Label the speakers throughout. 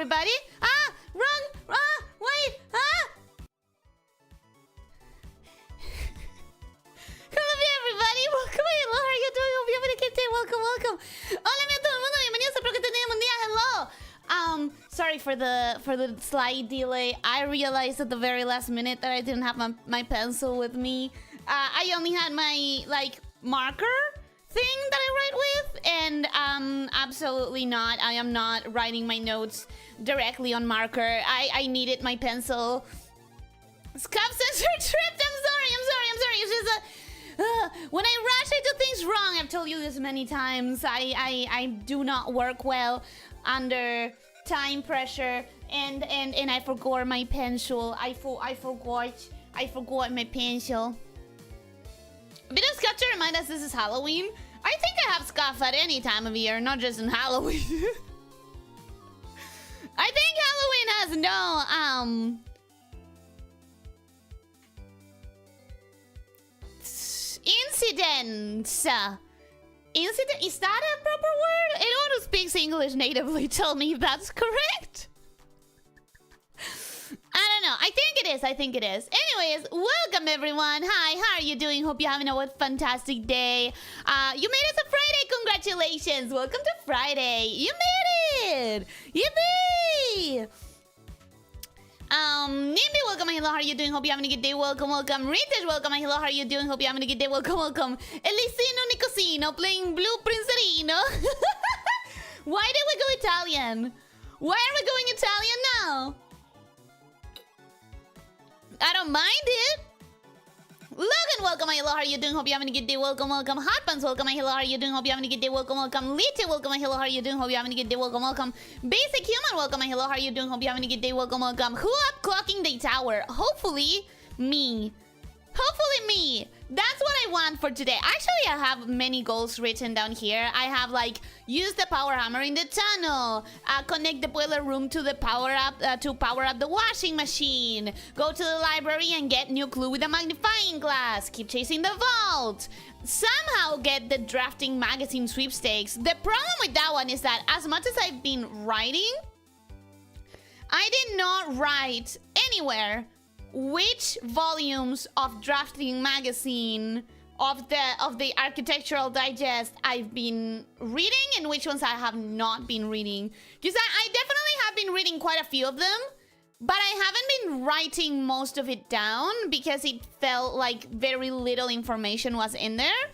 Speaker 1: everybody. Ah, wrong. Ah, wait. Ah. Hello, everybody. Welcome. Hello, how are you doing? Hope you having a good day. Welcome, welcome. Hola, mi a todo el mundo. Bienvenidos a Pro que tenemos un día. Hello. Sorry for the slight delay. I realized at the very last minute that I didn't have my pencil with me. I only had my like marker thing that I write with, and absolutely not. I am not writing my notes directly on marker. I needed my pencil. Scuff sensor tripped. I'm sorry. It's just a when I rush, I do things wrong. I've told you this many times. I do not work well under time pressure, and I forgot my pencil. I forgot my pencil. A bit of scuff to remind us this is Halloween. I think I have scuff at any time of year, not just in Halloween. I think Halloween has no incidents. Incident, is that a proper word? Anyone who speaks English natively, tell me if that's correct. I don't know. I think it is. Anyways, welcome everyone. Hi, how are you doing? Hope you're having a fantastic day. You made it to Friday. Congratulations. Welcome to Friday. You made it. Yippee! Nimby, welcome. Hello, how are you doing? Hope you're having a good day. Welcome. Ritesh, welcome. Hello, how are you doing? Hope you're having a good day. Welcome. Elyssia Nicosino playing Blue Princerino. Why did we go Italian? Why are we going Italian now? I don't mind it. Logan, welcome. Hello, how are you doing? Hope you're having a good day. Welcome. Hot Buns, welcome. Hello, how are you doing? Hope you're having a good day. Welcome. Lita, welcome. Hello, how are you doing? Hope you're having a good day. Welcome. Basic Human, welcome. Hello, how are you doing? Hope you're having a good day. Welcome. Who up clocking the tower? Hopefully me. That's what I want for today. Actually, I have many goals written down here. I have like use the power hammer in the tunnel, connect the boiler room to the power up the washing machine, go to the library and get new clue with a magnifying glass, keep chasing the vault, somehow get the drafting magazine sweepstakes. The problem with that one is that as much as I've been writing, I did not write anywhere which volumes of drafting magazine of the architectural digest I've been reading and which ones I have not been reading, because I definitely have been reading quite a few of them, but I haven't been writing most of it down because it felt like very little information was in there,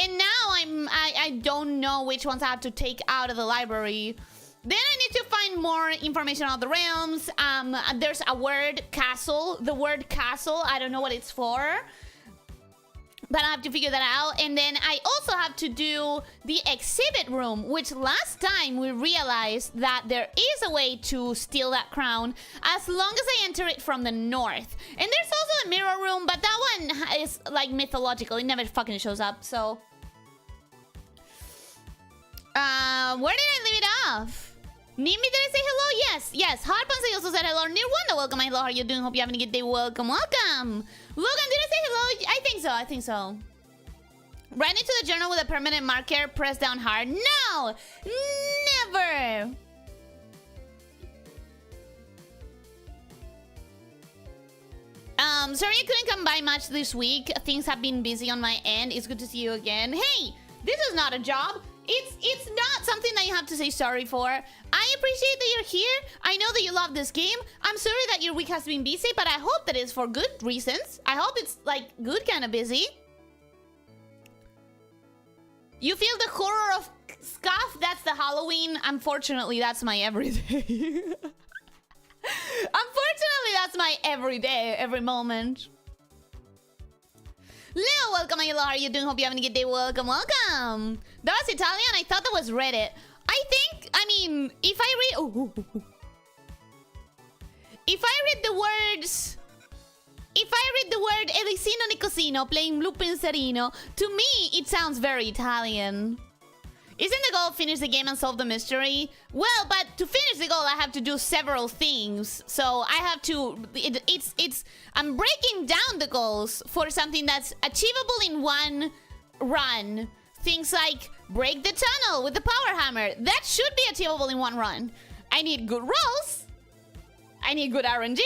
Speaker 1: and now I don't know which ones I have to take out of the library. Then I need to find more information on the realms. There's a word, castle. The word castle, I don't know what it's for, but I have to figure that out. And then I also have to do the exhibit room, which last time we realized that there is a way to steal that crown as long as I enter it from the north. And there's also a mirror room, but that one is like mythological. It never fucking shows up, so... where did I leave it off? Nimby, did I say hello? Yes. Hot Pansy also said hello. Nirwanda, welcome. Hello, how are you doing? Hope you're having a good day. Welcome. Logan, did I say hello? I think so. Write into the journal with a permanent marker. Press down hard. No! Never! Sorry I couldn't come by much this week. Things have been busy on my end. It's good to see you again. Hey, this is not a job. It's not something that you have to say sorry for. I appreciate that you're here. I know that you love this game. I'm sorry that your week has been busy, but I hope that it's for good reasons. I hope it's like good kind of busy. You feel the horror of scuff? That's the Halloween. Unfortunately, that's my everyday. Unfortunately, that's my everyday, every moment. Leo, welcome. Hello, how are you doing? Hope you're having a good day. Welcome. That was Italian? I thought that was Reddit. I mean, if I read... If I read the words... If I read the word Elisino Nicosino playing Blue Pincerino, to me, it sounds very Italian. Isn't the goal finish the game and solve the mystery? Well, but to finish the goal, I have to do several things. So I have to... I'm breaking down the goals for something that's achievable in one run. Things like break the tunnel with the power hammer. That should be achievable in one run. I need good rolls. I need good RNG.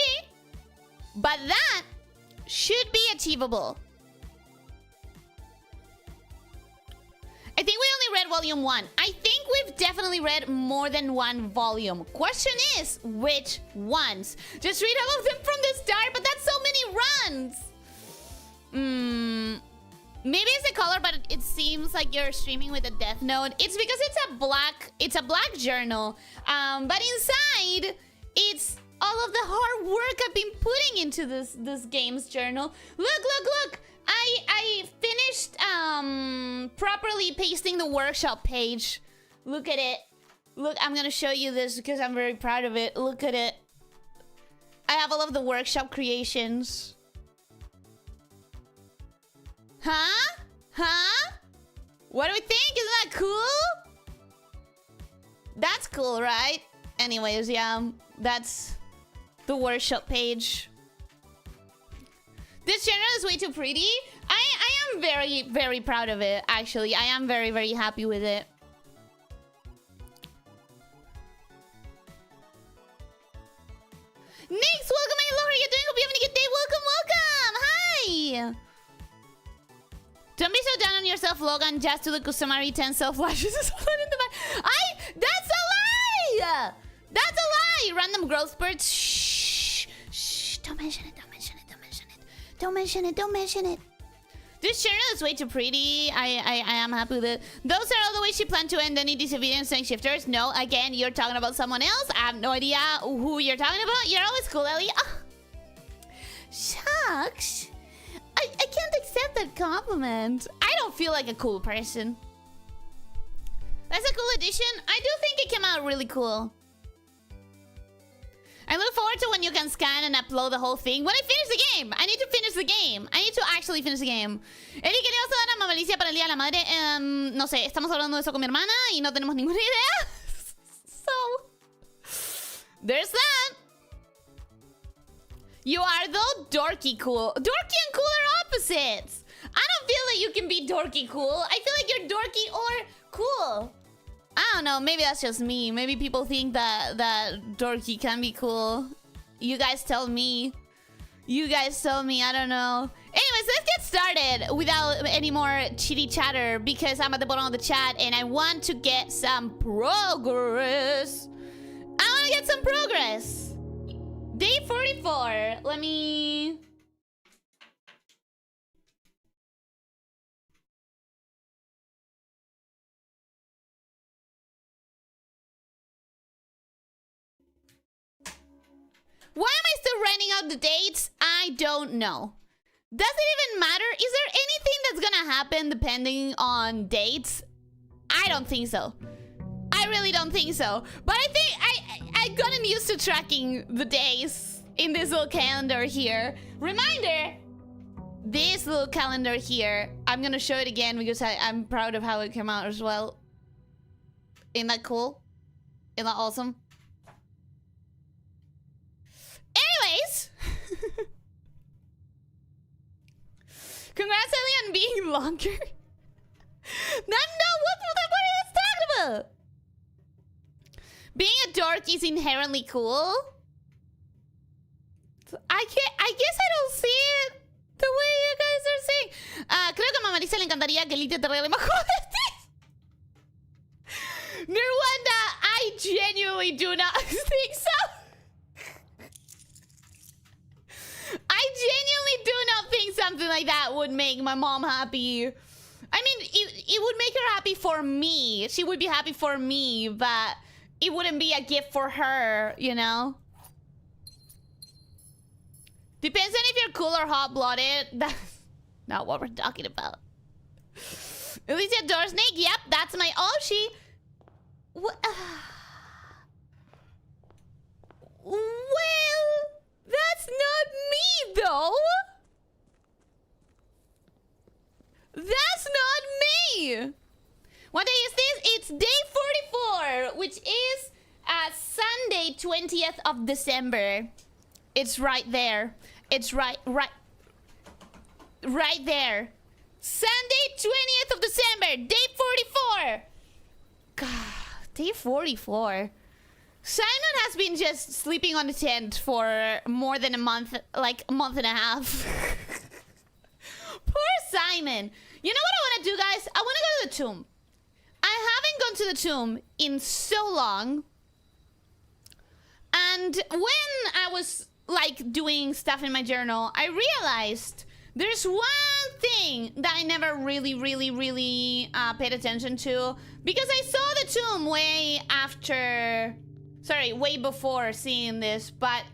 Speaker 1: But that should be achievable. I think we only read volume 1. I think we've definitely read more than one volume. Question is, which ones? Just read all of them from the start, but that's so many runs. Maybe it's the color, but it seems like you're streaming with a Death Note. It's because it's a black journal. But inside, it's all of the hard work I've been putting into this game's journal. Look! I finished properly pasting the workshop page. Look at it. Look, I'm gonna show you this because I'm very proud of it. Look at it. I have all of the workshop creations. Huh? What do we think? Isn't that cool? That's cool, right? Anyways, yeah, that's the workshop page. This channel is way too pretty. I am very, very proud of it, actually. I am very, very happy with it. Nix, welcome, my lord. How are you doing? Hope you're having a good day. Welcome. Hi. Don't be so down on yourself, Logan. Just do the customary 10 self-flashes. That's a lie! That's a lie! Random growth spurts. Shh. Don't mention it. Don't mention it. This channel is way too pretty. I am happy with it. Those are all the ways she planned to end any disobedience saying shifters. No, again, you're talking about someone else. I have no idea who you're talking about. You're always cool, Ellie. Oh. Shucks. I can't accept that compliment. I don't feel like a cool person. That's a cool addition. I do think it came out really cool. I look forward to when you can scan and upload the whole thing. When I finish the game. I need to finish the game. I need to actually finish the game. Eric, ¿qué le vas a dar a Mamá Elyssia para el Día de la Madre? No sé, estamos hablando de eso con mi hermana y no tenemos ninguna idea. So, there's that. You are though dorky cool. Dorky and cool are opposites. I don't feel that you can be dorky cool. I feel like you're dorky or cool. I don't know, maybe that's just me. Maybe people think that dorky can be cool. You guys tell me. I don't know. Anyways, let's get started without any more chitty chatter because I'm at the bottom of the chat and I want to get some progress. Day 44. Let me... Why am I still writing out the dates? I don't know. Does it even matter? Is there anything that's gonna happen depending on dates? I don't think so. I really don't think so. But I think I've gotten used to tracking the days in this little calendar here. Reminder, this little calendar here. I'm gonna show it again because I'm proud of how it came out as well. Isn't that cool? Isn't that awesome? Anyways. Congrats, Ellie, on being longer. No, what are you guys talking about? Being a dork is inherently cool. I guess I don't see it the way you guys are saying. Creo que a Mamá Elyssia le encantaría que Elite te regale más juguetes. Nirwanda, I genuinely do not think so. I genuinely do not think something like that would make my mom happy. I mean, it would make her happy for me. She would be happy for me, but it wouldn't be a gift for her, you know? Depends on if you're cool or hot-blooded. That's not what we're talking about. Elyssia Dorsnake, yep, that's my Oshi. What? Well, that's not me, though. That's not me. What day is this? It's day 44, which is Sunday, 20th of December. It's right there. It's right there. Sunday, 20th of December, day 44. God, day 44. Simon has been just sleeping on the tent for more than a month, like a month and a half. Poor Simon. You know what I want to do, guys? I want to go to the tomb. I haven't gone to the tomb in so long. And when I was like doing stuff in my journal, I realized there's one thing that I never really paid attention to, because I saw the tomb way before seeing this, but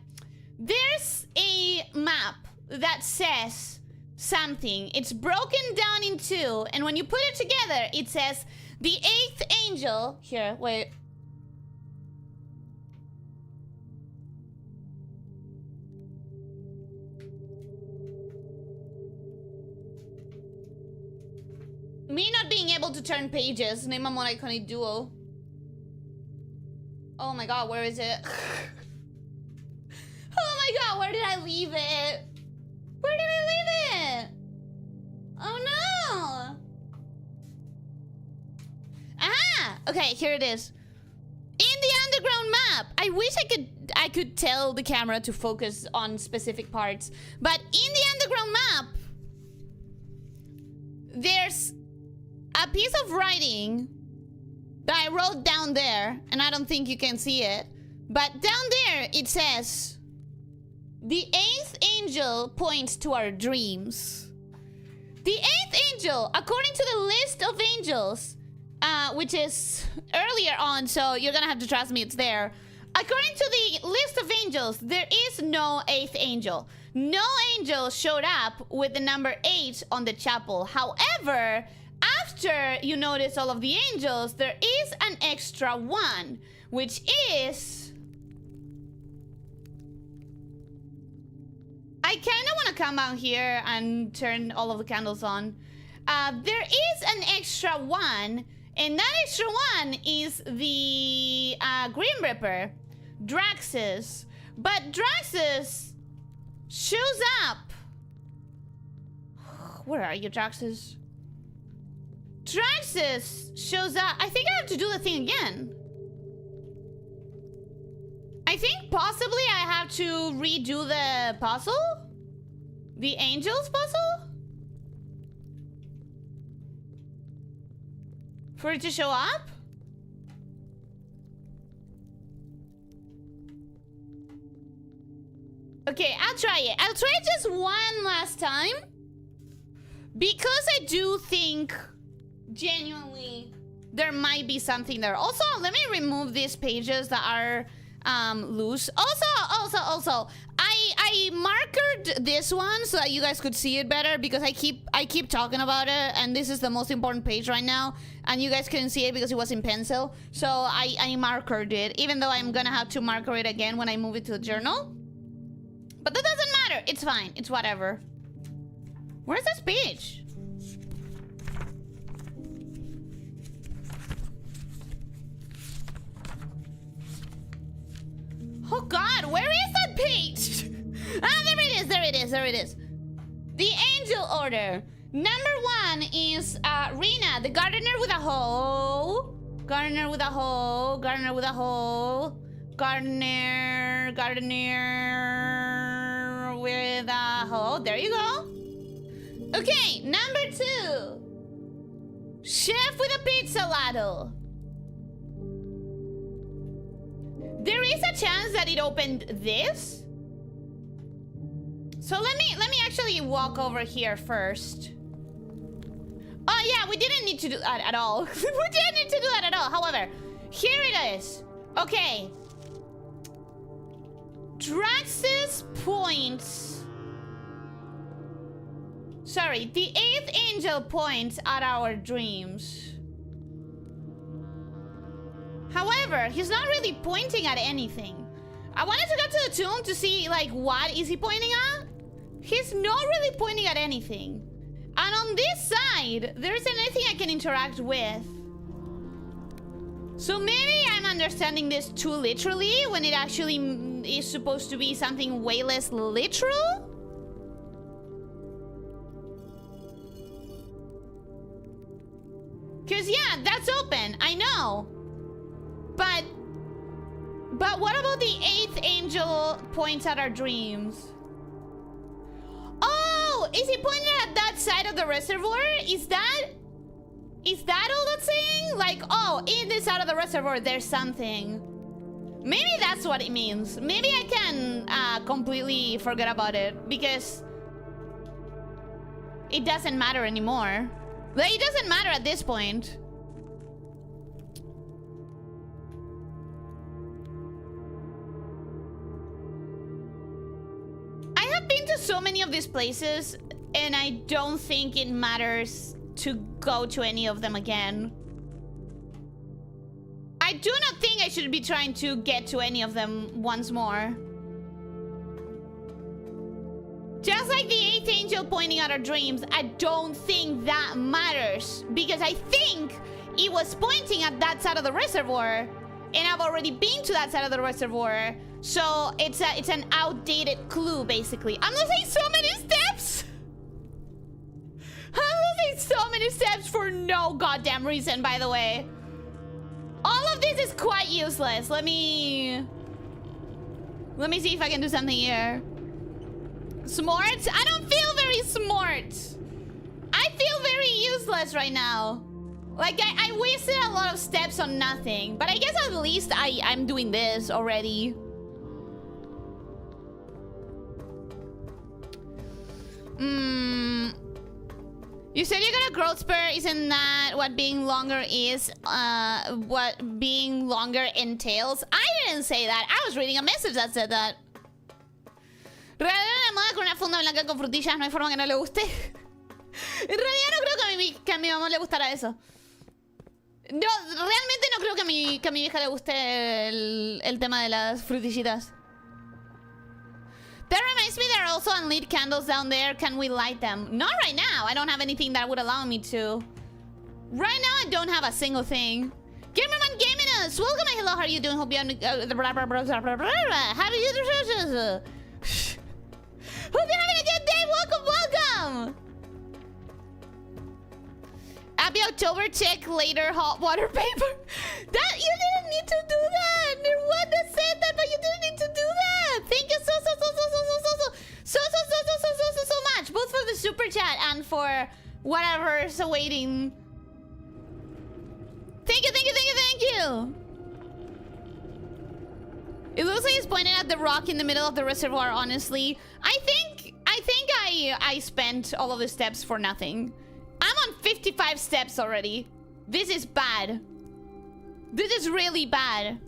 Speaker 1: there's a map that says something. It's broken down in two, and when you put it together, it says the 8th angel. Here, wait. Me not being able to turn pages. Name a mon iconic duo. Oh my god, where is it? Oh my god, where did I leave it? Where did I leave it? Oh no! Aha! Okay, here it is. In the underground map. I wish I could tell the camera to focus on specific parts. But in the underground map, there's a piece of writing that I wrote down there, and I don't think you can see it, but down there it says, the 8th angel points to our dreams. The 8th angel, according to the list of angels, which is earlier on, so you're gonna have to trust me, it's there. According to the list of angels, there is no 8th angel. No angel showed up with the number 8 on the chapel. However, after you notice all of the angels, there is an extra one, which is... I kind of want to come out here and turn all of the candles on. There is an extra one, and that extra one is the Grim Reaper, Draxus. But Draxus shows up. Where are you, Draxus? Draxus shows up. I think I have to do the thing again. I think possibly I have to redo the puzzle? The angels puzzle? For it to show up? Okay, I'll try it. I'll try it just one last time. Because I do think... genuinely there might be something there. Also, let me remove these pages that are loose. Also, I markered this one so that you guys could see it better, because I keep talking about it, and this is the most important page right now, and you guys couldn't see it because it was in pencil. So I markered it, even though I'm gonna have to marker it again when I move it to the journal. But that doesn't matter. It's fine. It's whatever. Where's this page? Oh god, where is that page? Ah, there it is, there it is, there it is. The angel order. Number 1 is Rena, the gardener with a hoe. Gardener with a hoe, gardener with a hoe. Gardener with a hoe. There you go. Okay, number 2. Chef with a pizza ladle. There is a chance that it opened this. So let me actually walk over here first. Oh yeah, we didn't need to do that at all. We didn't need to do that at all. However, here it is. Okay. Draxus points. Sorry, the 8th angel points at our dreams. However, he's not really pointing at anything. I wanted to go to the tomb to see, like, what is he pointing at? He's not really pointing at anything. And on this side, there isn't anything I can interact with. So maybe I'm understanding this too literally when it actually is supposed to be something way less literal? Because, yeah, that's open. I know. But the 8th angel points at our dreams. Oh, is he pointing at that side of the reservoir? Is that all that's saying? Like, oh, in this side of the reservoir, there's something. Maybe that's what it means. Maybe I can completely forget about it because it doesn't matter anymore. Like, it doesn't matter at this point. I have been to so many of these places, and I don't think it matters to go to any of them again. I do not think I should be trying to get to any of them once more. Just like the 8th angel pointing at our dreams, I don't think that matters. Because I think it was pointing at that side of the reservoir, and I've already been to that side of the reservoir. So it's an outdated clue, basically. I'm losing so many steps! I'm losing so many steps for no goddamn reason, by the way. All of this is quite useless. Let me see if I can do something here. Smart? I don't feel very smart. I feel very useless right now. Like, I wasted a lot of steps on nothing. But I guess at least I'm doing this already. You said you got a growth spur. Isn't that what being longer is? What being longer entails? I didn't say that. I was reading a message that said that. Regalar una moda con una funda blanca con frutillas. No hay forma que no le guste. En realidad no creo que a mi mamá le gustara eso. No, realmente no creo que a mi vieja le guste el tema de las frutillitas. That reminds me, there are also unlit candles down there. Can we light them? Not right now. I don't have anything that would allow me to. Right now, I don't have a single thing. Gamerman Gaming Us! Welcome, hello, how are you doing? Hope you have... how do you do? Hope you're having a good day! Welcome, welcome! Happy October, check later, hot water paper. That, you didn't need to do that! There one that said that, but you didn't need to do that! Thank you so much! Both for the super chat and for whatever's awaiting. Thank you, thank you, thank you, thank you! It looks like he's pointing at the rock in the middle of the reservoir, honestly. I think I spent all of the steps for nothing. I'm on 55 steps already. This is bad. This is really bad. And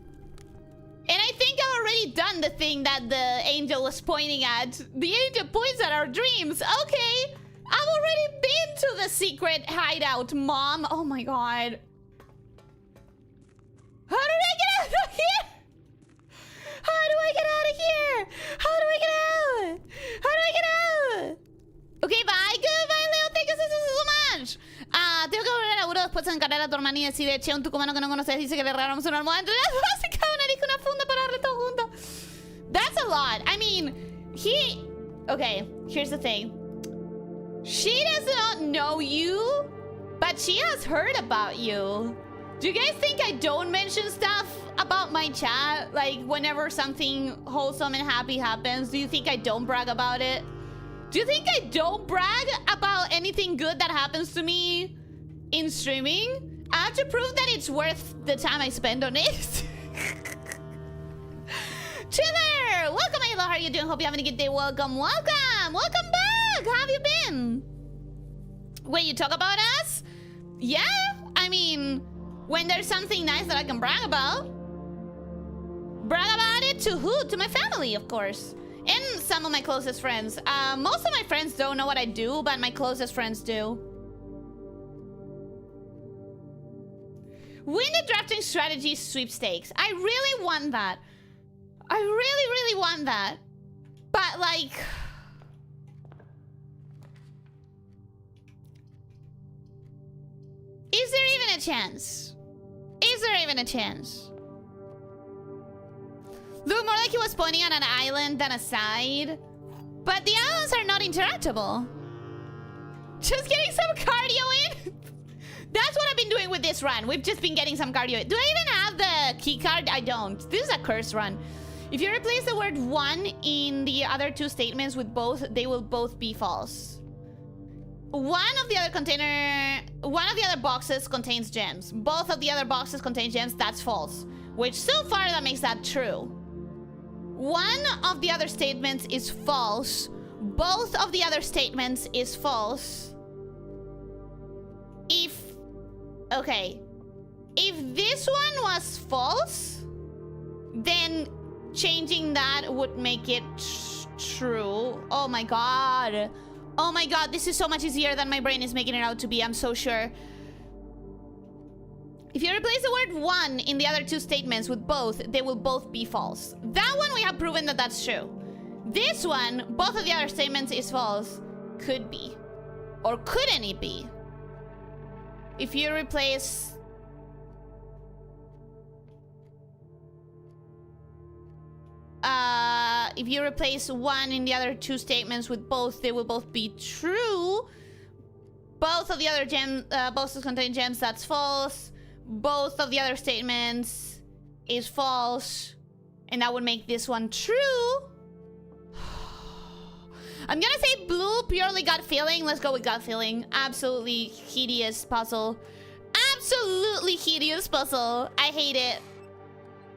Speaker 1: I think I've already done the thing that the angel was pointing at. The angel points at our dreams. Okay. I've already been to the secret hideout, Mom. Oh my god. How do I get out of here? How do I get out of here? How do I get out? How do I get out? Okay, bye. Goodbye, Leo. Thank you so much. Tengo que volver a laburo después de encargar a tu hermana y decirle, che, un tucumano que no conoces dice que le regalamos una almohada entre las dos y cada una elige una funda para darle todo junto. That's a lot. I mean, okay, here's the thing. She does not know you, but she has heard about you. Do you guys think I don't mention stuff about my chat? Like, whenever something wholesome and happy happens, do you think I don't brag about it? Do you think I don't brag about anything good that happens to me in streaming? I have to prove that it's worth the time I spend on it. Chiller! Welcome, Ayla. How are you doing? Hope you're having a good day. Welcome, welcome! Welcome back! How have you been? Wait, you talk about us? Yeah? I mean, when there's something nice that I can brag about. Brag about it to who? To my family, of course. And some of my closest friends. Most of my friends don't know what I do, but my closest friends do. Win the drafting strategy sweepstakes. I really want that. I really, really want that. But, like... is there even a chance? Is there even a chance? Look more like he was pointing at an island than a side. But the islands are not interactable. Just getting some cardio in. That's what I've been doing with this run. We've just been getting some cardio in. Do I even have the key card? I don't. This is a curse run. If you replace the word one in the other two statements with both, they will both be false. One of the other boxes contains gems. Both of the other boxes contain gems. That's false. Which so far that makes that true. One of the other statements is false. Both of the other statements is false. Okay. If this one was false, then changing that would make it true. Oh my god. Oh my god, this is so much easier than my brain is making it out to be, I'm so sure. If you replace the word one in the other two statements with both, they will both be false. That one we have proven that that's true. This one, both of the other statements is false. Could be. Or couldn't it be? If you replace... if you replace one in the other two statements with both, they will both be true. Both of the other boxes contain gems, that's false. Both of the other statements is false. And that would make this one true. I'm gonna say blue, purely gut feeling. Let's go with gut feeling. Absolutely hideous puzzle. Absolutely hideous puzzle. I hate it.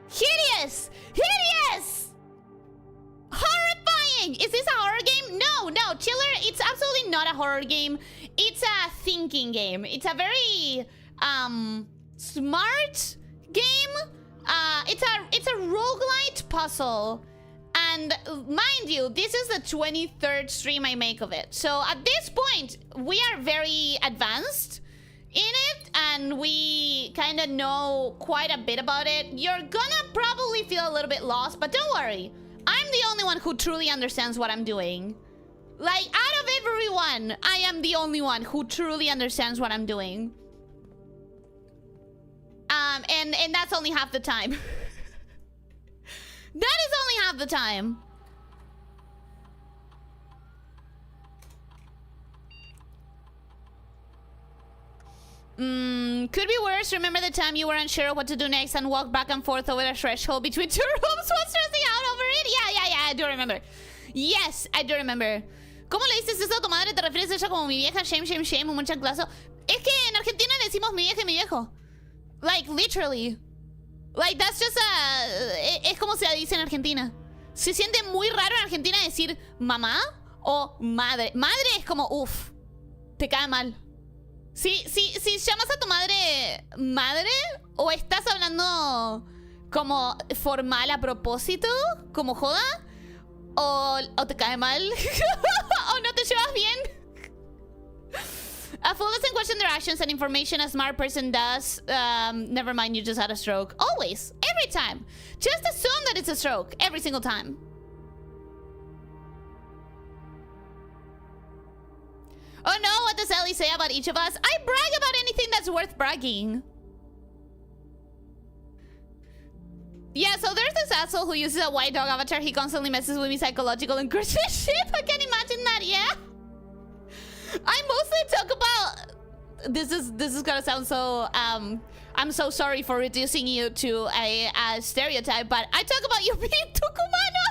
Speaker 1: Hideous! Hideous! Horrifying! Is this a horror game? No, Chiller, it's absolutely not a horror game. It's a thinking game. It's a very smart game. It's a roguelite puzzle. And mind you, this is the 23rd stream I make of it. So at this point, we are very advanced in it, and we kind of know quite a bit about it. You're gonna probably feel a little bit lost, but don't worry. I'm the only one who truly understands what I'm doing. Like, out of everyone, I am the only one who truly understands what I'm doing. And that's only half the time. That is only half the time. Could be worse. Remember the time you were unsure of what to do next and walked back and forth over a threshold between two rooms while stressing out over it? Yeah, I do remember. Yes, I do remember. ¿Cómo le dices eso a tu madre? ¿Te refieres a ella como mi vieja? Shame, un chanclazo. Es que en Argentina le decimos mi vieja y mi viejo. Like, literally. Like, that's just a... Es como se dice en Argentina. Se siente muy raro en Argentina decir mamá o madre. Madre es como, uff, te cae mal. Si llamas a tu madre madre, o estás hablando como formal a propósito, como joda, o te cae mal, o no te llevas bien. A fool doesn't question their actions and information a smart person does. Never mind, you just had a stroke. Always, every time. Just assume that it's a stroke, every single time. Oh no, what does Ellie say about each of us? I brag about anything that's worth bragging. Yeah, so there's this asshole who uses a white dog avatar. He constantly messes with me psychological and Christian shit. I can imagine that, yeah? I mostly talk about... This is gonna sound so... I'm so sorry for reducing you to a stereotype, but I talk about you being tucumano.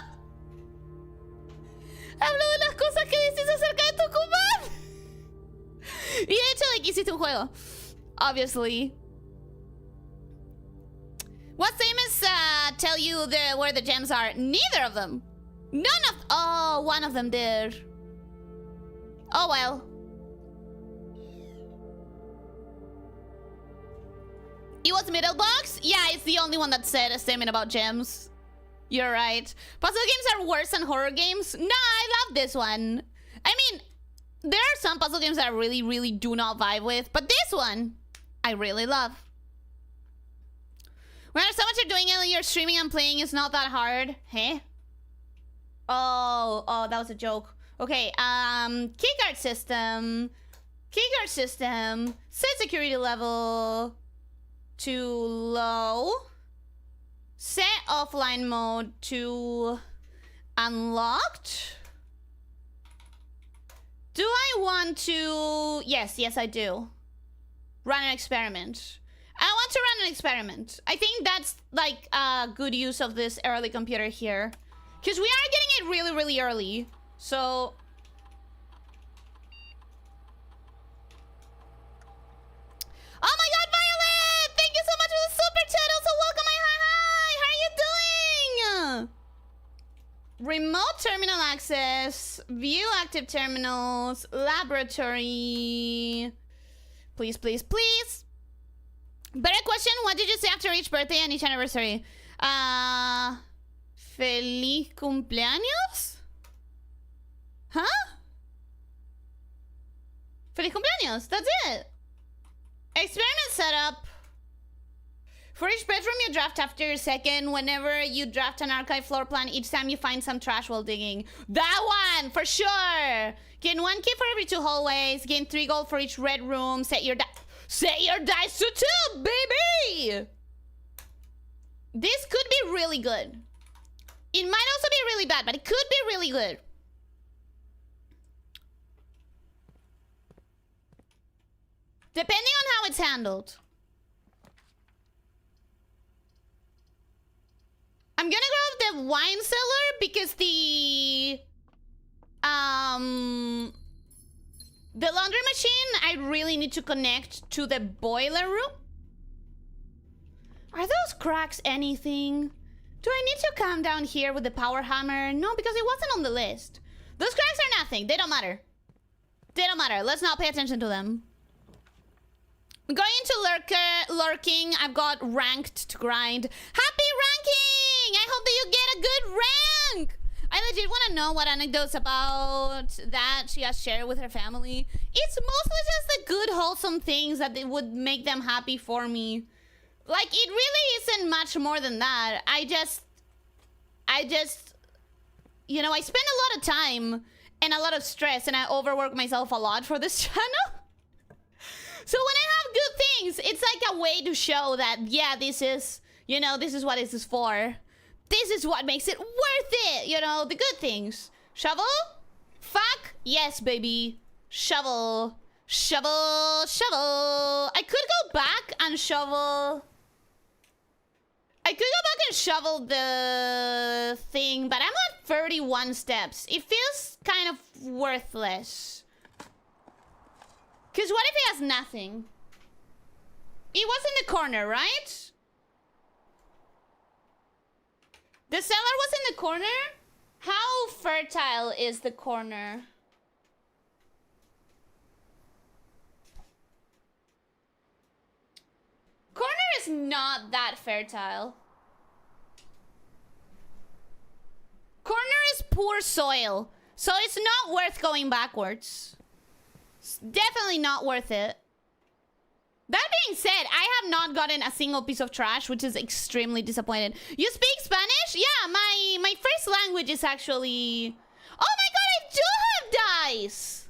Speaker 1: Hablo de las cosas que dices acerca de Tucumán. Y de hecho, like, hiciste un juego. Obviously. What famous tell you where the gems are? Neither of them. None of... Oh, one of them did. Oh, well. It was middle box? Yeah, it's the only one that said a statement about gems. You're right. Puzzle games are worse than horror games? No, I love this one. I mean, there are some puzzle games that I really, really do not vibe with, but this one, I really love. When there's so much you're doing and you're streaming and playing, it's not that hard. Huh? Oh, that was a joke. Okay, keycard system. Keycard system. Set security level to low. Set offline mode to unlocked. Do I want to... Yes, I do. Run an experiment. I want to run an experiment. I think that's like a good use of this early computer here. Because we are getting it really, really early. So... Oh my god, Violet! Thank you so much for the super chat. Also, welcome. Hi. How are you doing? Remote terminal access. View active terminals. Laboratory. Please, please, please. Better question. What did you say after each birthday and each anniversary? Feliz cumpleaños? Huh? Feliz cumpleaños. That's it. Experiment setup. For each bedroom you draft after your second, whenever you draft an archive floor plan, each time you find some trash while digging. That one, for sure. Gain 1 key for every 2 hallways. Gain 3 gold for each red room. Set your dice to 2, baby! This could be really good. It might also be really bad, but it could be really good. Depending on how it's handled. I'm gonna grab the wine cellar because the laundry machine I really need to connect to the boiler room. Are those cracks anything? Do I need to come down here with the power hammer? No, because it wasn't on the list. Those cracks are nothing. They don't matter. They don't matter. Let's not pay attention to them. Going into lurking, I've got ranked to grind. Happy ranking! I hope that you get a good rank! I legit want to know what anecdotes about that she has shared with her family. It's mostly just the good, wholesome things that they would make them happy for me. Like, it really isn't much more than that. I just, you know, I spend a lot of time and a lot of stress and I overwork myself a lot for this channel. So when I have good things, it's like a way to show that, yeah, this is, you know, this is what this is for. This is what makes it worth it, you know, the good things. Shovel? Fuck? Yes, baby. Shovel. Shovel. Shovel. I could go back and shovel. I could go back and shovel the thing, but I'm at 31 steps. It feels kind of worthless. Because what if he has nothing? It was in the corner, right? The cellar was in the corner? How fertile is the corner? Corner is not that fertile. Corner is poor soil. So it's not worth going backwards. It's definitely not worth it. That being said, I have not gotten a single piece of trash, which is extremely disappointed. You speak Spanish? Yeah, my first language is actually... Oh my god, I do have dice!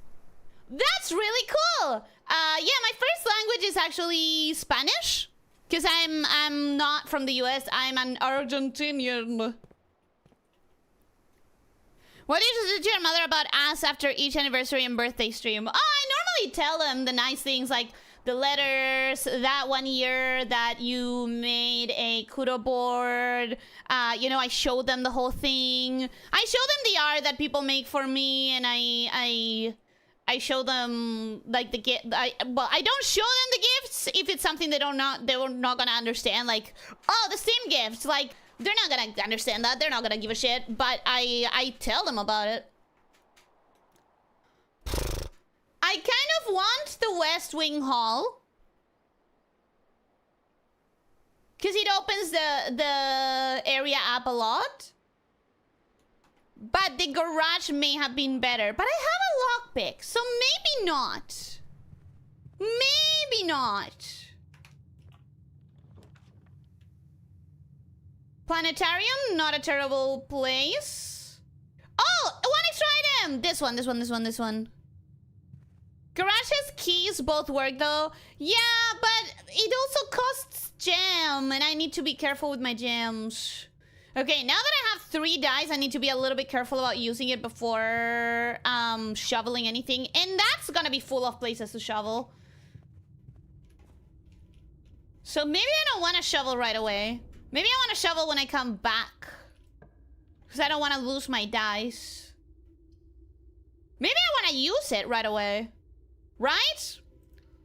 Speaker 1: That's really cool! Yeah, my first language is actually Spanish. Because I'm not from the US, I'm an Argentinian. What did you say to your mother about us after each anniversary and birthday stream? Oh, I normally tell them the nice things like the letters, that one year that you made a kudo board. You know, I showed them the whole thing. I show them the art that people make for me, and I show them like the gift. Well, I don't show them the gifts if it's something they're not gonna understand. Like, oh, the Steam gifts. Like, they're not gonna understand that. They're not gonna give a shit. But I tell them about it. I kind of want the West Wing Hall. Because it opens the area up a lot. But the garage may have been better. But I have a lockpick, so maybe not. Maybe not. Planetarium, not a terrible place. Oh, one extra item! This one. Garage's keys both work though. Yeah, but it also costs gem, and I need to be careful with my gems. Okay, now that I have 3 dice, I need to be a little bit careful about using it before shoveling anything. And that's gonna be full of places to shovel. So maybe I don't want to shovel right away. Maybe I want to shovel when I come back. Because I don't want to lose my dice. Maybe I want to use it right away. Right?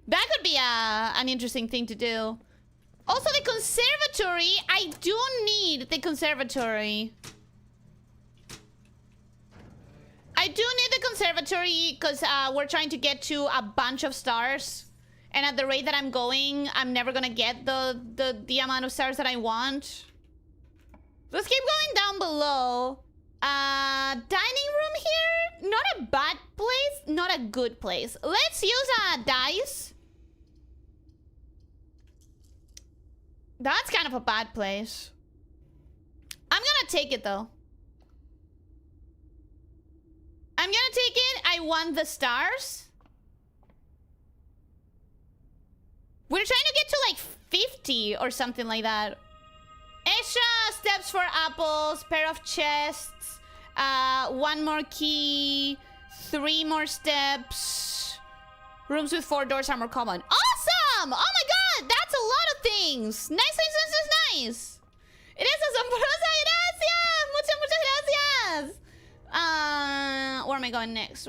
Speaker 1: That could be an interesting thing to do. Also, the conservatory. I do need the conservatory. I do need the conservatory because we're trying to get to a bunch of stars. And at the rate that I'm going, I'm never gonna get the amount of stars that I want. Let's keep going down below. Dining room here? Not a bad place, not a good place. Let's use dice. That's kind of a bad place. I'm gonna take it though. I'm gonna take it. I want the stars. We're trying to get to like 50 or something like that. Extra steps for apples, pair of chests, 1 more key, 3 more steps. Rooms with 4 doors are more common. Awesome! Oh my god, that's a lot of things. Nice. It is asombrosa, gracias. Muchas gracias. Where am I going next?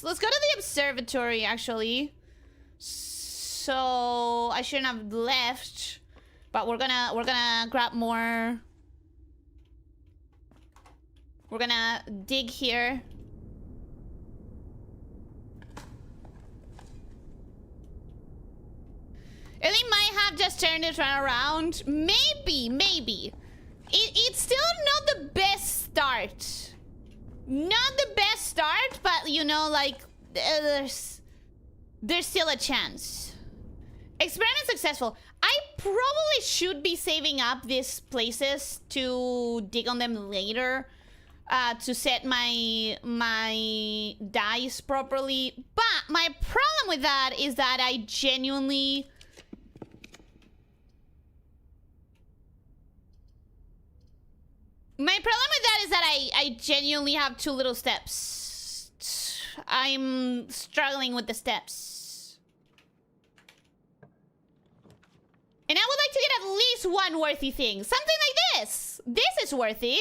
Speaker 1: Let's go to the observatory, actually. So I shouldn't have left, but we're gonna grab more. We're gonna dig here. Ellie might have just turned it around. Maybe. It's still not the best start. Not the best start, but you know, like there's still a chance. Experiment successful. I probably should be saving up these places to dig on them later, to set my dice properly. But my problem with that is that I genuinely... My problem with that is that I genuinely have too little steps. I'm struggling with the steps. And I would like to get at least one worthy thing. Something like this. This is worthy.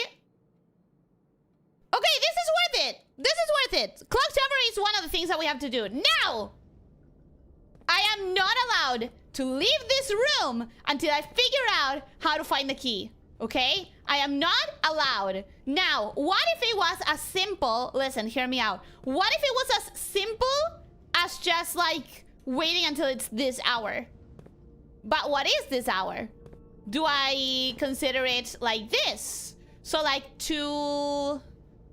Speaker 1: Okay, this is worth it. Clock tower is one of the things that we have to do. Now, I am not allowed to leave this room until I figure out how to find the key. Okay? I am not allowed. Now, what if it was as simple... Listen, hear me out. What if it was as simple as just like waiting until it's this hour? But what is this hour? Do I consider it like this? So like 2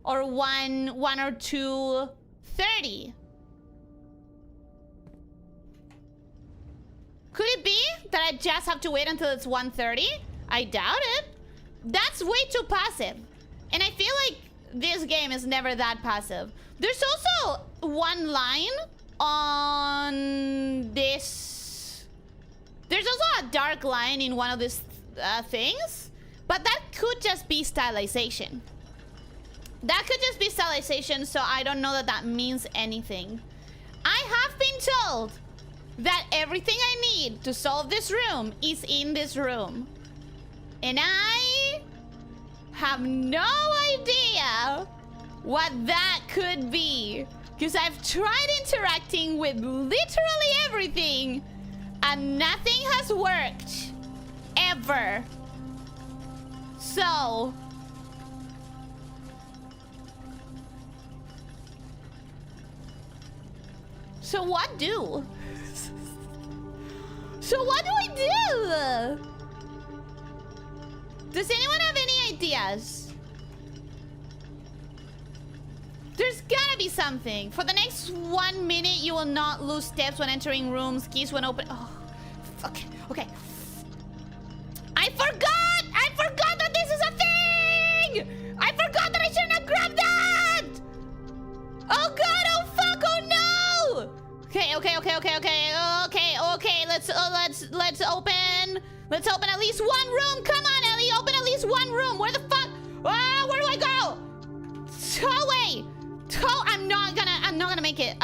Speaker 1: or 1 or 2:30. Could it be that I just have to wait until it's 1:30? I doubt it. That's way too passive. And I feel like this game is never that passive. There's also one line on this. There's also a dark line in one of these things. But that could just be stylization. So I don't know that that means anything. I have been told that everything I need to solve this room is in this room. And I have no idea what that could be. Because I've tried interacting with literally everything and nothing has worked. Ever. So... So what do? So what do I do? Does anyone have any ideas? There's gotta be something. For the next 1 minute, you will not lose steps when entering rooms. Keys when open. Oh, fuck. Okay. I forgot that this is a thing. I forgot that I shouldn't have grabbed that. Oh god. Oh fuck. Oh no. Okay. Let's open. Let's open at least one room. Come on, Ellie. Open at least one room. Where the fuck? Ah, where do I go? Tollway. I'm not gonna make it.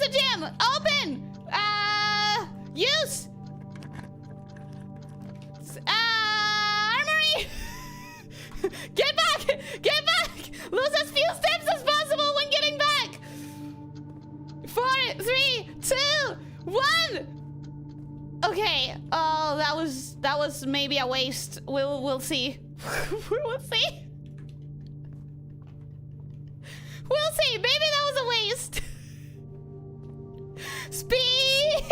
Speaker 1: Close the gym. Open. Use. Armory. Get back. Get back. Lose as few steps as possible when getting back. 4, 3, 2, 1. Okay. Oh, that was maybe a waste. We'll see. We'll see. We'll see. Maybe that was a waste. Speed.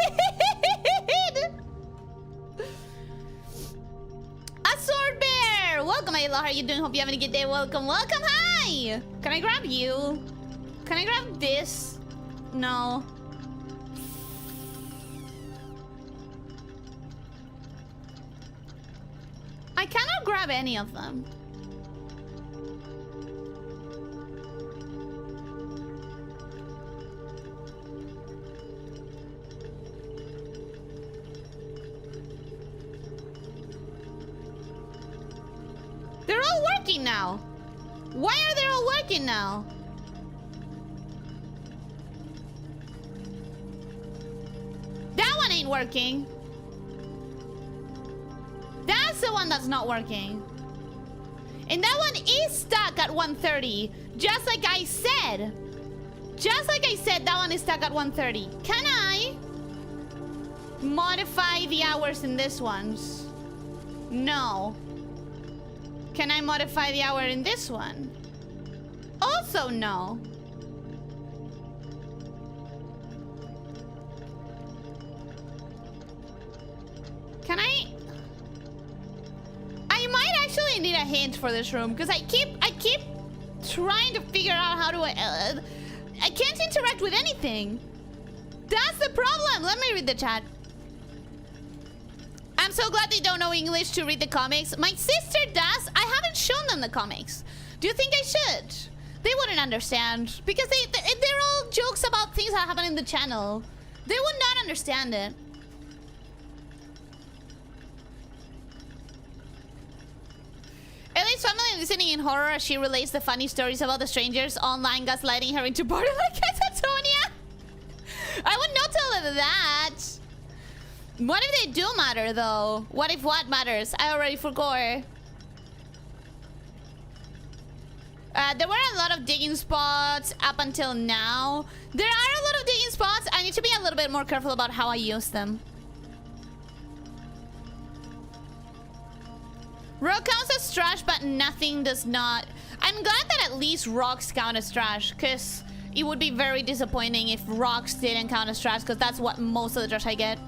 Speaker 1: A sword bear. Welcome, Ayla. How are you doing? Hope you having a good day. Welcome. Welcome. Hi. Can I grab you? Can I grab this? No. I cannot grab any of them. They're all working now. Why are they all working now? That one ain't working. That's the one that's not working. And that one is stuck at 130. Just like I said. Just like I said, that one is stuck at 130. Can I modify the hours in this ones? No. Can I modify the hour in this one? Also no. Can I might actually need a hint for this room because I keep trying to figure out how to I can't interact with anything. That's the problem. Let me read the chat. I'm so glad they don't know English to read the comics. My sister does. I haven't shown them the comics. Do you think I should? They wouldn't understand because they're all jokes about things that happen in the channel. They would not understand it. Ellie's family listening in horror as she relates the funny stories about the strangers online gaslighting her into boredom like catatonia. I would not tell her that. What if they do matter though? What if what matters? I already forgot. There were a lot of digging spots up until now. There are a lot of digging spots. I need to be a little bit more careful about how I use them. Rock counts as trash, but nothing does not. I'm glad that at least rocks count as trash, because it would be very disappointing if rocks didn't count as trash, because that's what most of the trash I get.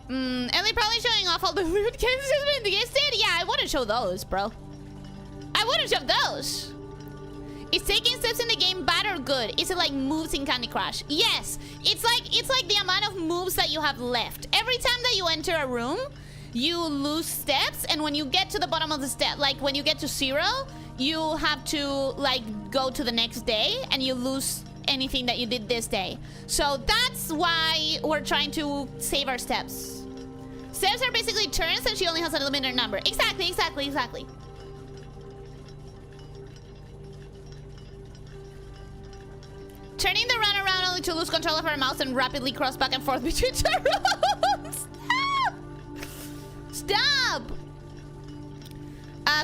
Speaker 1: Ellie probably showing off all the loot cases in the game state. Yeah, I wouldn't show those, bro. I wouldn't show those. Is taking steps in the game bad or good? Is it like moves in Candy Crush? Yes. It's like the amount of moves that you have left. Every time that you enter a room, you lose steps, and when you get to the bottom of the step, like when you get to 0, you have to like go to the next day and you lose anything that you did this day. So that's why we're trying to save our steps. Steps are basically turns and she only has a limited number. Exactly. Turning the run around only to lose control of her mouse and rapidly cross back and forth between two rooms. Stop!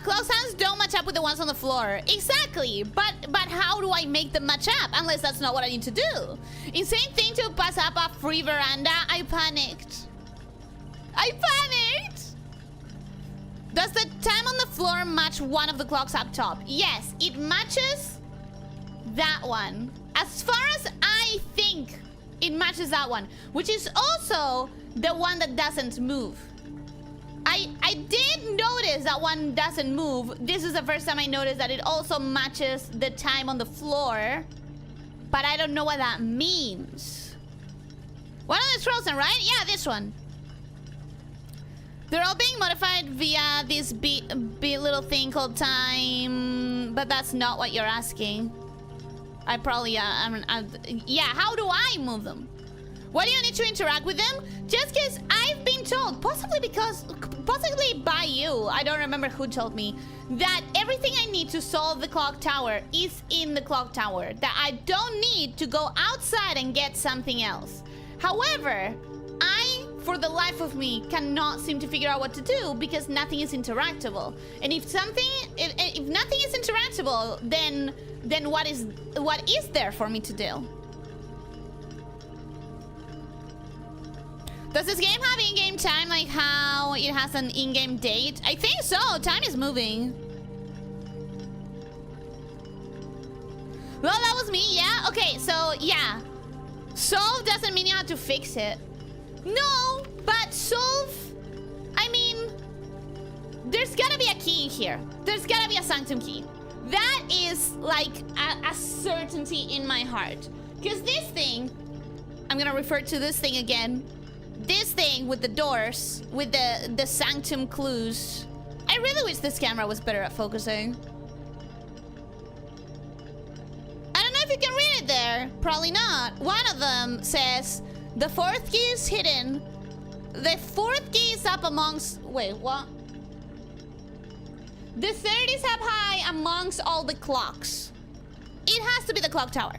Speaker 1: Close hands don't match up with the ones on the floor. Exactly, but how do I make them match up? Unless that's not what I need to do. Insane thing to pass up a free veranda. I panicked. Does the time on the floor match one of the clocks up top? Yes, it matches that one. As far as I think, it matches that one, which is also the one that doesn't move. I did notice that one doesn't move. This is the first time I noticed that it also matches the time on the floor, but I don't know what that means. One of the frozen, right? Yeah, this one. They're all being modified via this little thing called time, but that's not what you're asking. I probably, yeah, how do I move them? Why do you need to interact with them? Just because I've been told, possibly by you, I don't remember who told me, that everything I need to solve the clock tower is in the clock tower. That I don't need to go outside and get something else. However, I, for the life of me, cannot seem to figure out what to do because nothing is interactable. And if nothing is interactable, then what is there for me to do? Does this game have in-game time, like how it has an in-game date? I think so. Time is moving. Well, that was me, yeah? Okay, so, yeah. Solve doesn't mean you have to fix it. No, but solve... I mean... There's gotta be a key in here. There's gotta be a sanctum key. That is, like, a certainty in my heart. Because this thing... I'm gonna refer to this thing again. This thing with the doors, with the sanctum clues. I really wish this camera was better at focusing. I don't know if you can read it there. Probably not. One of them says, the fourth key is hidden. The fourth key is up amongst... Wait, what? The third is up high amongst all the clocks. It has to be the clock tower.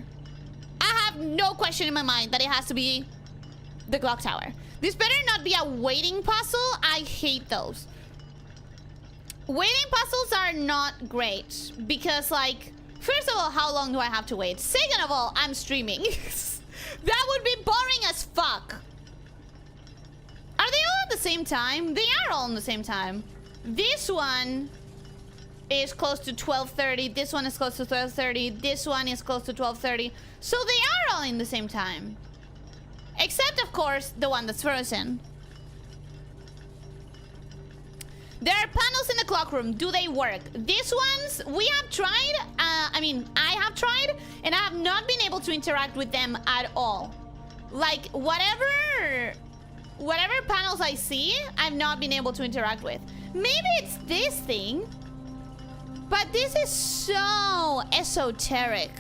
Speaker 1: I have no question in my mind that it has to be the clock tower. This better not be a waiting puzzle. I hate those. Waiting puzzles are not great because, like, first of all, how long do I have to wait? Second of all, I'm streaming. That would be boring as fuck. Are they all at the same time? They are all at the same time. This one is close to 12:30. This one is close to 12:30. This one is close to 12:30. So they are all in the same time. Except, of course, the one that's frozen. There are panels in the clock room. Do they work? These ones, we have tried. I have tried, and I have not been able to interact with them at all. Like, whatever panels I see, I've not been able to interact with. Maybe it's this thing. But this is so esoteric.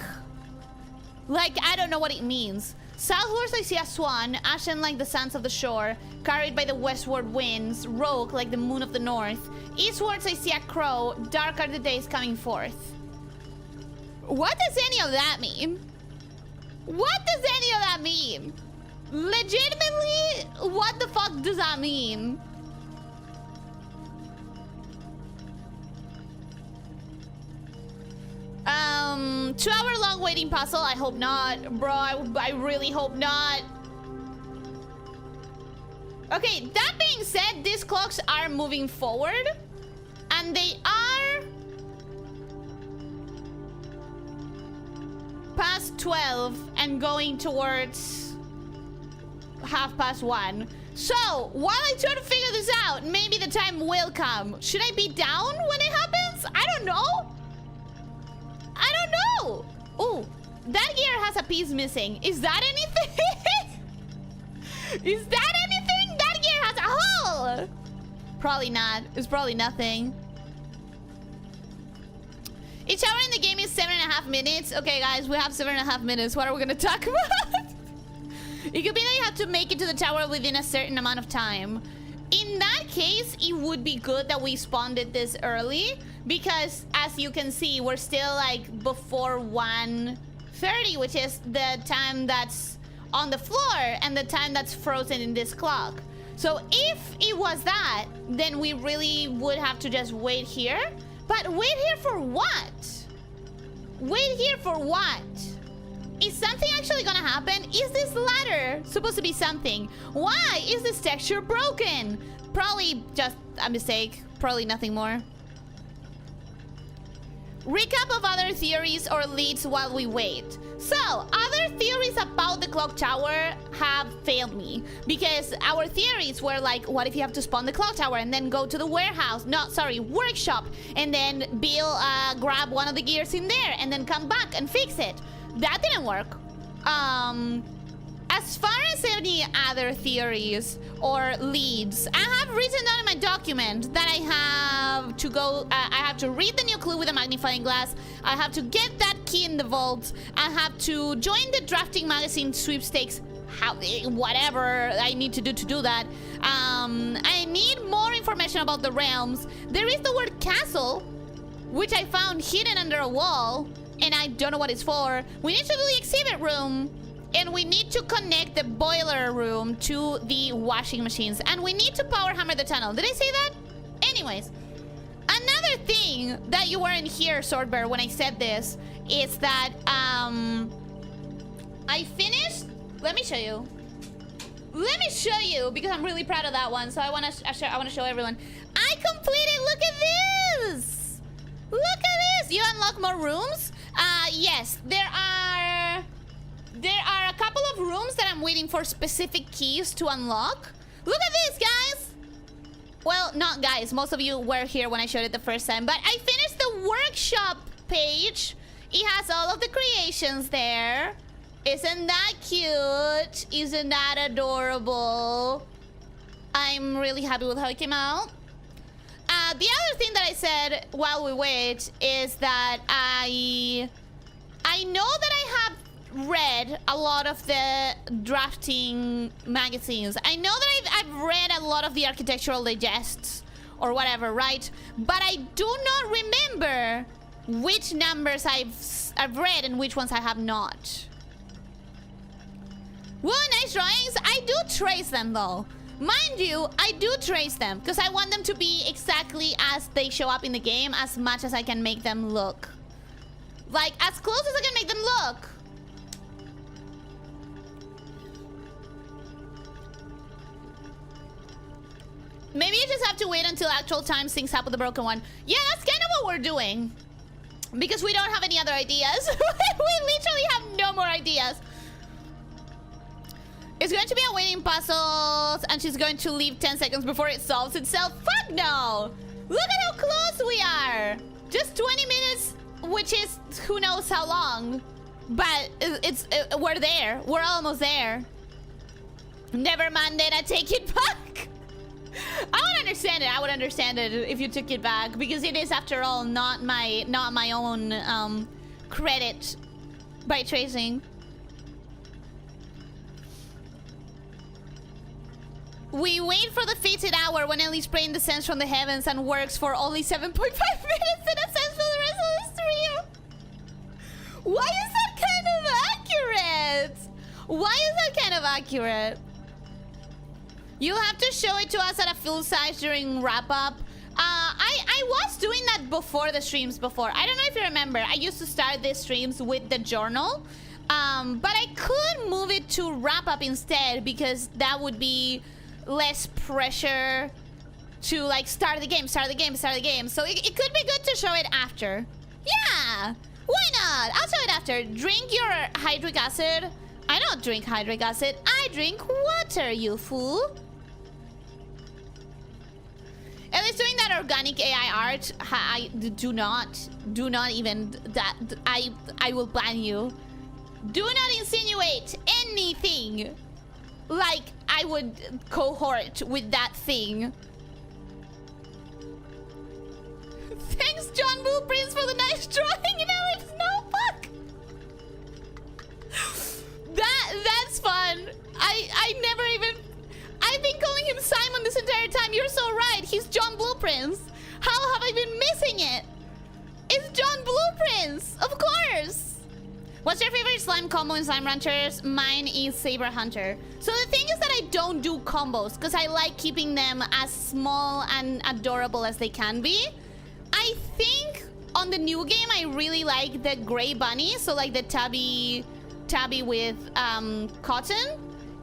Speaker 1: Like, I don't know what it means. Southwards I see a swan, ashen like the sands of the shore, carried by the westward winds, rogue like the moon of the north. Eastwards I see a crow, dark are the days coming forth. What does any of that mean? What does any of that mean? Legitimately, what the fuck does that mean? Two-hour-long waiting puzzle. I hope not, bro. I really hope not. Okay, that being said, these clocks are moving forward, and they are past 12 and going towards 1:30. So while I try to figure this out, maybe the time will come. Should I be down when it happens? I don't know. I don't know. Oh, that gear has a piece missing. Is that anything? Is that anything? That gear has a hole. Probably not. It's probably nothing. Each hour in the game is 7.5 minutes. Okay, guys, we have 7.5 minutes. What are we gonna talk about? It could be that you have to make it to the tower within a certain amount of time. In that case, it would be good that we spawned it this early, because as you can see, we're still like before 1:30, which is the time that's on the floor and the time that's frozen in this clock. So if it was that, then we really would have to just wait here. But wait here for what? Wait here for what? Is something actually gonna happen? Is this ladder supposed to be something? Why is this texture broken? Probably just a mistake. Probably nothing more. Recap of other theories or leads while we wait. So, other theories about the clock tower have failed me. Because our theories were like, what if you have to spawn the clock tower and then go to the warehouse? No, sorry, workshop. And then grab one of the gears in there and then come back and fix it. That didn't work. As far as any other theories or leads, I have written down in my document that I have to go, I have to read the new clue with a magnifying glass. I have to get that key in the vault. I have to join the drafting magazine sweepstakes whatever I need to do that. I need more information about the realms. There is the word castle, which I found hidden under a wall, and I don't know what it's for. We need to do the exhibit room, and we need to connect the boiler room to the washing machines, and we need to power hammer the tunnel. Did I say that? Anyways, another thing that you weren't here, Swordbear, when I said this, is that I finished. Let me show you. Let me show you, because I'm really proud of that one. So I want to show everyone. I completed. Look at this. Look at this. You unlock more rooms. Yes, there are a couple of rooms that I'm waiting for specific keys to unlock. Look at this, guys. Well, not guys. Most of you were here when I showed it the first time. But I finished the workshop page. It has all of the creations there. Isn't that cute? Isn't that adorable? I'm really happy with how it came out. The other thing that I said while we wait is that I know that I have read a lot of the drafting magazines. I know that I've read a lot of the architectural digests or whatever, right? But I do not remember which numbers I've read and which ones I have not. Whoa, nice drawings. I do trace them though. Mind you, I do trace them because I want them to be exactly as they show up in the game, as much as I can make them look. Like, as close as I can make them look. Maybe you just have to wait until actual time syncs up with the broken one. Yeah, that's kind of what we're doing. Because we don't have any other ideas. We literally have no more ideas. It's going to be a waiting puzzles, and she's going to leave 10 seconds before it solves itself. Fuck no! Look at how close we are. Just 20 minutes, which is who knows how long. But we're there. We're almost there. Never mind it, I take it back. I would understand it. I would understand it if you took it back, because it is, after all, not my own credit by tracing. We wait for the fated hour when Ellie's brain descends from the heavens and works for only 7.5 minutes and ascends for the rest of the stream. Why is that kind of accurate? Why is that kind of accurate? You have to show it to us at a full size during wrap-up. I was doing that before the streams before. I don't know if you remember. I used to start the streams with the journal. But I could move it to wrap-up instead, because that would be less pressure to like start the game. So it could be good to show it after. Yeah, why not? I'll show it after. Drink your hydric acid. I don't drink hydric acid. I drink water, you fool. At least doing that organic AI art, I do not even that. I will ban you. Do not insinuate anything like I would cohort with that thing. Thanks, John Blueprints, for the nice drawing in Alex notebook. That's fun. I never even... I've been calling him Simon this entire time. You're so right. He's John Blueprints. How have I been missing it? It's John Blueprints, of course. What's your favorite slime combo in Slime Ranchers? Mine is Saber Hunter. So the thing is that I don't do combos because I like keeping them as small and adorable as they can be. I think on the new game I really like the gray bunny, so like the tabby with cotton.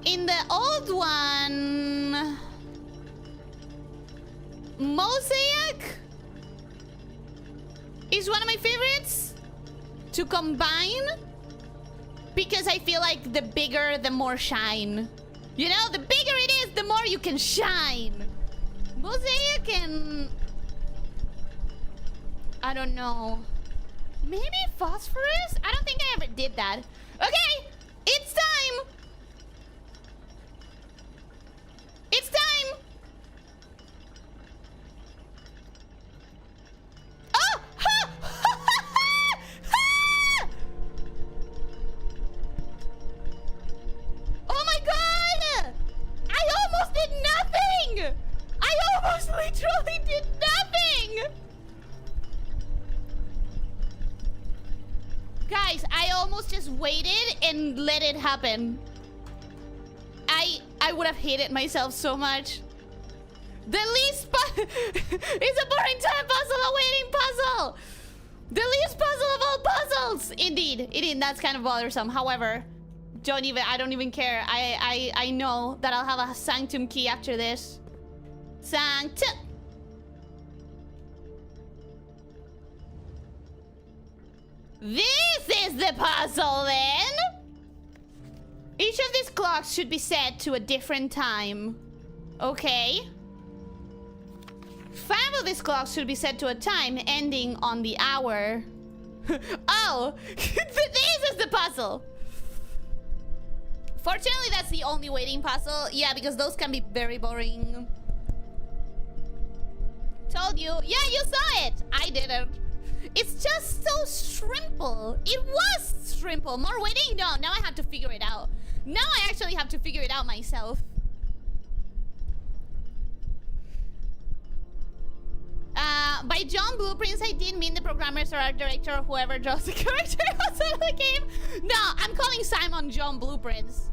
Speaker 1: In the old one, Mosaic is one of my favorites to combine, because I feel like the bigger, the more shine. You know, the bigger it is, the more you can shine. Mosaic and... I don't know. Maybe phosphorus? I don't think I ever did that. Okay, it's time. It's time. Oh! Ha! Oh my almost just waited and let it happen. I would have hated myself so much. The least it's a boring time puzzle, a waiting puzzle. The least puzzle of all puzzles. Indeed, that's kind of bothersome. However, I don't even care. I know that I'll have a sanctum key after this. Sanctum. This is the puzzle then. Each of these clocks should be set to a different time. Okay. 5 of these clocks should be set to a time ending on the hour. Oh, this is the puzzle. Fortunately, that's the only waiting puzzle. Yeah, because those can be very boring. Told you. Yeah, you saw it. I didn't. It's just so shrimple. It was shrimple. More waiting? No, now I have to figure it out. Now I actually have to figure it out myself. By John Blueprints, I didn't mean the programmers or art director or whoever draws the character outside of the game. No, I'm calling Simon John Blueprints.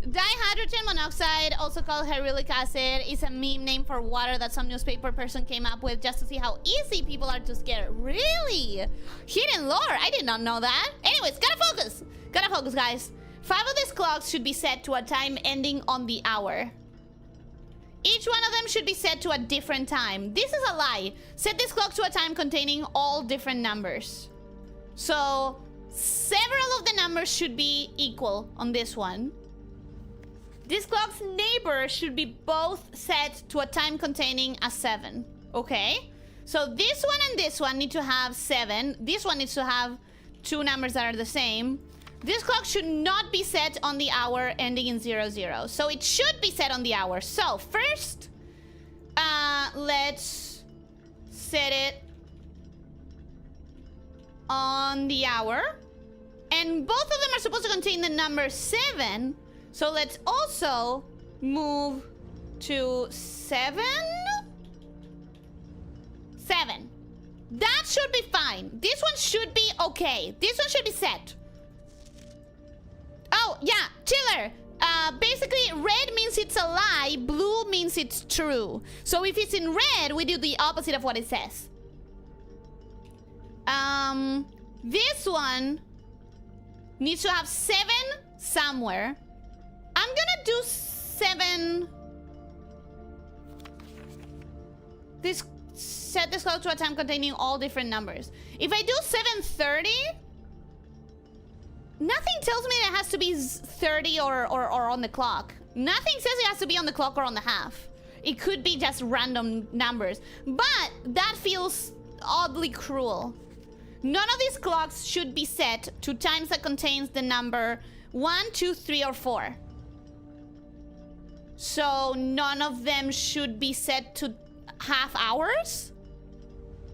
Speaker 1: Dihydrogen monoxide, also called herylic acid, is a meme name for water that some newspaper person came up with just to see how easy people are to scare. Really? Hidden lore. I did not know that. Anyways, gotta focus. Gotta focus, guys. 5 of these clocks should be set to a time ending on the hour. Each one of them should be set to a different time. This is a lie. Set this clock to a time containing all different numbers. So, several of the numbers should be equal on this one. This clock's neighbor should be both set to a time containing a 7. Okay? So this one and this one need to have 7. This one needs to have 2 numbers that are the same. This clock should not be set on the hour ending in 00. So it should be set on the hour. So first, let's set it on the hour. And both of them are supposed to contain the number 7. So let's also move to 7. 7. That should be fine. This one should be okay. This one should be set. Oh, yeah, chiller. Basically, red means it's a lie. Blue means it's true. So if it's in red, we do the opposite of what it says. This one needs to have 7 somewhere. I'm gonna do 7. Set this clock to a time containing all different numbers. If I do 7:30, nothing tells me that it has to be 30 or on the clock. Nothing says it has to be on the clock or on the half. It could be just random numbers. But that feels oddly cruel. None of these clocks should be set to times that contains the number 1, 2, 3, or 4. So none of them should be set to half hours.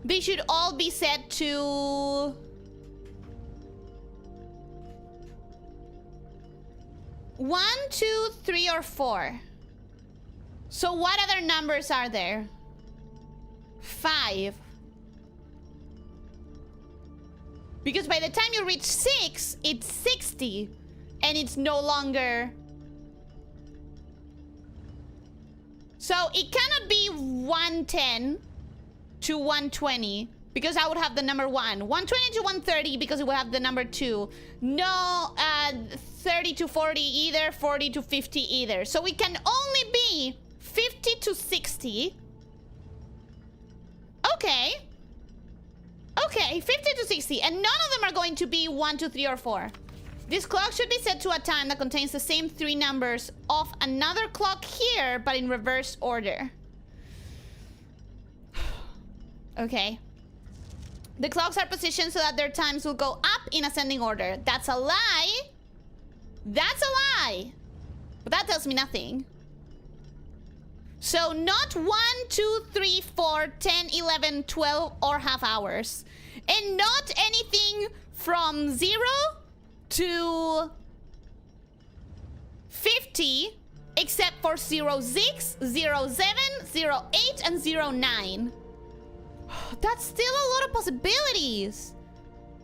Speaker 1: They should all be set to 1, 2, 3, or 4. So what other numbers are there? 5. Because by the time you reach 6, it's 60. And it's no longer... So it cannot be 110 to 120 because I would have the number 1. 120 to 130 because it would have the number 2. No 30 to 40 either, 40 to 50 either. So it can only be 50 to 60. Okay. Okay, 50 to 60. And none of them are going to be 1, 2, 3, or 4. This clock should be set to a time that contains the same 3 numbers of another clock here, but in reverse order. Okay. The clocks are positioned so that their times will go up in ascending order. That's a lie. That's a lie. But that tells me nothing. So not 1, 2, 3, 4, 10, 11, 12, or half hours. And not anything from 0 to 50 except for 06, 07, 08, and 09. That's still a lot of possibilities.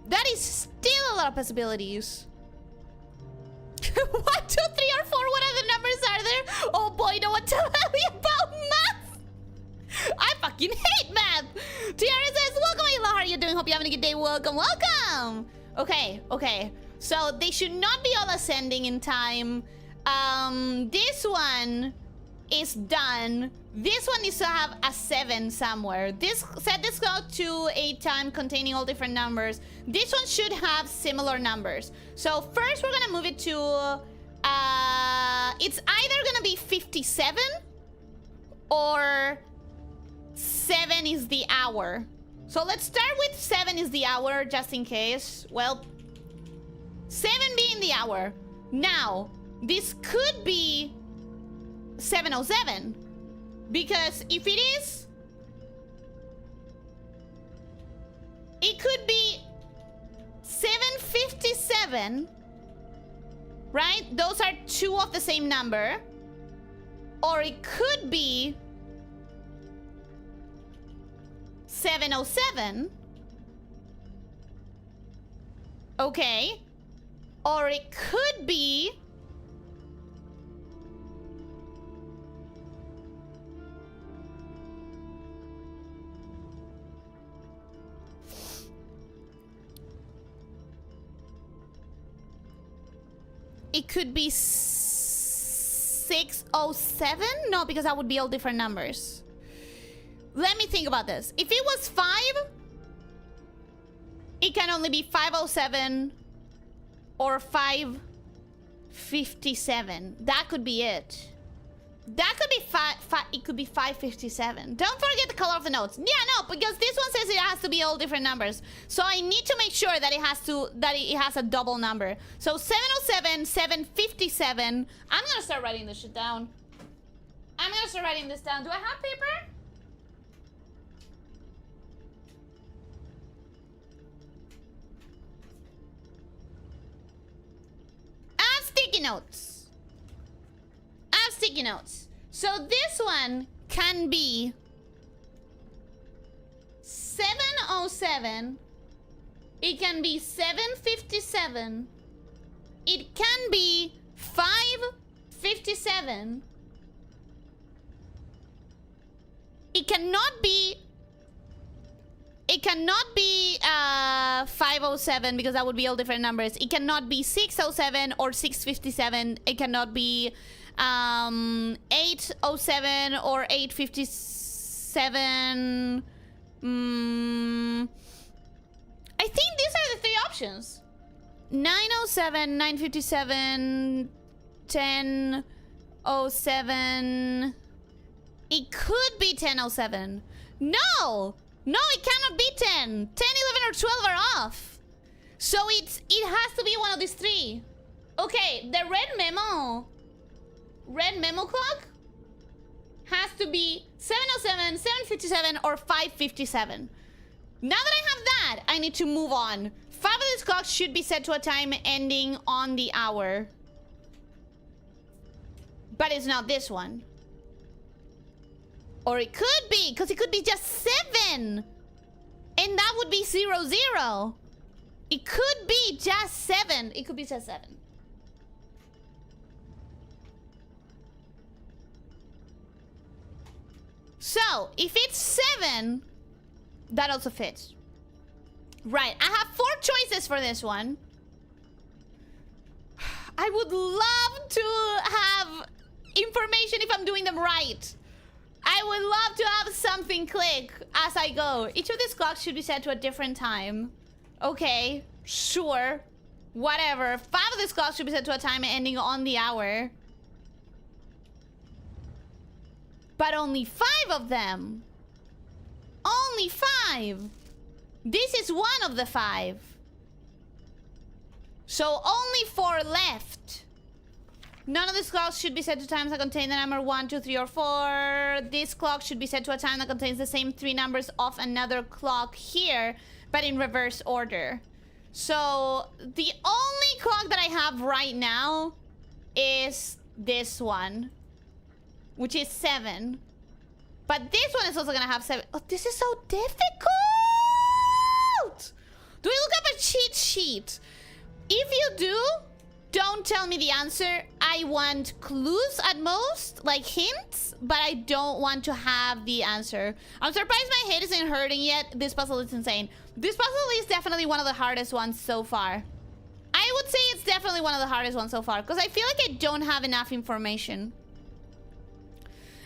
Speaker 1: That is still a lot of possibilities. 1, 2, 3, or 4. What other numbers are there? Oh boy, no one tell me about math. I fucking hate math. Tiara says, welcome, Ayla. How are you doing? Hope you're having a good day. Welcome, welcome. Okay, okay. So they should not be all ascending in time. This one is done. This one needs to have a 7 somewhere. Set this clock to a time containing all different numbers. This one should have similar numbers. So first we're gonna move it to it's either gonna be 57 or 7 is the hour. So let's start with 7 is the hour just in case. Well, 7 being the hour. Now, this could be 7:07. Because if it is, it could be 7:57, right? Those are 2 of the same number. Or it could be 7:07. Okay. Or it could be it could be 6:07? No, because that would be all different numbers. Let me think about this. If it was 5, it can only be 5:07 or 5:57. That could be it. That could be it could be 5:57. Don't forget the color of the notes. Yeah, no, because this one says it has to be all different numbers. So I need to make sure that it has a double number. So 7:07, 7:57. I'm gonna start writing this shit down. I'm gonna start writing this down. Do I have paper? I have sticky notes. I have sticky notes. So this one can be 7:07. It can be 7:57. It can be 5:57. It cannot be 5:07 because that would be all different numbers. It cannot be 6:07 or 6:57. It cannot be 8:07 or 8:57. I think these are the 3 options. 9:07, 9:57, 10:07. It could be 10:07. No! No, it cannot be 10. 10, 11, or 12 are off. So it has to be one of these 3. Okay, the red memo clock has to be 7:07, 7:57, or 5:57. Now that I have that, I need to move on. 5 of these clocks should be set to a time ending on the hour. But it's not this one. Or it could be, because it could be just 7. And that would be 00. It could be just 7. It could be just 7. So, if it's 7, that also fits. Right, I have 4 choices for this one. I would love to have information if I'm doing them right. I would love to have something click as I go. Each of these clocks should be set to a different time. Okay, sure. Whatever. 5 of these clocks should be set to a time ending on the hour. But only 5 of them. Only 5. This is one of the 5. So only 4 left. None of these clocks should be set to times that contain the number 1, 2, 3, or 4. This clock should be set to a time that contains the same 3 numbers of another clock here, but in reverse order. So the only clock that I have right now is this one, which is 7. But this one is also gonna have 7. Oh, this is so difficult! Do we look up a cheat sheet? If you do, don't tell me the answer. I want clues at most, like hints, but I don't want to have the answer. I'm surprised my head isn't hurting yet. This puzzle is insane. This puzzle is definitely one of the hardest ones so far. I would say it's definitely one of the hardest ones so far, because I feel like I don't have enough information.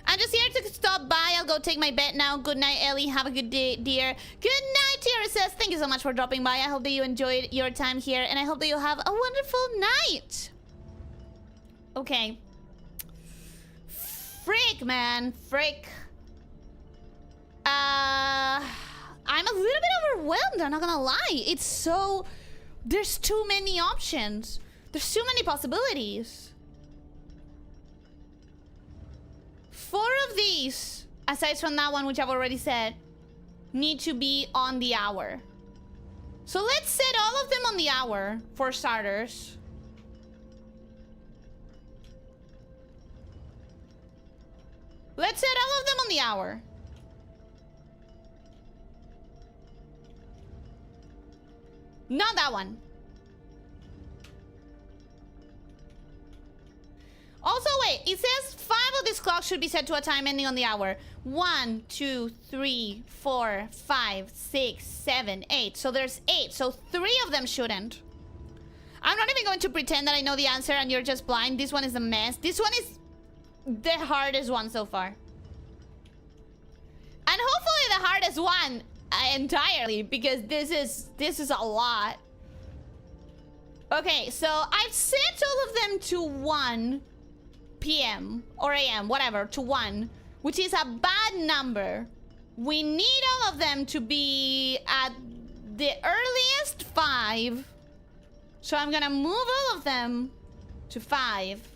Speaker 1: I'm just here to stop by. I'll go take my bed now. Good night, Ellie. Have a good day, dear. Good night, Tiara says. Thank you so much for dropping by. I hope that you enjoyed your time here, and I hope that you have a wonderful night. Okay. Frick, man. Frick. I'm a little bit overwhelmed. I'm not gonna lie. It's so... There's too many options. There's too many possibilities. 4 of these, aside from that one, which I've already said, need to be on the hour. So let's set all of them on the hour, for starters. Let's set all of them on the hour. Not that one. Also, wait, it says 5 of these clocks should be set to a time ending on the hour. 1, 2, 3, 4, 5, 6, 7, 8. So there's 8. So 3 of them shouldn't. I'm not even going to pretend that I know the answer and you're just blind. This one is a mess. This one is the hardest one so far. And hopefully the hardest one entirely, because this is a lot. Okay, so I've set all of them to 1 p.m. or a.m., whatever, to 1, which is a bad number. We need all of them to be at the earliest 5. So I'm gonna move all of them to 5.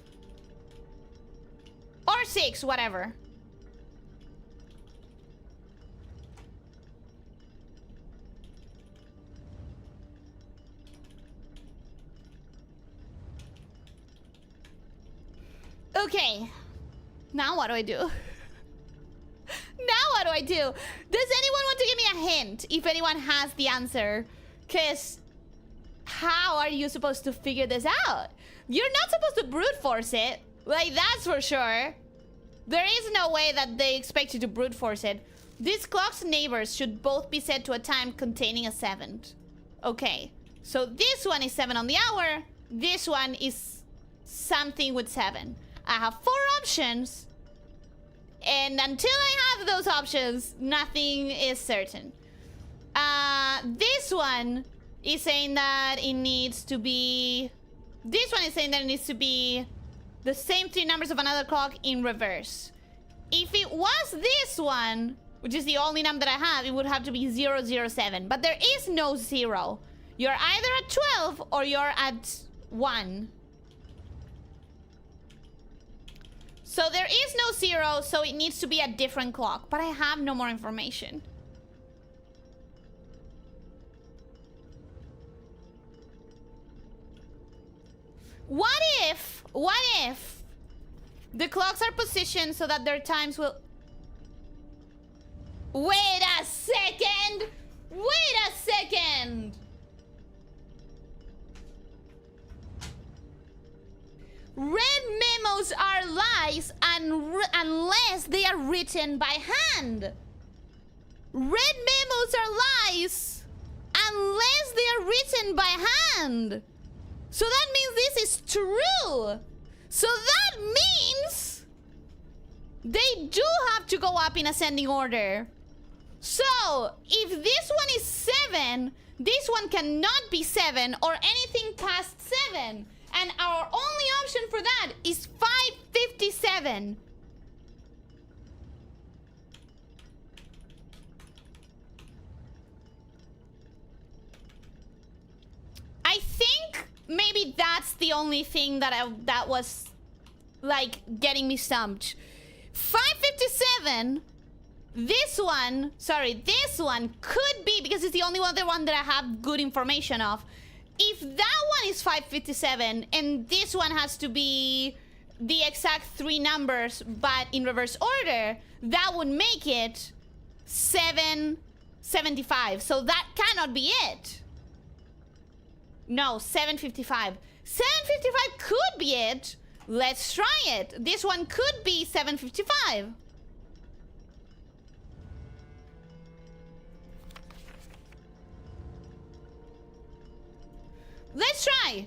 Speaker 1: Or 6, whatever. Okay. Now what do I do? Now what do I do? Does anyone want to give me a hint if anyone has the answer? Because how are you supposed to figure this out? You're not supposed to brute force it. Like, that's for sure. There is no way that they expect you to brute force it. These clock's neighbors should both be set to a time containing a 7. Okay. So this one is 7 on the hour. This one is something with 7. I have 4 options. And until I have those options, nothing is certain. This one is saying that it needs to be... This one is saying that it needs to be the same 3 numbers of another clock in reverse. If it was this one, which is the only number that I have, it would have to be 007. But there is no 0. You're either at 12 or you're at 1. So there is no 0, so it needs to be a different clock. But I have no more information. What if the clocks are positioned so that their times will... Wait a second! Wait a second! Red memos are lies unless they are written by hand. Red memos are lies unless they are written by hand. So that means this is true. So that means they do have to go up in ascending order. So if this one is 7, this one cannot be 7 or anything past 7. And our only option for that is 5:57. I think maybe that's the only thing that was like getting me stumped. 5:57. This one could be, because it's the only other one that I have good information of. If that one is 5:57 and this one has to be the exact 3 numbers but in reverse order, that would make it 7:75. So that cannot be it. No, 7:55. 7:55 could be it. Let's try it. This one could be 7:55. Let's try.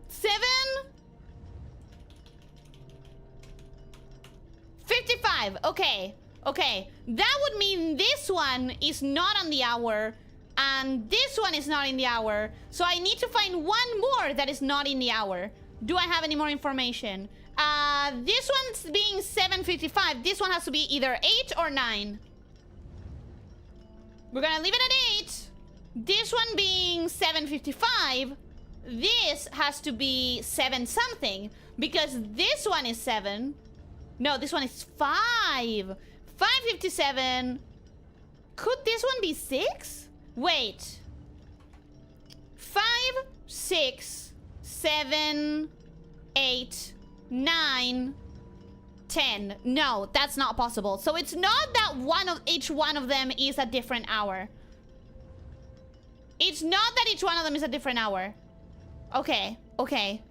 Speaker 1: 7:55. Okay. Okay. That would mean this one is not on the hour. And this one is not in the hour. So I need to find one more that is not in the hour. Do I have any more information? This one's being 7:55. This one has to be either 8 or 9. We're gonna leave it at 8. This one being 7:55. This has to be 7 something. Because this one is 7. No, this one is 5. 5:57. Could this one be 6? Wait. 5, 6, 7, 8, 9, 10. No, that's not possible. So it's not that each one of them is a different hour. It's not that each one of them is a different hour. Okay, okay.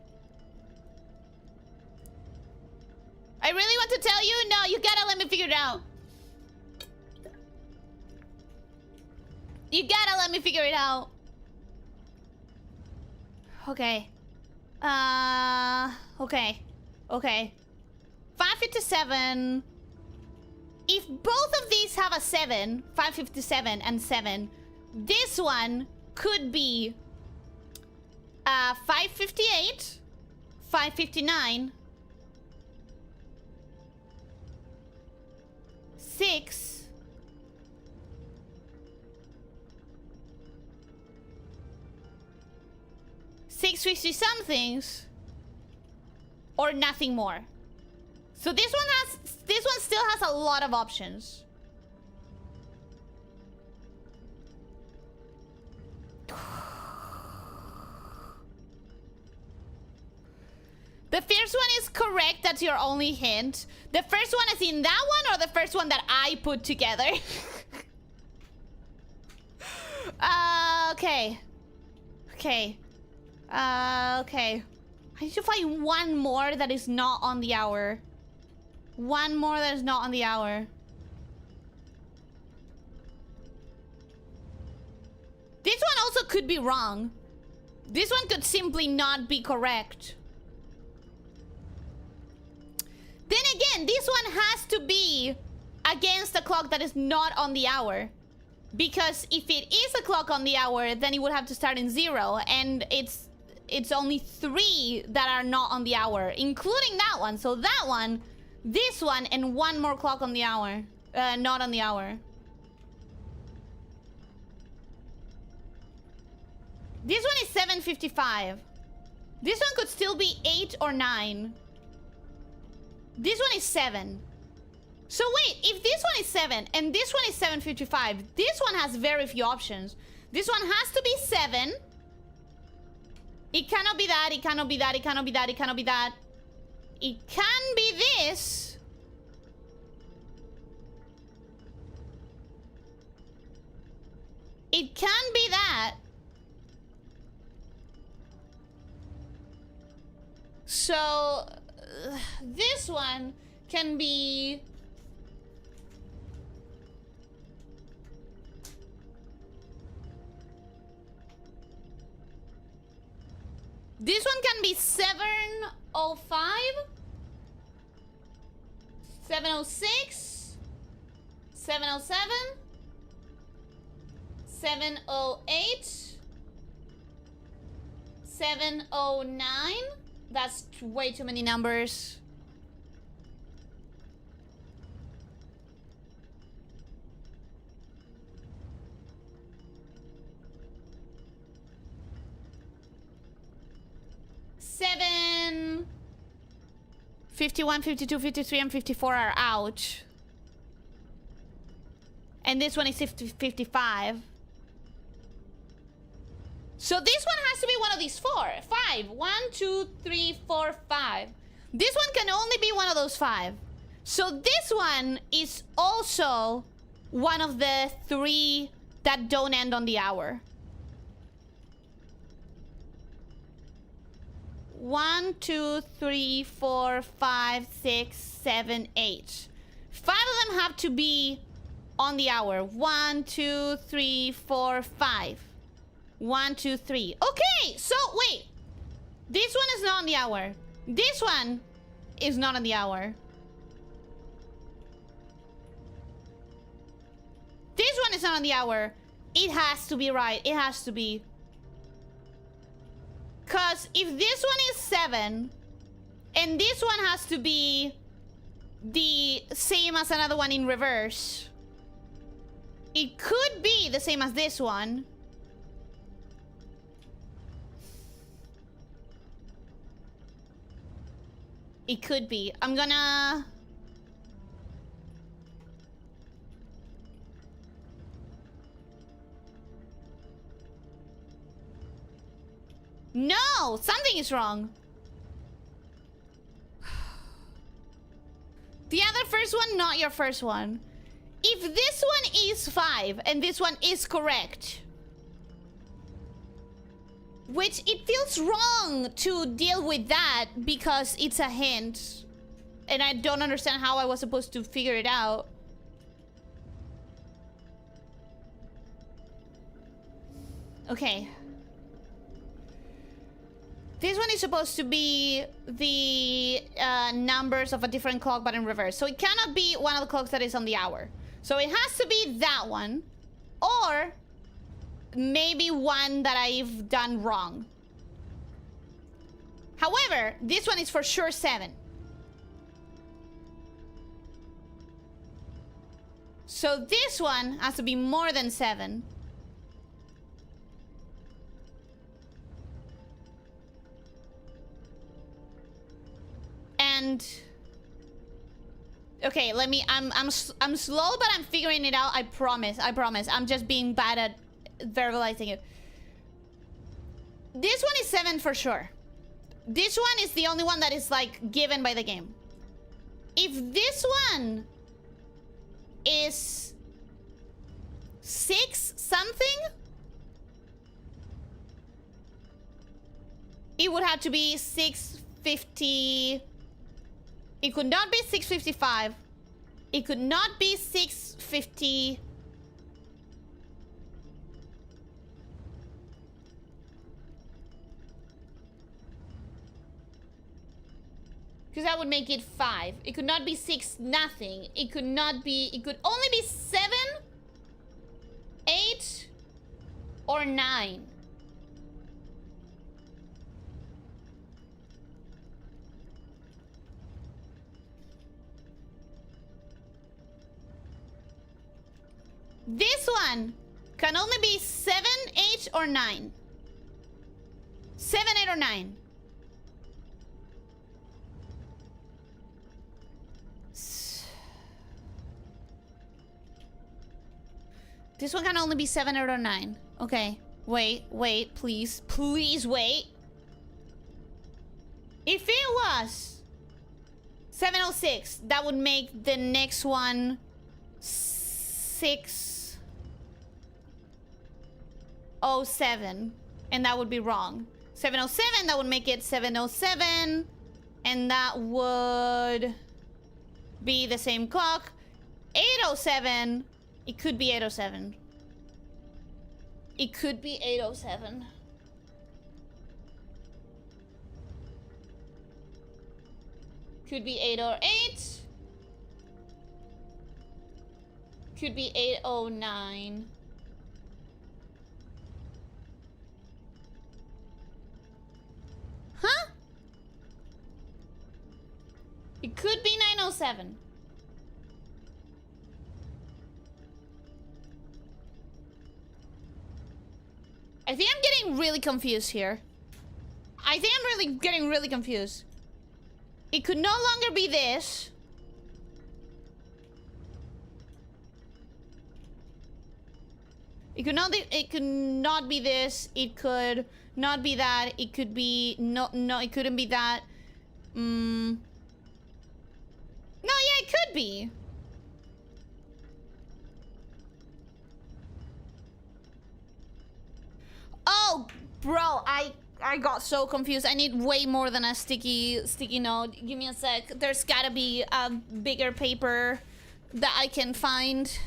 Speaker 1: I really want to tell you, no, you gotta let me figure it out. You gotta let me figure it out. Okay. Okay. Okay. 5:57. If both of these have a 7, 5:57 and 7, this one could be 5:58, 5:59, 6, 650 somethings, or nothing more. So this one still has a lot of options. The first one is correct. That's your only hint. The first one is in that one, or the first one that I put together? Okay. Okay. Okay. I need to find one more that is not on the hour. One more that is not on the hour. This one also could be wrong. This one could simply not be correct. Then again, this one has to be against a clock that is not on the hour. Because if it is a clock on the hour, then it would have to start in 0. And it's only 3 that are not on the hour, including that one. So that one, this one, and one more clock on the hour. Not on the hour. This one is 7:55. This one could still be 8 or 9. This one is 7. So wait, if this one is 7 and this one is 7:55, this one has very few options. This one has to be 7. It cannot be that, it cannot be that, it cannot be that, it cannot be that. It can be this. It can be that. So, this one can be... This one can be 7:05, 7:06, 7:07, 7:08, 7:09. That's way too many numbers. Seven, 51, 52, 53, and 54 are out. And this one is 55. So this one has to be one of these 4. 5. 1, 2, 3, 4, 5. This one can only be one of those 5. So this one is also one of the 3 that don't end on the hour. 1, 2, 3, 4, 5, 6, 7, 8. 5 of them have to be on the hour. 1, 2, 3, 4, 5. 1, 2, 3. Okay, so wait. This one is not on the hour. This one is not on the hour. This one is not on the hour. It has to be right. It has to be. Because if this one is 7, and this one has to be the same as another one in reverse, it could be the same as this one. It could be. I'm gonna... No! Something is wrong. The other first one, not your first one. If this one is 5 and this one is correct, which it feels wrong to deal with that because it's a hint, and I don't understand how I was supposed to figure it out. Okay. This one is supposed to be the numbers of a different clock, but in reverse. So it cannot be one of the clocks that is on the hour. So it has to be that one. Or maybe one that I've done wrong. However, this one is for sure 7. So this one has to be more than 7. And okay, let me. I'm slow, but I'm figuring it out. I promise. I promise. I'm just being bad at verbalizing it. This one is 7 for sure. This one is the only one that is like given by the game. If this one is 6 something, it would have to be 6:50. It could not be 6:55. It could not be 6:50. Because that would make it 5. It could not be 6 nothing. It could not be... It could only be 7, 8, or 9. This one can only be 7, 8, or 9. 7, 8, or 9. This one can only be 7, 8, or 9. Okay. Wait, please. Please wait. If it was 7:06, that would make the next one 6:07, and that would be wrong. 7:07, that would make it 7:07, and that would be the same clock. 8:07, it could be 8:07. It could be 8:07. Could be 8:08. Could be 8:09. Huh? It could be 9:07. I think I'm getting really confused here. I think I'm really getting really confused. It could no longer be this. It could not be this. It could not be that. It could be no, it couldn't be that. No, yeah, it could be. Oh, Bro, I got so confused. I need way more than a sticky note. Give me a sec. There's gotta be a bigger paper that I can find.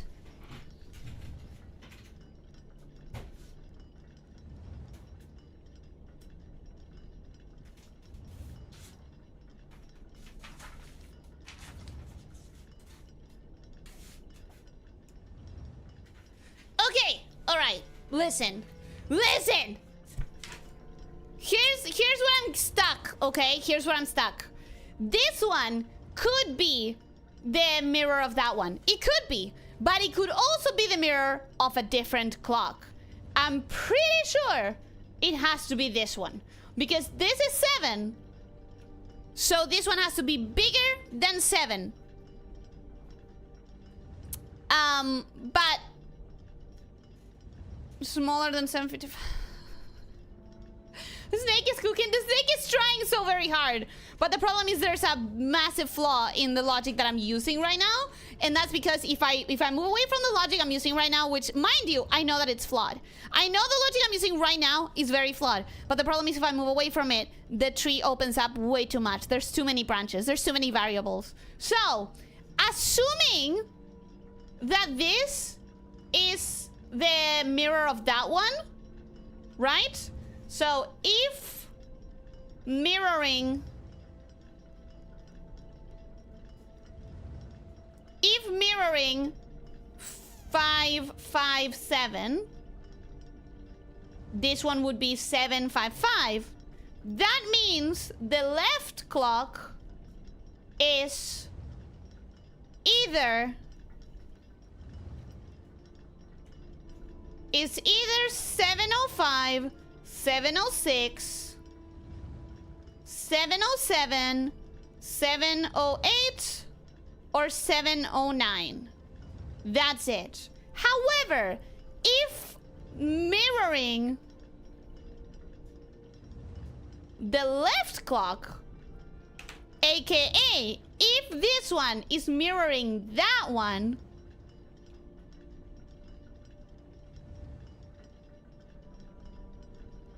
Speaker 1: Okay, all right. Listen. Here's where I'm stuck, okay? Here's where I'm stuck. This one could be the mirror of that one. It could be, but it could also be the mirror of a different clock. I'm pretty sure it has to be this one because this is 7. So this one has to be bigger than 7. But smaller than 755. The snake is cooking. The snake is trying so very hard. But the problem is there's a massive flaw in the logic that I'm using right now. And that's because if I move away from the logic I'm using right now, which, mind you, I know that it's flawed. I know the logic I'm using right now is very flawed. But the problem is if I move away from it, the tree opens up way too much. There's too many branches. There's too many variables. So, assuming that this is the mirror of that one, right? So if mirroring 557, this one would be 755. That means the left clock is either 705, 706, 707, 708, or 709. That's it. However, if mirroring the left clock, aka if this one is mirroring that one,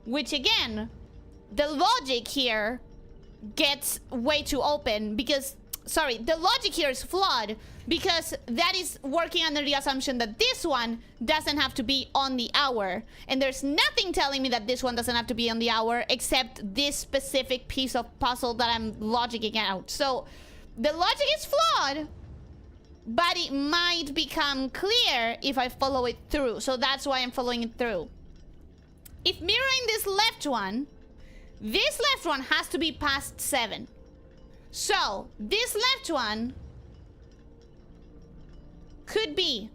Speaker 1: which again, the logic here gets way too open because, sorry, the logic here is flawed because that is working under the assumption that this one doesn't have to be on the hour. And there's nothing telling me that this one doesn't have to be on the hour except this specific piece of puzzle that I'm logicking out. So the logic is flawed, but it might become clear if I follow it through. So that's why I'm following it through. If mirroring this left one has to be past 7. So this left one could be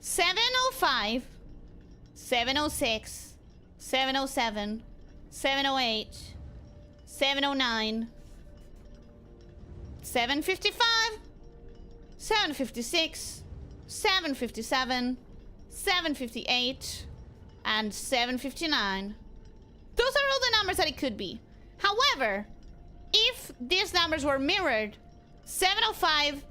Speaker 1: 705, 706, 707, 708, 709, 755, 756, 757, 758, and 759. Those are all the numbers that it could be. However, if these numbers were mirrored, 705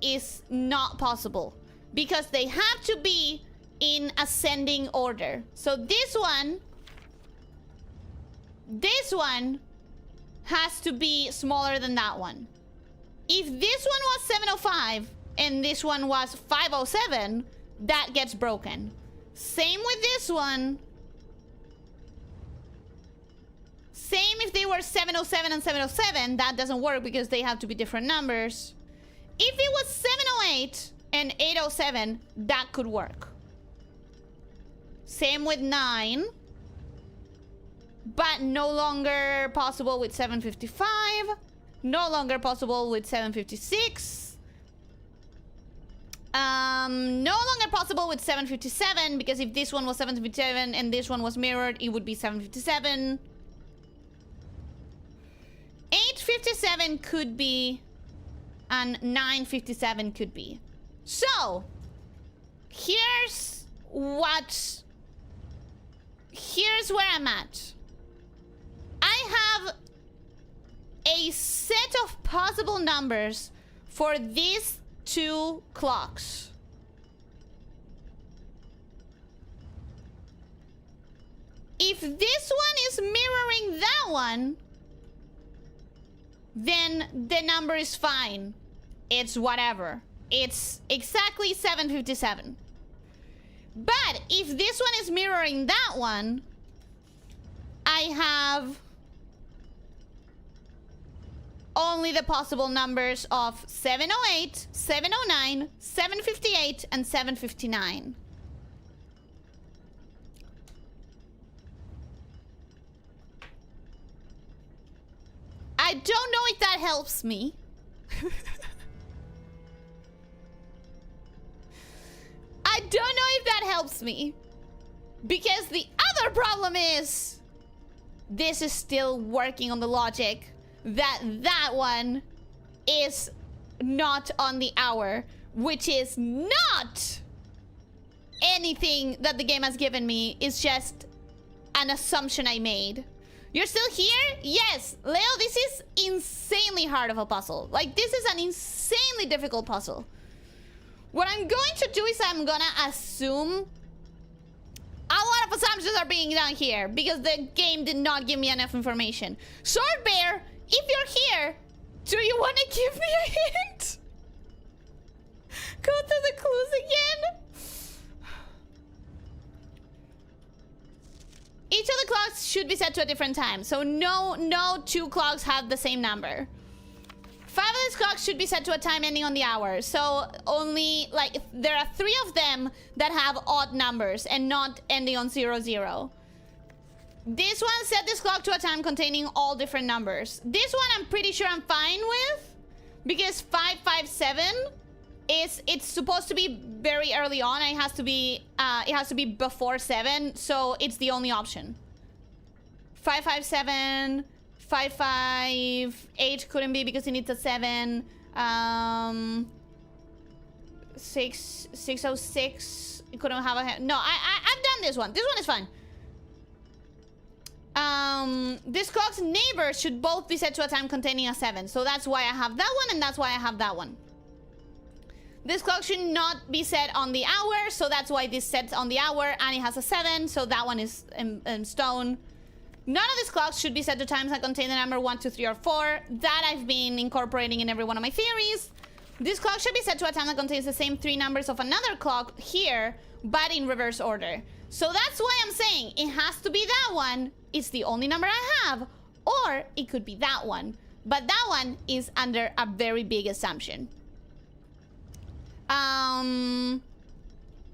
Speaker 1: is not possible because they have to be in ascending order. So this one has to be smaller than that one. If this one was 705 and this one was 507, that gets broken. Same with this one. Same if they were 707 and 707, that doesn't work because they have to be different numbers. If it was 708 and 807, that could work. Same with 9, but no longer possible with 755, no longer possible with 756. No longer possible with 757 because if this one was 757 and this one was mirrored, it would be 757. 857 could be, and 957 could be. So, here's where I'm at. I have a set of possible numbers for these two clocks. If this one is mirroring that one, then the number is fine. It's whatever. It's exactly 757. But if this one is mirroring that one, I have only the possible numbers of 708, 709, 758, and 759. I don't know if that helps me. I don't know if that helps me. Because the other problem is, this is still working on the logic that that one is not on the hour, which is not anything that the game has given me. It's just an assumption I made. You're still here? Yes. Leo, this is insanely hard of a puzzle. Like, this is an insanely difficult puzzle. What I'm going to do is I'm gonna assume a lot of assumptions are being done here because the game did not give me enough information. Sword Bear, if you're here, do you want to give me a hint? Go through the clues again. Each of the clocks should be set to a different time. So no two clocks have the same number. 5 of these clocks should be set to a time ending on the hour. So only, like, there are 3 of them that have odd numbers and not ending on 00. This one set this clock to a time containing all different numbers. This one I'm pretty sure I'm fine with because 557 it's supposed to be very early on. And it has to be before 7, so it's the only option. 557, 558 couldn't be because it needs a 7. 606 it couldn't have a... No, I've done this one. This one is fine. This clock's neighbors should both be set to a time containing a 7. So that's why I have that one, and that's why I have that one. This clock should not be set on the hour, so that's why this sets on the hour, and it has a 7, so that one is in stone. None of these clocks should be set to times that contain the number 1, 2, 3, or 4. That I've been incorporating in every one of my theories. This clock should be set to a time that contains the same 3 numbers of another clock here, but in reverse order. So that's why I'm saying it has to be that one. It's the only number I have. Or it could be that one. But that one is under a very big assumption. And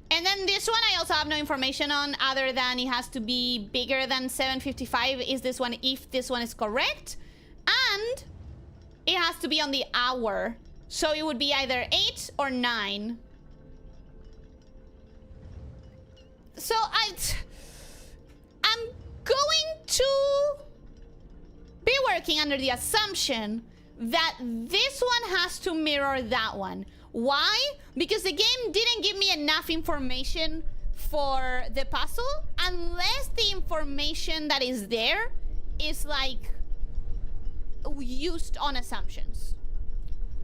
Speaker 1: then this one I also have no information on other than it has to be bigger than 755 is this one, if this one is correct. And it has to be on the hour. So it would be either 8 or 9. So I'm going to be working under the assumption that this one has to mirror that one. Why? Because the game didn't give me enough information for the puzzle unless the information that is there is like used on assumptions.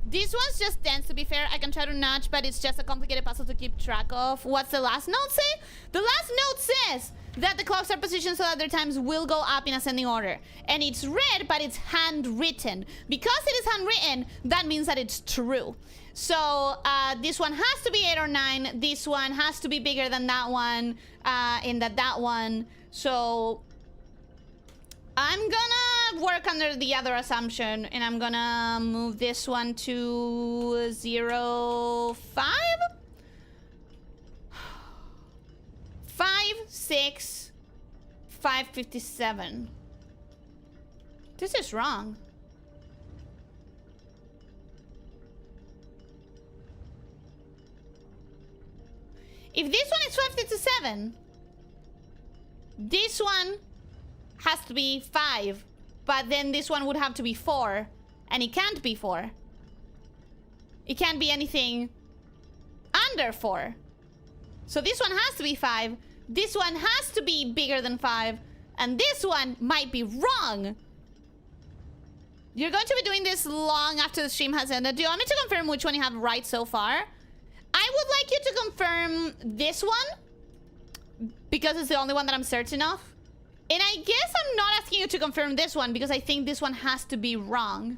Speaker 1: This one's just dense, to be fair. I can try to nudge, but it's just a complicated puzzle to keep track of. What's the last note say? The last note says that the clocks are positioned so that their times will go up in ascending order. And it's read, but it's handwritten. Because it is handwritten, that means that it's true. So this one has to be 8 or 9. This one has to be bigger than that one, and that one. So I'm gonna work under the other assumption, and I'm gonna move this one to 0, 5? 5, 6, 557. This is wrong. If this one is 557, this one has to be 5, but then this one would have to be 4, and it can't be 4. It can't be anything under 4. So this one has to be 5, this one has to be bigger than 5, and this one might be wrong. You're going to be doing this long after the stream has ended. Do you want me to confirm which one you have right so far? I would like you to confirm this one, because it's the only one that I'm certain of. And I guess I'm not asking you to confirm this one because I think this one has to be wrong.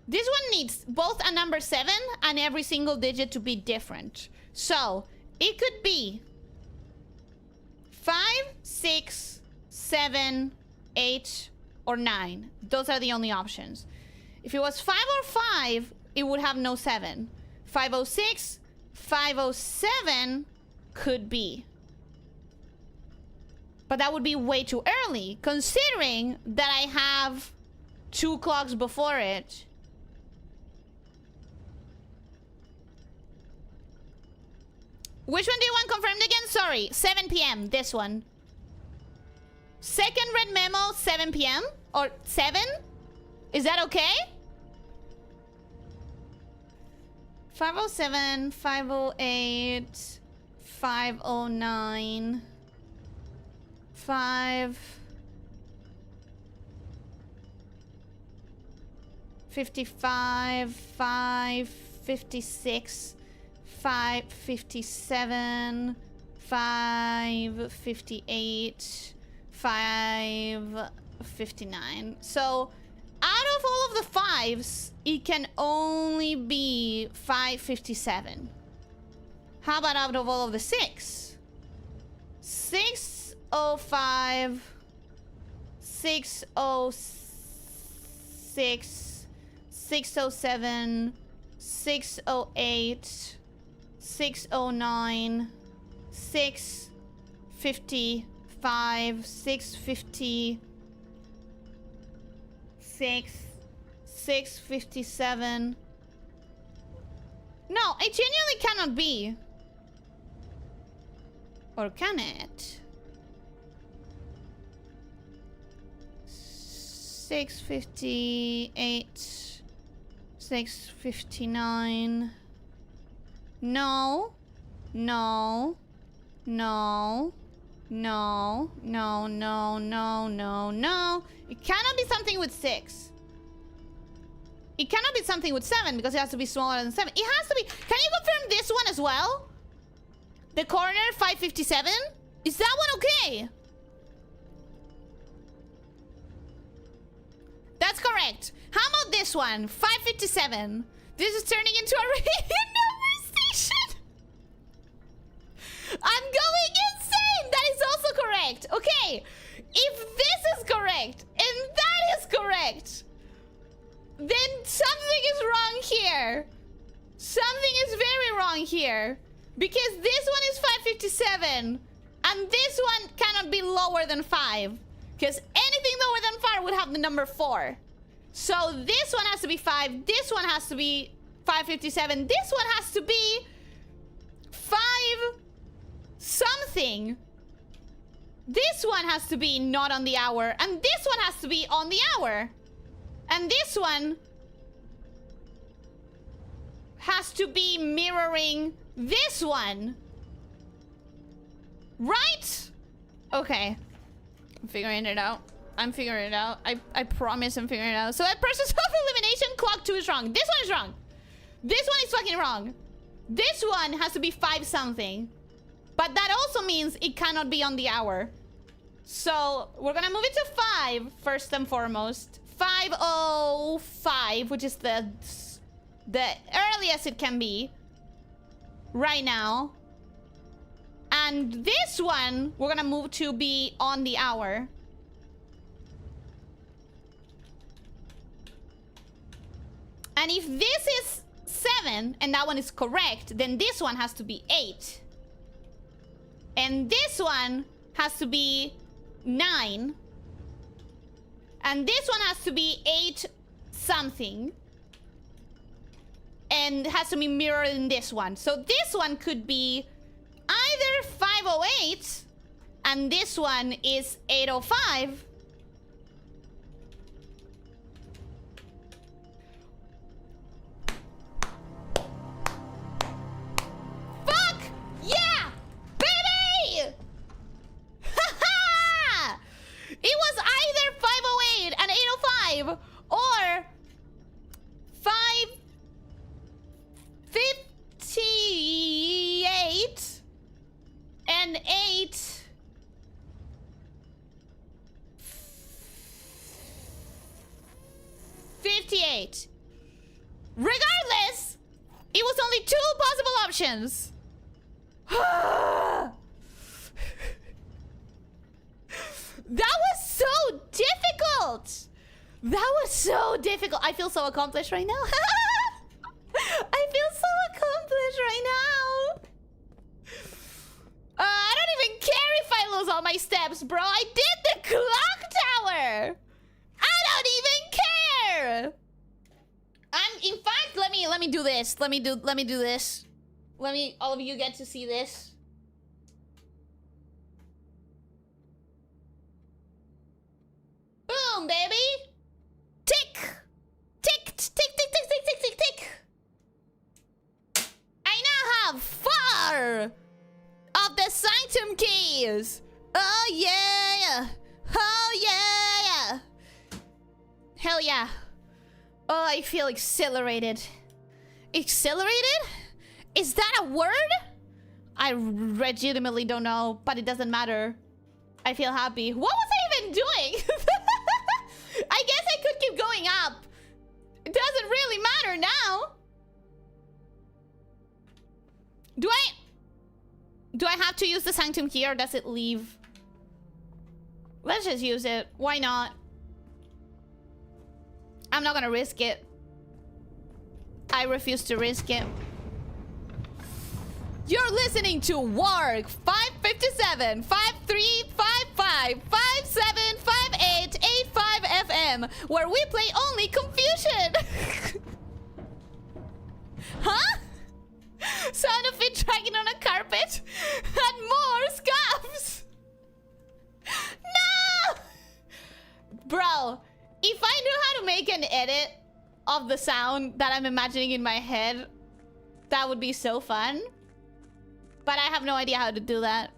Speaker 1: This one needs both a number 7 and every single digit to be different. So, it could be 5, 6, 7, 8, or 9. Those are the only options. If it was 5 or 5, it would have no 7. 506, 507 could be. But that would be way too early, considering that I have 2 clocks before it. Which one do you want confirmed again? Sorry, 7 p.m. This one. Second red memo, 7 p.m. Or 7? Is that okay? 507, 508, 509, 555, 556, 557, 558, 559. So out of all of the 5s, it can only be 557. How about out of all of the 6? 605, 606, 607, 608, 609, 655, 650, 657. No, it genuinely cannot be. Or can it? 658, 659. No, no, no, no, no, no, no, no, no. It cannot be something with 6. It cannot be something with 7 because it has to be smaller than 7. It has to be. Can you confirm this one as well? The corner 557? Is that one okay? That's correct. How about this one? 557. This is turning into a radio number station. I'm going insane. That is also correct. Okay. If this is correct and that is correct, then something is wrong here. Something is very wrong here. Because this one is 557. And this one cannot be lower than 5. Because anything lower than 5 would have the number 4. So this one has to be 5. This one has to be 557. This one has to be 5 something. This one has to be not on the hour. And this one has to be on the hour. And this one has to be mirroring this one. Right? Okay. I'm figuring it out. I'm figuring it out. I promise I'm figuring it out. So at process of elimination, clock 2 is wrong. This one is wrong. This one is fucking wrong. This one has to be 5 something. But that also means it cannot be on the hour. So we're gonna move it to 5 first and foremost. 5:05, which is the earliest it can be right now. And this one we're gonna move to be on the hour. And if this is 7 and that one is correct, then this one has to be 8. And this one has to be 9. And this one has to be 8 something. And has to be mirrored in this one. So this one could be either 508 and this one is 805. Fuck yeah, baby! Haha! It was either 508 and 805 or 558 and 8 58. Regardless, it was only 2 possible options. That was so difficult. That was so difficult. I feel so accomplished right now. I feel so accomplished right now. I don't even care if I lose all my steps, bro. I did the clock tower. I don't even care. In fact, let me do this. Let me do this. All of you get to see this. Boom, baby. Tick. Tick, tick, tick, tick, tick, tick, tick, tick. I now have 4 of the sanctum keys. Oh yeah. Oh yeah. Hell yeah. Oh, I feel exhilarated. Exhilarated? Is that a word? I legitimately don't know, but it doesn't matter. I feel happy. What was I even doing? I guess I could keep going up. It doesn't really matter now. Do I have to use the sanctum key or does it leave? Let's just use it. Why not? I'm not gonna risk it. I refuse to risk it. You're listening to Warg 557 5355 575885 FM, where we play only Confusion. Huh? Sound of it dragging on a carpet and more scuffs. No! Bro, if I knew how to make an edit of the sound that I'm imagining in my head, that would be so fun. But I have no idea how to do that.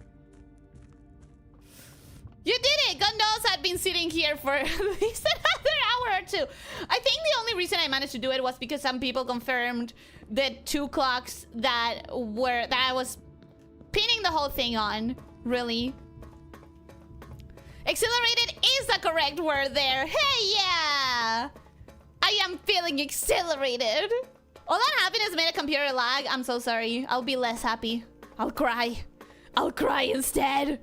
Speaker 1: You did it! Gondos had been sitting here for at least another hour or 2. I think the only reason I managed to do it was because some people confirmed the 2 clocks that I was pinning the whole thing on. Really. Exhilarated is the correct word there. Hey, yeah! I am feeling exhilarated. All that happiness made a computer lag. I'm so sorry. I'll be less happy. I'll cry. I'll cry instead.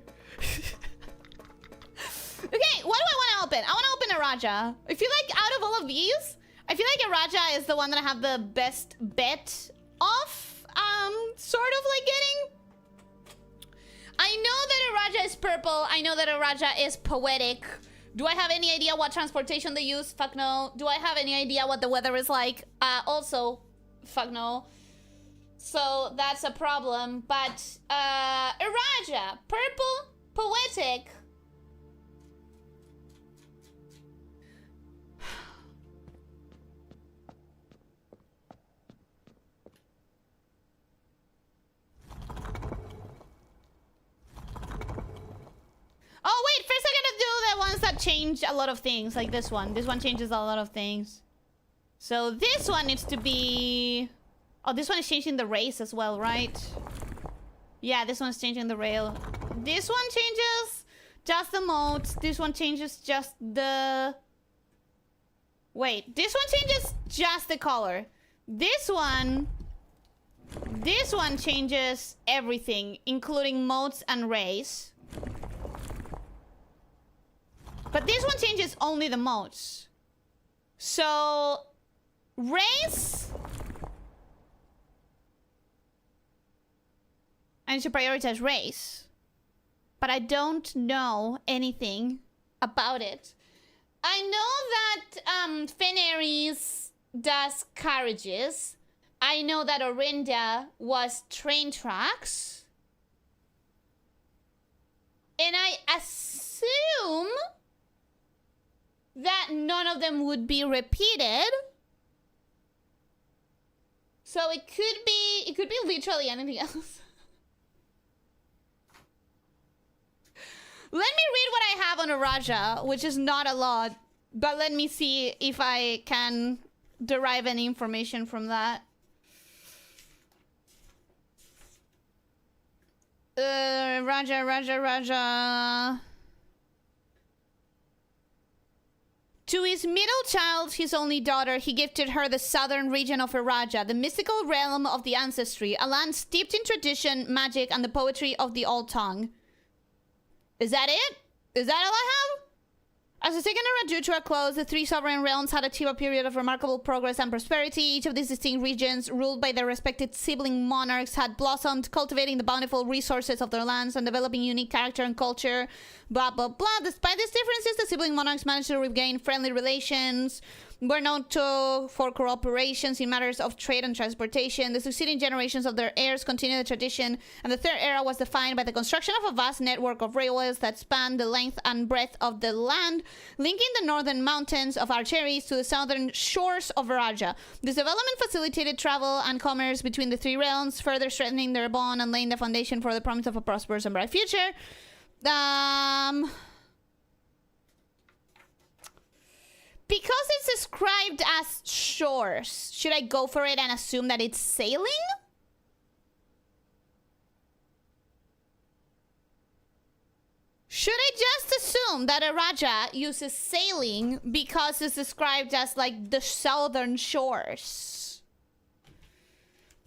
Speaker 1: Okay, what do I want to open? I want to open a Raja. I feel like out of all of these, I feel like a Raja is the one that I have the best bet of, sort of like getting. I know that a Raja is purple. I know that a Raja is poetic. Do I have any idea what transportation they use? Fuck no. Do I have any idea what the weather is like? Also, fuck no. So that's a problem. But Raja, purple, poetic. Oh wait, first I gotta do the ones that change a lot of things, like this one. This one changes a lot of things. So this one needs to be... Oh, this one is changing the race as well, right? Yeah, this one's changing the rail. This one changes just the modes. This one changes just the... Wait, this one changes just the color. This one changes everything, including modes and race. But this one changes only the modes. So... Race... I need to prioritize race. But I don't know anything about it. I know that Fenris does carriages. I know that Orinda was train tracks. And I assume that none of them would be repeated. So it could be literally anything else. Let me read what I have on a Raja, which is not a lot. But let me see if I can derive any information from that. Raja. To his middle child, his only daughter, he gifted her the southern region of Eraja, the mystical realm of the ancestry, a land steeped in tradition, magic, and the poetry of the old tongue. Is that it? Is that all I have? As the second era drew to a close, the three sovereign realms had achieved a period of remarkable progress and prosperity. Each of these distinct regions, ruled by their respected sibling monarchs, had blossomed, cultivating the bountiful resources of their lands and developing unique character and culture. Blah, blah, blah. Despite these differences, the sibling monarchs managed to regain friendly relations, were known for cooperations in matters of trade and transportation. The succeeding generations of their heirs continued the tradition, and the third era was defined by the construction of a vast network of railways that spanned the length and breadth of the land, linking the northern mountains of Archeris to the southern shores of Raja. This development facilitated travel and commerce between the three realms, further strengthening their bond and laying the foundation for the promise of a prosperous and bright future. Because it's described as shores, should I go for it and assume that it's sailing? Should I just assume that Eraja uses sailing because it's described as like the southern shores?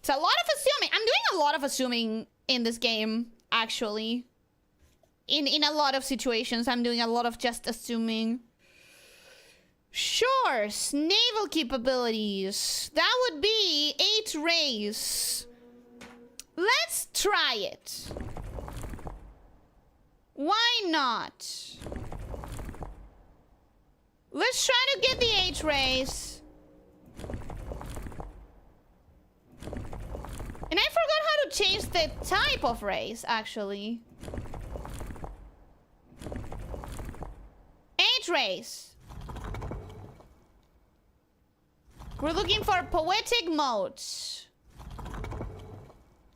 Speaker 1: It's a lot of assuming. I'm doing a lot of assuming in this game, actually. In a lot of situations, I'm doing a lot of just assuming. Shores, naval capabilities. That would be 8 rays. Let's try it. Why not? Let's try to get the 8 rays. And I forgot how to change the type of rays, actually. 8 rays. We're looking for poetic modes.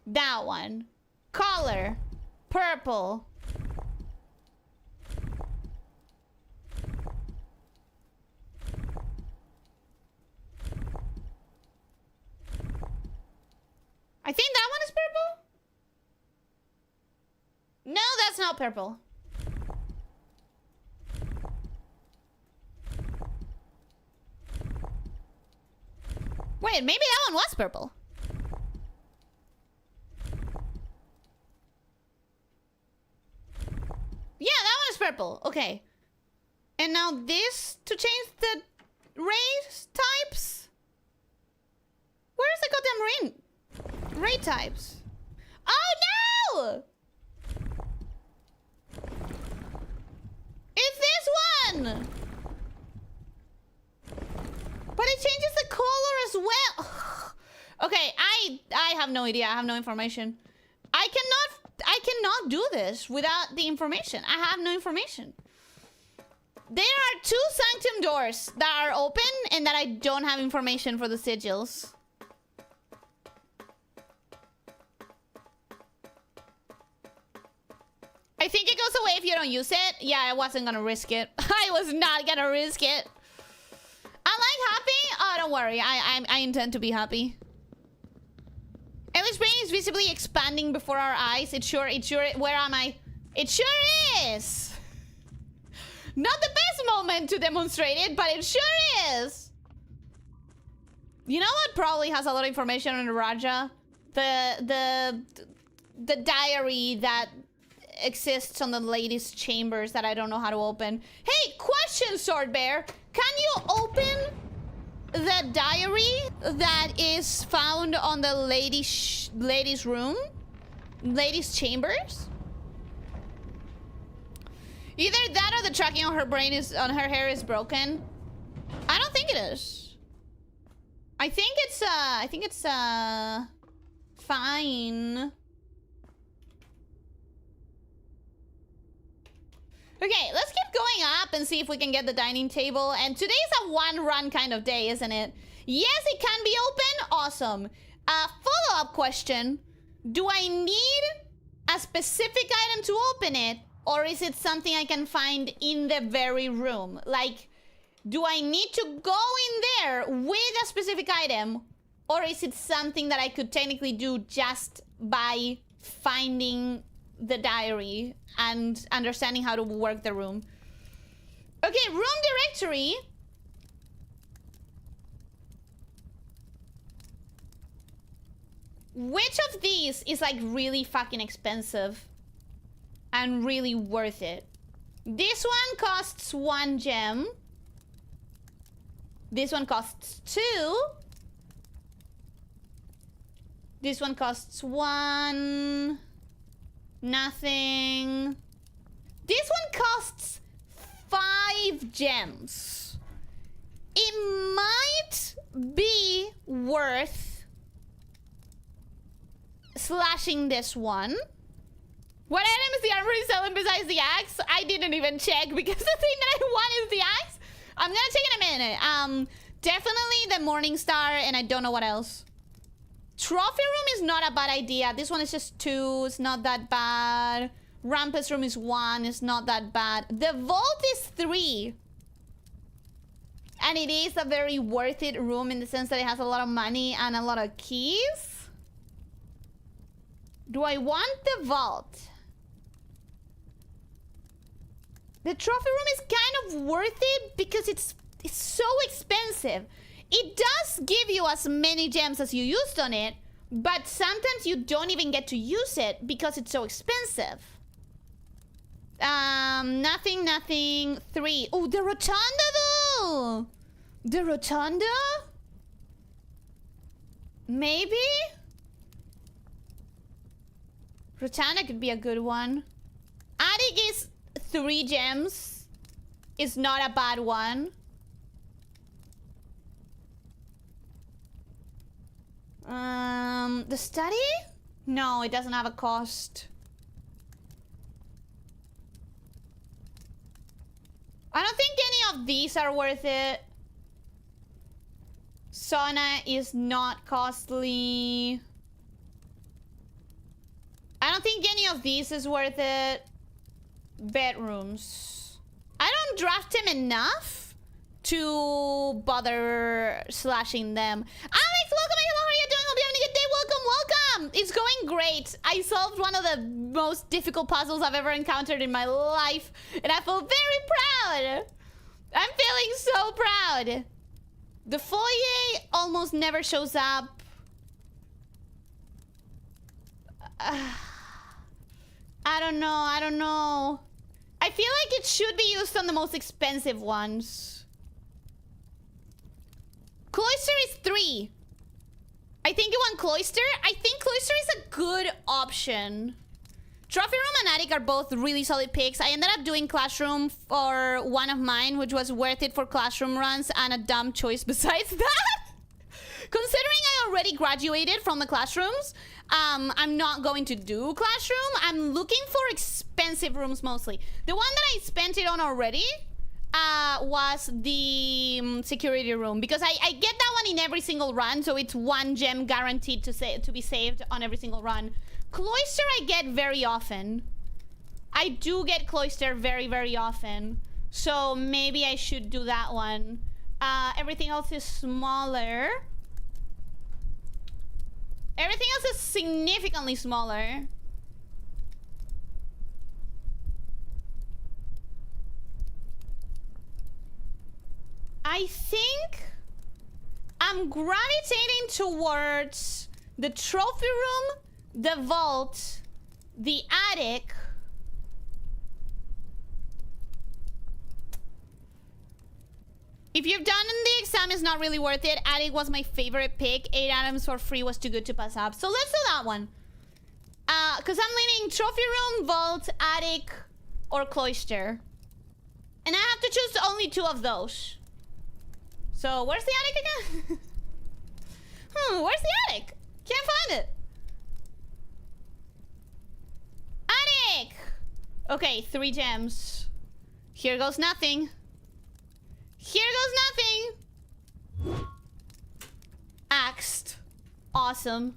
Speaker 1: That one. Color. Purple. I think that one is purple. No, that's not purple. Wait, maybe that one was purple. Yeah, that one is purple. Okay. And now this to change the race types? Where's the goddamn ray types? Oh no! It's this one! But it changes the color as well. Okay, I have no idea. I have no information. I cannot do this without the information. I have no information. There are 2 sanctum doors that are open and that I don't have information for the sigils. I think it goes away if you don't use it. Yeah, I wasn't gonna risk it. I was not gonna risk it. I like happy. Oh, don't worry. I intend to be happy. Ellie's brain is visibly expanding before our eyes. It sure. Where am I? It sure is. Not the best moment to demonstrate it, but it sure is. You know what probably has a lot of information on Raja? The diary that exists on the lady's chambers that I don't know how to open. Hey, question, Sword Bear. Can you open the diary that is found on the lady's room? Lady's chambers? Either that or the tracking on her brain is on her hair is broken. I don't think it is. I think it's fine. Okay, let's keep going up and see if we can get the dining table. And today's a one-run kind of day, isn't it? Yes, it can be open. Awesome. Follow-up question. Do I need a specific item to open it? Or is it something I can find in the very room? Like, do I need to go in there with a specific item? Or is it something that I could technically do just by finding the diary and understanding how to work the room? Okay, room directory. Which of these is like really fucking expensive and really worth it? This one costs 1 gem. This one costs 2. This one costs 1. Nothing. This one costs 5 gems. It might be worth slashing this one. What item is the armory selling besides the axe? I didn't even check because the thing that I want is the axe. I'm gonna check in a minute. Definitely the Morning Star, and I don't know what else. Trophy room is not a bad idea. This one is just 2. It's not that bad. Rampus room is 1. It's not that bad. The vault is 3. And it is a very worth it room in the sense that it has a lot of money and a lot of keys. Do I want the vault? The trophy room is kind of worth it because it's so expensive. It does give you as many gems as you used on it, but sometimes you don't even get to use it because it's so expensive. Nothing. 3. Oh, the rotunda though! The rotunda? Maybe? Rotunda could be a good one. Attic is 3 gems. It's not a bad one. The study? No, it doesn't have a cost. I don't think any of these are worth it. Sauna is not costly. I don't think any of these is worth it. Bedrooms. I don't draft them enough to bother slashing them. Alex, welcome. How are you doing? Hope you're having a good day. Welcome. It's going great. I solved one of the most difficult puzzles I've ever encountered in my life, and I feel very proud. I'm feeling so proud. The foyer almost never shows up. I don't know. I feel like it should be used on the most expensive ones. Cloister is 3. I think you want Cloister? I think Cloister is a good option. Trophy Room and Attic are both really solid picks. I ended up doing Classroom for one of mine, which was worth it for Classroom runs, and a dumb choice besides that. Considering I already graduated from the Classrooms, I'm not going to do Classroom. I'm looking for expensive rooms mostly. The one that I spent it on already was the security room, because I get that one in every single run, so it's 1 gem guaranteed to be saved on every single run. Cloister I get very often. I do get Cloister very, very often, so maybe I should do that one. Everything else is smaller. Everything else is significantly smaller. I think I'm gravitating towards the trophy room, the vault, the attic. If you've done the exam, it's not really worth it. Attic was my favorite pick. 8 items for free was too good to pass up. So let's do that one. Because I'm leaning trophy room, vault, attic, or cloister. And I have to choose only 2 of those. So where's the attic again? Where's the attic? Can't find it. Attic! Okay, 3 gems. Here goes nothing. Here goes nothing. Axed. Awesome.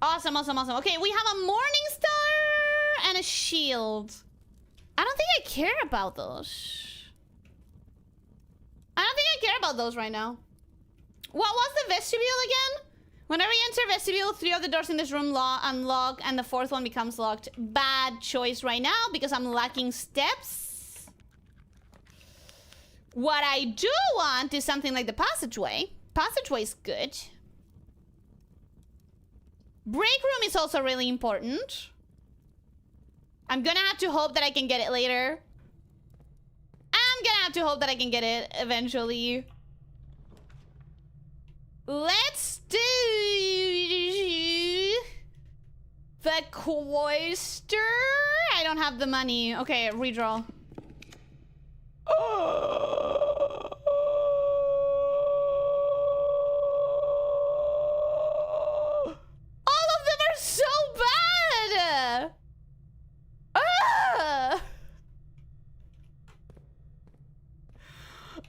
Speaker 1: Awesome. Okay, we have a Morning Star and a shield. I don't think I care about those. I don't think I care about those right now. What was the vestibule again? Whenever you enter vestibule, 3 of the doors in this room unlock and the 4th one becomes locked. Bad choice right now because I'm lacking steps. What I do want is something like the passageway. Passageway is good. Break room is also really important. I'm gonna have to hope that I can get it later. I'm gonna have to hope that I can get it eventually. Let's do the cloister. I don't have the money. Okay, redraw. All of them are so bad.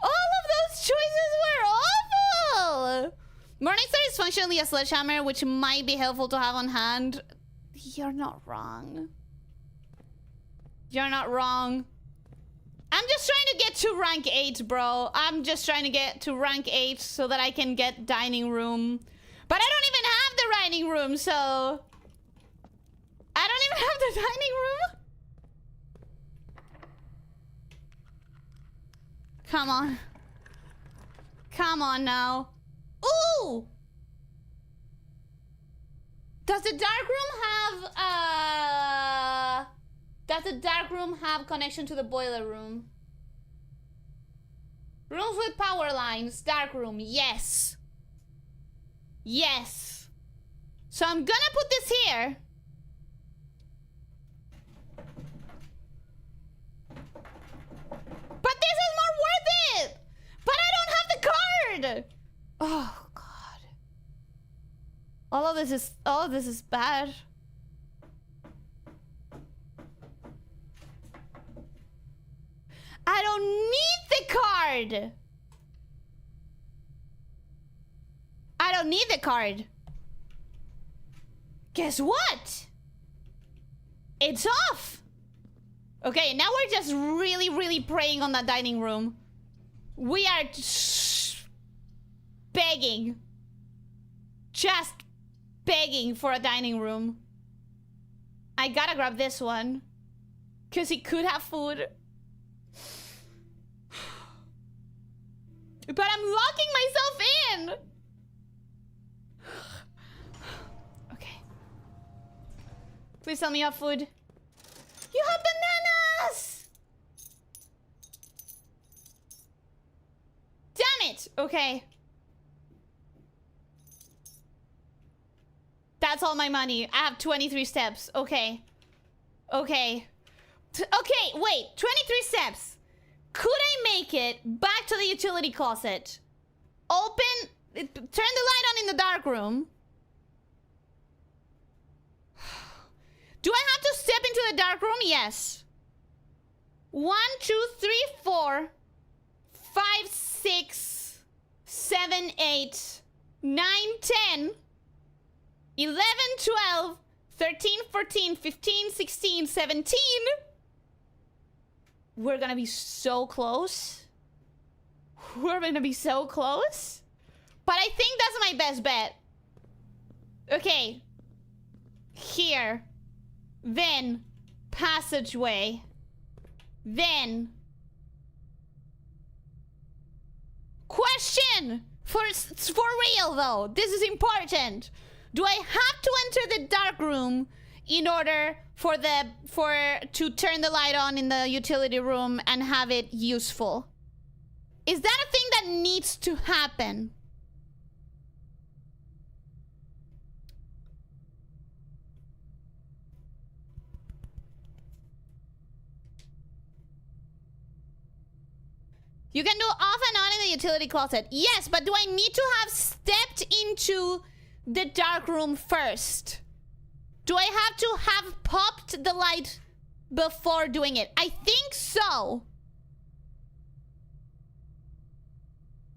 Speaker 1: All of those choices were awful. Morningstar is functionally a sledgehammer, which might be helpful to have on hand. You're not wrong. You're not wrong. I'm just trying to get to rank 8, bro. I'm just trying to get to rank 8 so that I can get dining room. But I don't even have the dining room, so... I don't even have the dining room. Come on. Come on now. Ooh! Does the dark room have, Does the dark room have connection to the boiler room? Rooms with power lines. Dark room. Yes. Yes. So I'm gonna put this here. But this is more worth it! But I don't have the card! Oh, God. All of this is bad. I don't need the card! I don't need the card. Guess what? It's off! Okay, now we're just really, really preying on that dining room. We are begging. Just begging for a dining room. I gotta grab this one. Because he could have food. But I'm locking myself in! Okay. Please tell me you have food. You have bananas! Damn it! Okay. That's all my money. I have 23 steps. Okay. Okay. Okay, wait. 23 steps. Could I make it back to the utility closet? Open... turn the light on in the dark room. Do I have to step into the dark room? Yes. 1, 2, 3, 4, 5, 6, 7, 8, 9, 10, 11, 12, 13, 14, 15, 16, 17. We're gonna be so close. We're gonna be so close. But I think that's my best bet. Okay. Here. Then passageway. Then question for real though. This is important. Do I have to enter the dark room in order for to turn the light on in the utility room and have it useful? Is that a thing that needs to happen? You can do off and on in the utility closet. Yes, but do I need to have stepped into the dark room first? Do I have to have popped the light before doing it? I think so.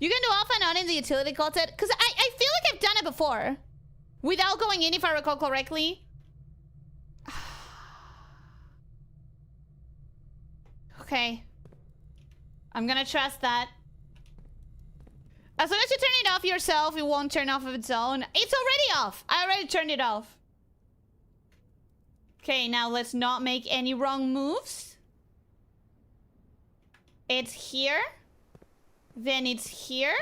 Speaker 1: You can do off and on in the utility closet. Because I feel like I've done it before. Without going in, if I recall correctly. Okay. I'm gonna trust that. As long as you turn it off yourself, it won't turn off of its own. It's already off. I already turned it off. Okay, now let's not make any wrong moves. It's here. Then it's here.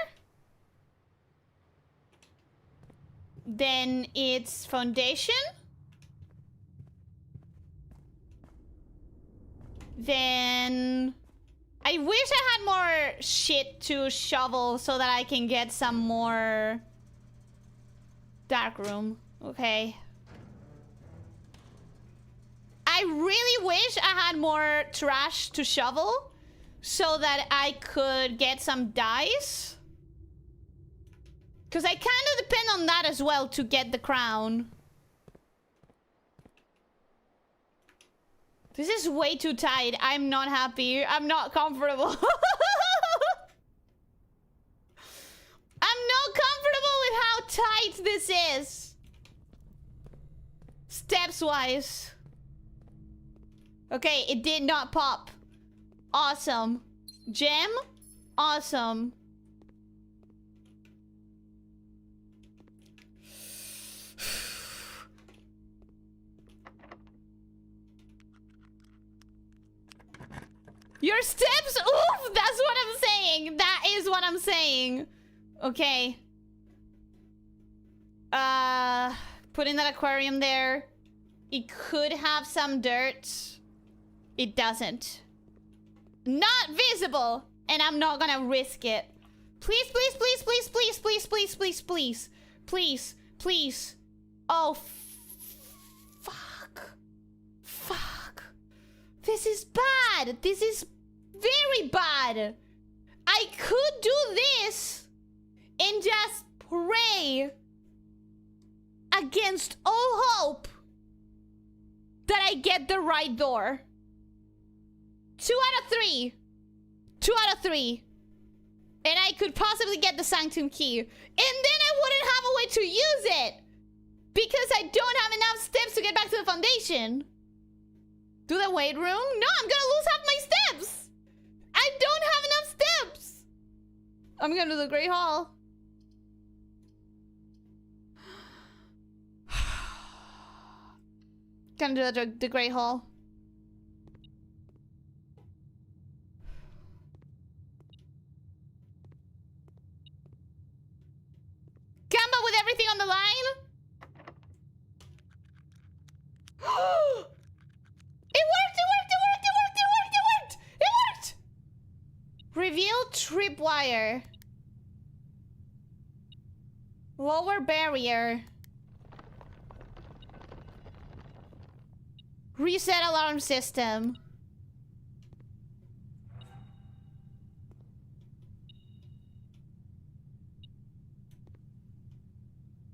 Speaker 1: Then it's foundation. Then I wish I had more shit to shovel so that I can get some more dark room. Okay. I really wish I had more trash to shovel so that I could get some dice. Because I kind of depend on that as well to get the crown. This is way too tight. I'm not happy. I'm not comfortable. I'm not comfortable with how tight this is. Steps-wise. Okay, it did not pop. Awesome. Gem? Awesome. Your steps? Oof! That's what I'm saying. That is what I'm saying. Okay. Putting that aquarium there. It could have some dirt. It doesn't. Not visible. And I'm not gonna risk it. Please, please, please, please, please, please, please, please, please. Please, please. Oh, fuck. Fuck. This is bad. This is very bad. I could do this and just pray against all hope that I get the right door. 2 out of 3. 2 out of 3. And I could possibly get the sanctum key. And then I wouldn't have a way to use it. Because I don't have enough steps to get back to the foundation. Do the weight room? No, I'm gonna lose half my steps. I don't have enough steps. I'm gonna do the Great Hall. Gonna do the Great Hall. Gamba with everything on the line? It worked! It worked! It worked! It worked! It worked! It worked! It worked! Reveal tripwire. Lower barrier. Reset alarm system.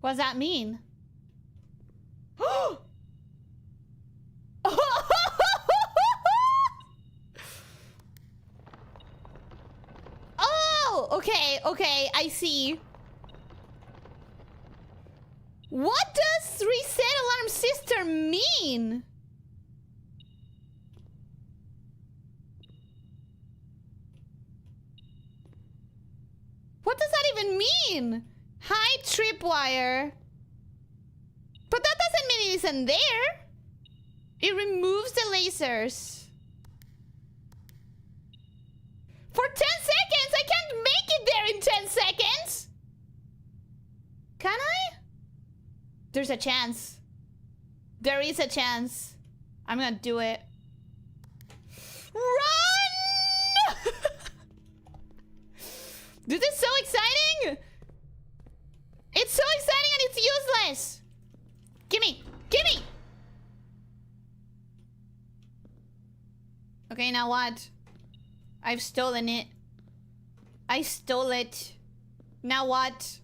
Speaker 1: What does that mean? Oh, okay, okay, I see. What does reset alarm system mean? What does that even mean? High tripwire. But that doesn't mean it isn't there. It removes the lasers. For 10 seconds? I can't make it there in 10 seconds. Can I? There's a chance. There is a chance. I'm gonna do it. Run! This is so exciting! It's so exciting and it's useless! Gimme! Gimme! Okay, now what? I've stolen it. I stole it. Now what?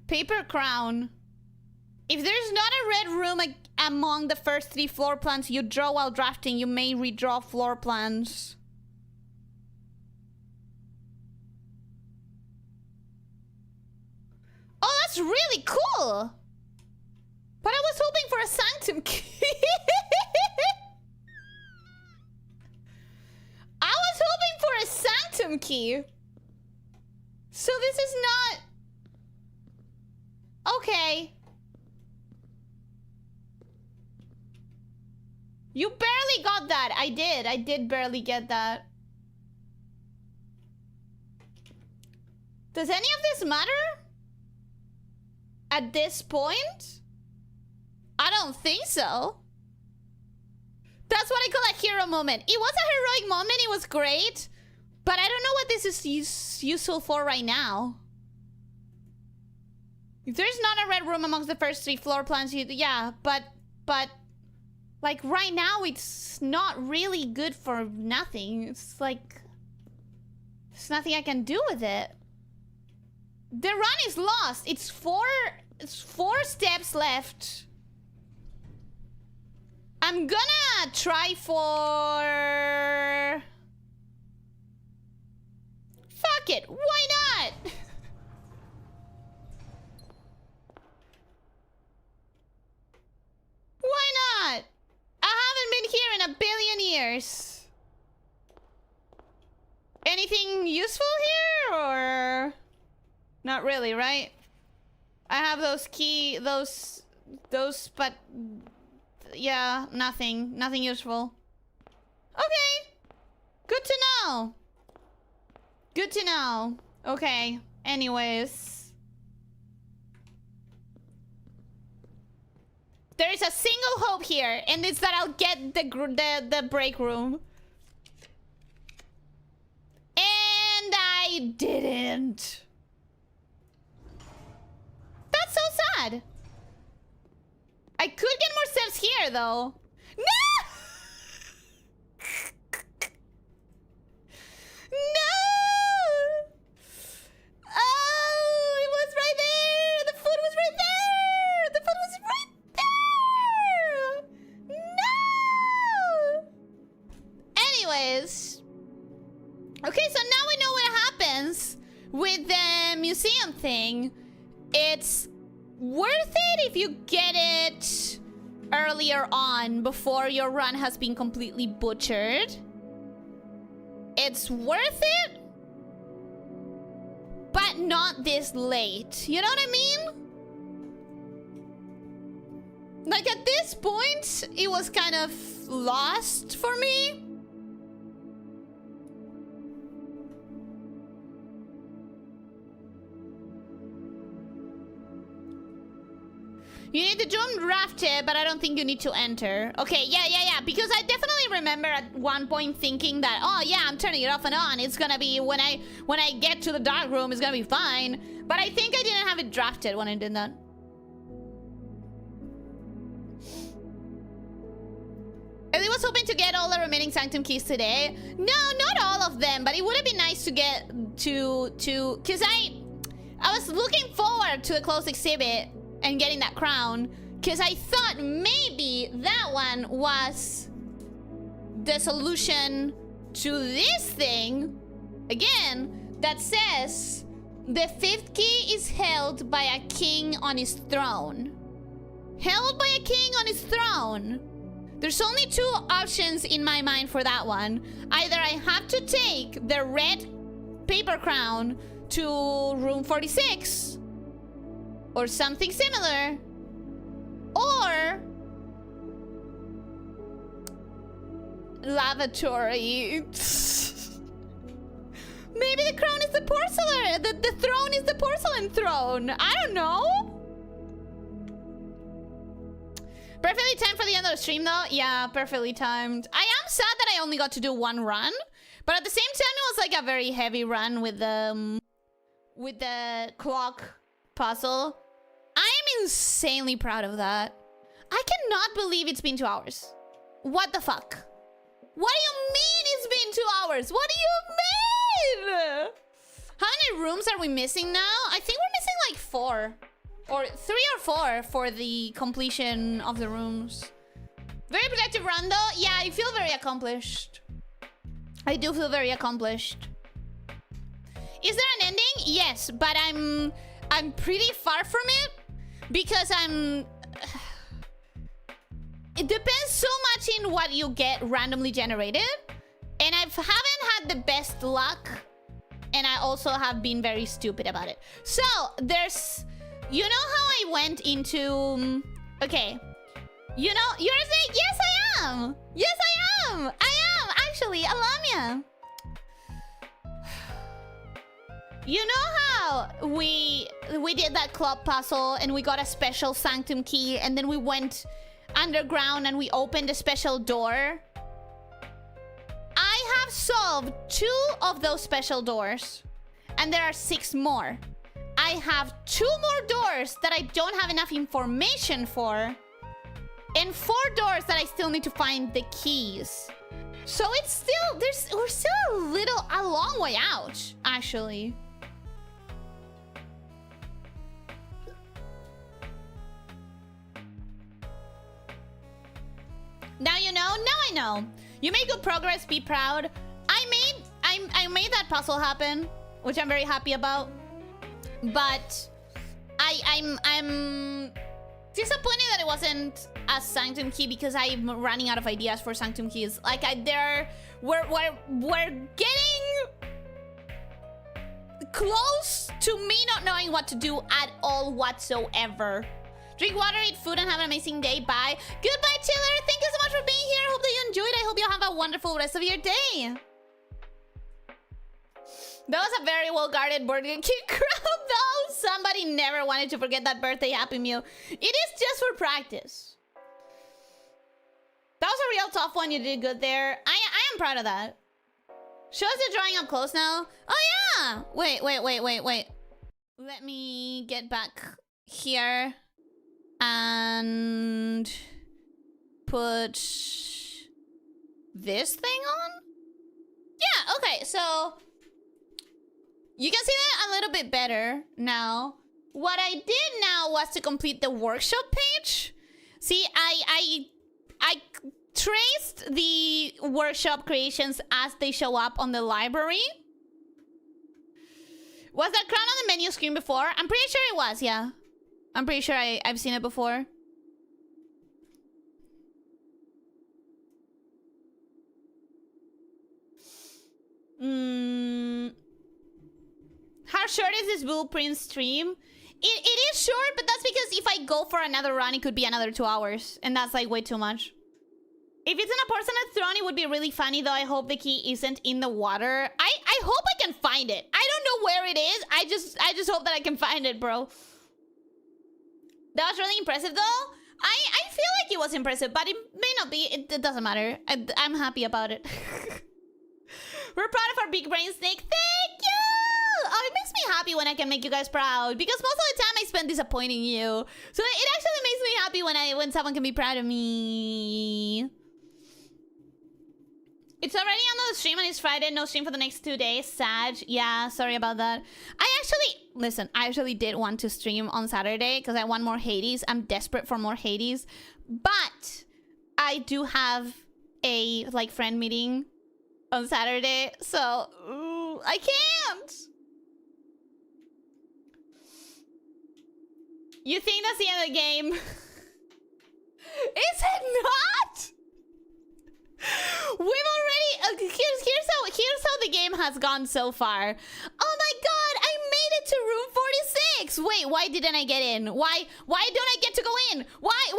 Speaker 1: Paper crown. If there's not a red room among the first 3 floor plans you draw while drafting, you may redraw floor plans. Oh, that's really cool! But I was hoping for a sanctum key. I was hoping for a sanctum key. So this is not... Okay. You barely got that. I did barely get that. Does any of this matter? At this point? I don't think so. That's what I call a hero moment. It was a heroic moment. It was great. But I don't know what this is useful for right now. If there's not a red room amongst the first 3 floor plans, yeah, but like right now it's not really good for nothing. It's like there's nothing I can do with it. The run is lost. It's 4 steps left. I'm gonna try for... Fuck it, why not? Why not? I haven't been here in a billion years. Anything useful here or... Not really, right? I have those but... Yeah, nothing useful. Okay. Good to know. Good to know. Okay. Anyways. There is a single hope here, and it's that I'll get the break room. And I didn't. That's so sad. I could get more steps here, though. No! No! Oh, it was right there! The food was right there! The food was right there! No! Anyways. Okay, so now we know what happens with the museum thing. It's worth it if you get it earlier on before your run has been completely butchered. It's worth it, but not this late. You know what I mean? Like at this point, it was kind of lost for me. You need to jump draft it, but I don't think you need to enter. Okay, yeah. Because I definitely remember at one point thinking that, oh yeah, I'm turning it off and on. It's gonna be when I get to the dark room, it's gonna be fine. But I think I didn't have it drafted when I did that. Ellie was hoping to get all the remaining Sanctum keys today. No, not all of them, but it would have been nice to get to because I was looking forward to the closed exhibit and getting that crown, because I thought maybe that one was the solution to this thing, again, that says the 5th key is held by a king on his throne. Held by a king on his throne. There's only 2 options in my mind for that one. Either I have to take the red paper crown to room 46, or something similar, or lavatory. Maybe the crown is the porcelain. The throne is the porcelain throne. I don't know. Perfectly timed for the end of the stream, though. Yeah, perfectly timed. I am sad that I only got to do 1 run, but at the same time, it was like a very heavy run with the clock puzzle. I am insanely proud of that. I cannot believe it's been 2 hours. What the fuck? What do you mean it's been 2 hours? What do you mean? How many rooms are we missing now? I think we're missing like 4. Or 3 or 4 for the completion of the rooms. Very productive run though. Yeah, I feel very accomplished. I do feel very accomplished. Is there an ending? Yes, but I'm pretty far from it. Because it depends so much in what you get randomly generated. And I haven't had the best luck. And I also have been very stupid about it. So, there's... You know how I went into... Okay. You know, you're saying, yes I am! Yes I am! I am, actually, a lamia. You know how we did that club puzzle and we got a special sanctum key and then we went underground and we opened a special door? I have solved 2 of those special doors and there are 6 more. I have 2 more doors that I don't have enough information for and 4 doors that I still need to find the keys. So it's still, we're still a long way out, actually. Now you know, now I know. You made good progress, be proud. I made that puzzle happen, which I'm very happy about. But I'm disappointed that it wasn't a sanctum key because I'm running out of ideas for sanctum keys. Like we're getting close to me not knowing what to do at all whatsoever. Drink water, eat food, and have an amazing day. Bye. Goodbye, Chiller. Thank you so much for being here. I hope that you enjoyed. I hope you have a wonderful rest of your day. That was a very well-guarded Burger King crowd, though. Somebody never wanted to forget that birthday Happy Meal. It is just for practice. That was a real tough one. You did good there. I am proud of that. Show us the drawing up close now. Oh, yeah. Wait. Let me get back here and put this thing on. Yeah, okay, so you can see that a little bit better now. What I did now was to complete the workshop page. See, I traced the workshop creations as they show up on the library. Was that crown on the menu screen before? I'm pretty sure it was, yeah. I'm pretty sure I've seen it before. How short is this blueprint stream? It is short, but that's because if I go for another run, it could be another 2 hours. And that's like way too much. If it's in a porcelain throne, it would be really funny, though. I hope the key isn't in the water. I hope I can find it. I don't know where it is. I just hope that I can find it, bro. That was really impressive, though. I feel like it was impressive, but it may not be. It doesn't matter. I'm happy about it. We're proud of our big brain snake. Thank you! Oh, it makes me happy when I can make you guys proud, because most of the time I spend disappointing you. So it actually makes me happy when someone can be proud of me. It's already on the stream and it's Friday. No stream for the next 2 days. Sad. Yeah, sorry about that. Listen, I actually did want to stream on Saturday because I want more Hades. I'm desperate for more Hades. But I do have a, like, friend meeting on Saturday. So, I can't. You think that's the end of the game? Is it not? We've already here's how the game has gone so far. Oh my god, I made it to room 46. Wait, why didn't I get in? Why don't I get to go in? Why?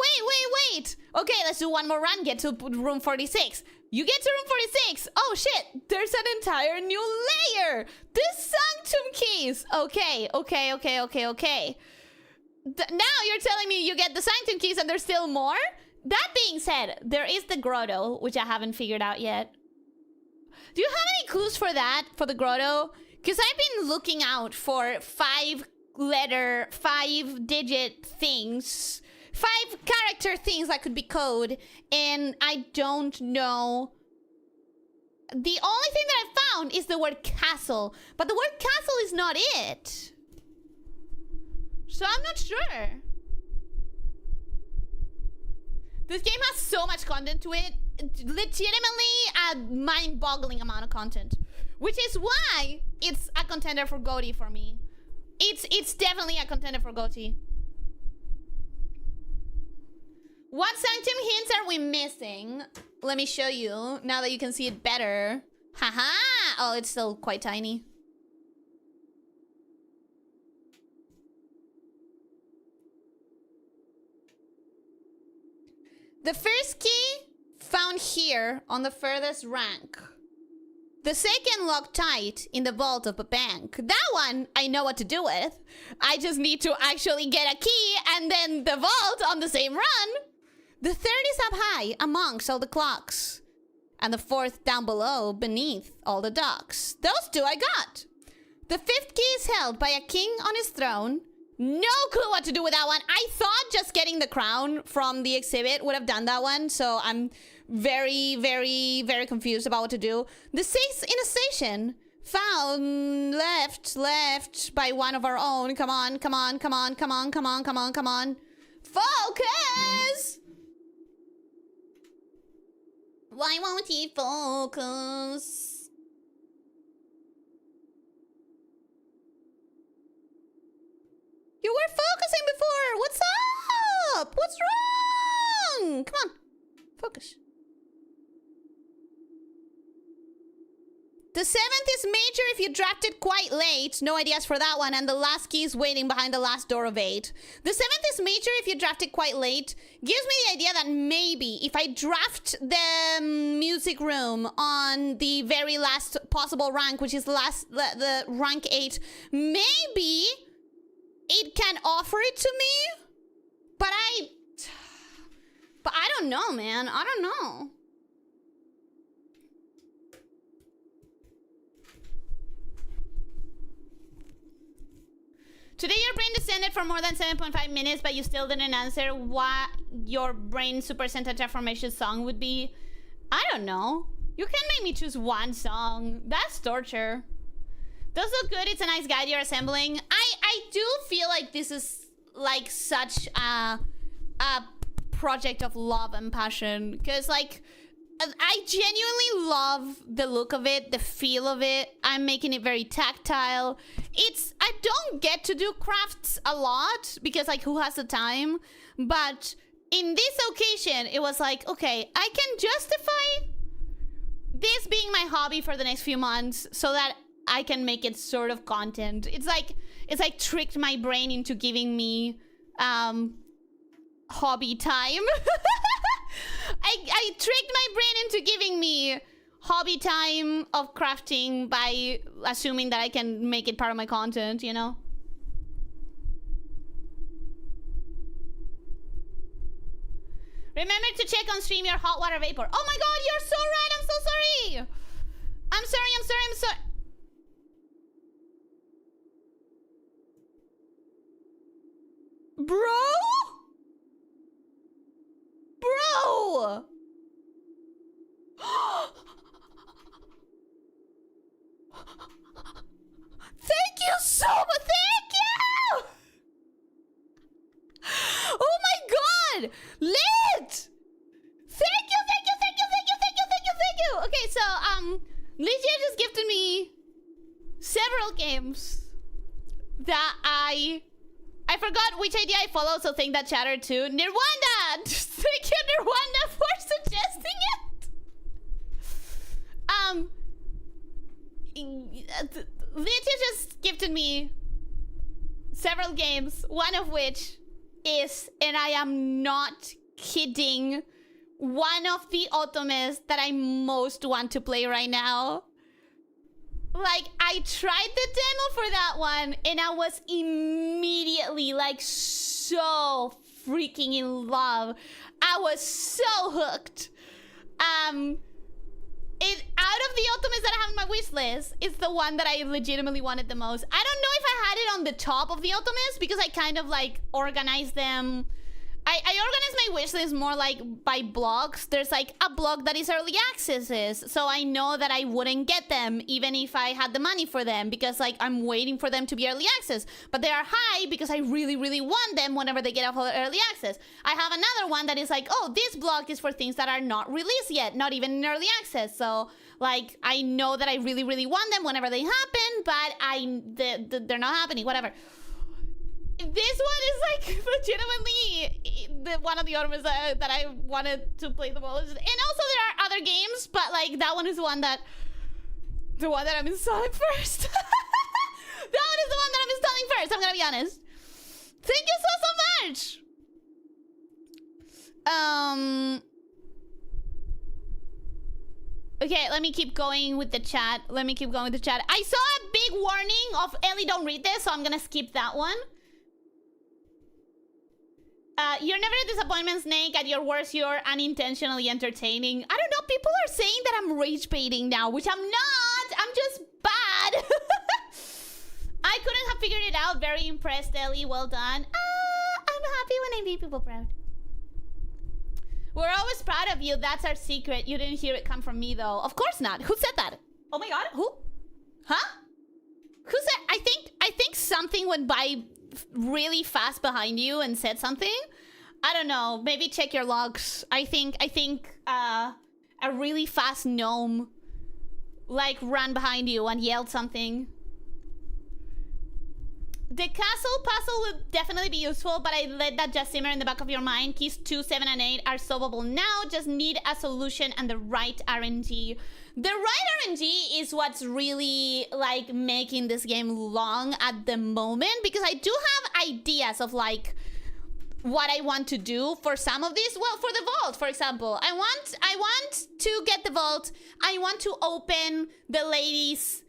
Speaker 1: Wait. Okay, let's do one more run. Get to room 46. You get to room 46. Oh shit, there's an entire new layer. The sanctum keys. Okay. Now you're telling me you get the sanctum keys and there's still more? That being said, there is the grotto, which I haven't figured out yet. Do you have any clues for that, for the grotto? Because I've been looking out for 5-letter, 5-digit things, 5-character things that could be code, and I don't know. The only thing that I found is the word castle, but the word castle is not it. So I'm not sure. This game has so much content to it. Legitimately a mind-boggling amount of content. Which is why it's a contender for GOTY for me. It's definitely a contender for GOTY. What sanctum hints are we missing? Let me show you, now that you can see it better. Haha! Oh, it's still quite tiny. The first key found here on the furthest rank. The second locked tight in the vault of a bank. That one I know what to do with. I just need to actually get a key and then the vault on the same run. The third is up high amongst all the clocks. And the fourth down below beneath all the docks. Those two I got. The fifth key is held by a king on his throne. No clue what to do with that one. I thought just getting the crown from the exhibit would have done that one. So I'm very, very, very confused about what to do. The sixth in a station. Found left by one of our own. Come on, come on, come on, come on, come on, come on, come on. Focus! Why won't he focus? You were focusing before! What's up? What's wrong? Come on. Focus. The seventh is major if you drafted quite late. No ideas for that one. And the last key is waiting behind the last door of 8. The seventh is major if you drafted quite late. Gives me the idea that maybe if I draft the music room on the very last possible rank, which is the rank 8, maybe it can offer it to me. But I don't know, man. I don't know. Today your brain descended for more than 7.5 minutes, but you still didn't answer what your brain super sentai transformation song would be. I don't know. You can make me choose one song. That's torture. Does look good. It's a nice guide you're assembling. I do feel like this is like such a project of love and passion. Because like, I genuinely love the look of it, the feel of it. I'm making it very tactile. I don't get to do crafts a lot because like who has the time? But in this occasion, it was like, okay, I can justify this being my hobby for the next few months so that I can make it sort of content. It's like tricked my brain into giving me hobby time. I tricked my brain into giving me hobby time of crafting by assuming that I can make it part of my content, you know? Remember to check on stream your hot water vapor. Oh my god, you're so right! I'm so sorry! I'm sorry. Bro? Thank you so much. Thank you. Oh my god. Lit. Thank you. Okay, so Lygia just gifted me several games that I forgot which idea I followed, so thank that chatter too. Nirwanda! Thank you, Nirwanda, for suggesting it! Lydia just gifted me several games, one of which is, and I am not kidding, one of the otomes that I most want to play right now. Like, I tried the demo for that one, and I was immediately, like, so freaking in love. I was so hooked. Out of the otomes that I have on my wish list, it's the one that I legitimately wanted the most. I don't know if I had it on the top of the otomes, because I kind of, like, organized them. I organize my wish list more like by blocks. There's like a block that is early accesses, so I know that I wouldn't get them even if I had the money for them, because like I'm waiting for them to be early access. But they are high because I really, really want them whenever they get off of early access. I have another one that is like, oh, this block is for things that are not released yet, not even in early access. So like I know that I really, really want them whenever they happen, but they're not happening, whatever. This one is like legitimately one of the otomes that I wanted to play the most. And also there are other games, but like that one is the one that I'm installing first. That one is the one that I'm installing first, I'm gonna be honest. Thank you so much. Okay, let me keep going with the chat. I saw a big warning of Ellie, don't read this, so I'm gonna skip that one. You're never a disappointment, Snake. At your worst, you're unintentionally entertaining. I don't know, people are saying that I'm rage baiting now, which I'm not. I'm just bad. I couldn't have figured it out. Very impressed, Ellie. Well done. I'm happy when I make people proud. We're always proud of you. That's our secret. You didn't hear it come from me, though. Of course not. Who said that? Oh my god. Who? Huh? Who said? I think something went by really fast behind you and said something. I don't know. Maybe check your logs. I think a really fast gnome like ran behind you and yelled something. The castle puzzle would definitely be useful, but I let that just simmer in the back of your mind. Keys 2, 7, and 8 are solvable now. Just need a solution and the right RNG. The right RNG is what's really, like, making this game long at the moment. Because I do have ideas of, like, what I want to do for some of these. Well, for the vault, for example. I want to get the vault. I want to open the lady's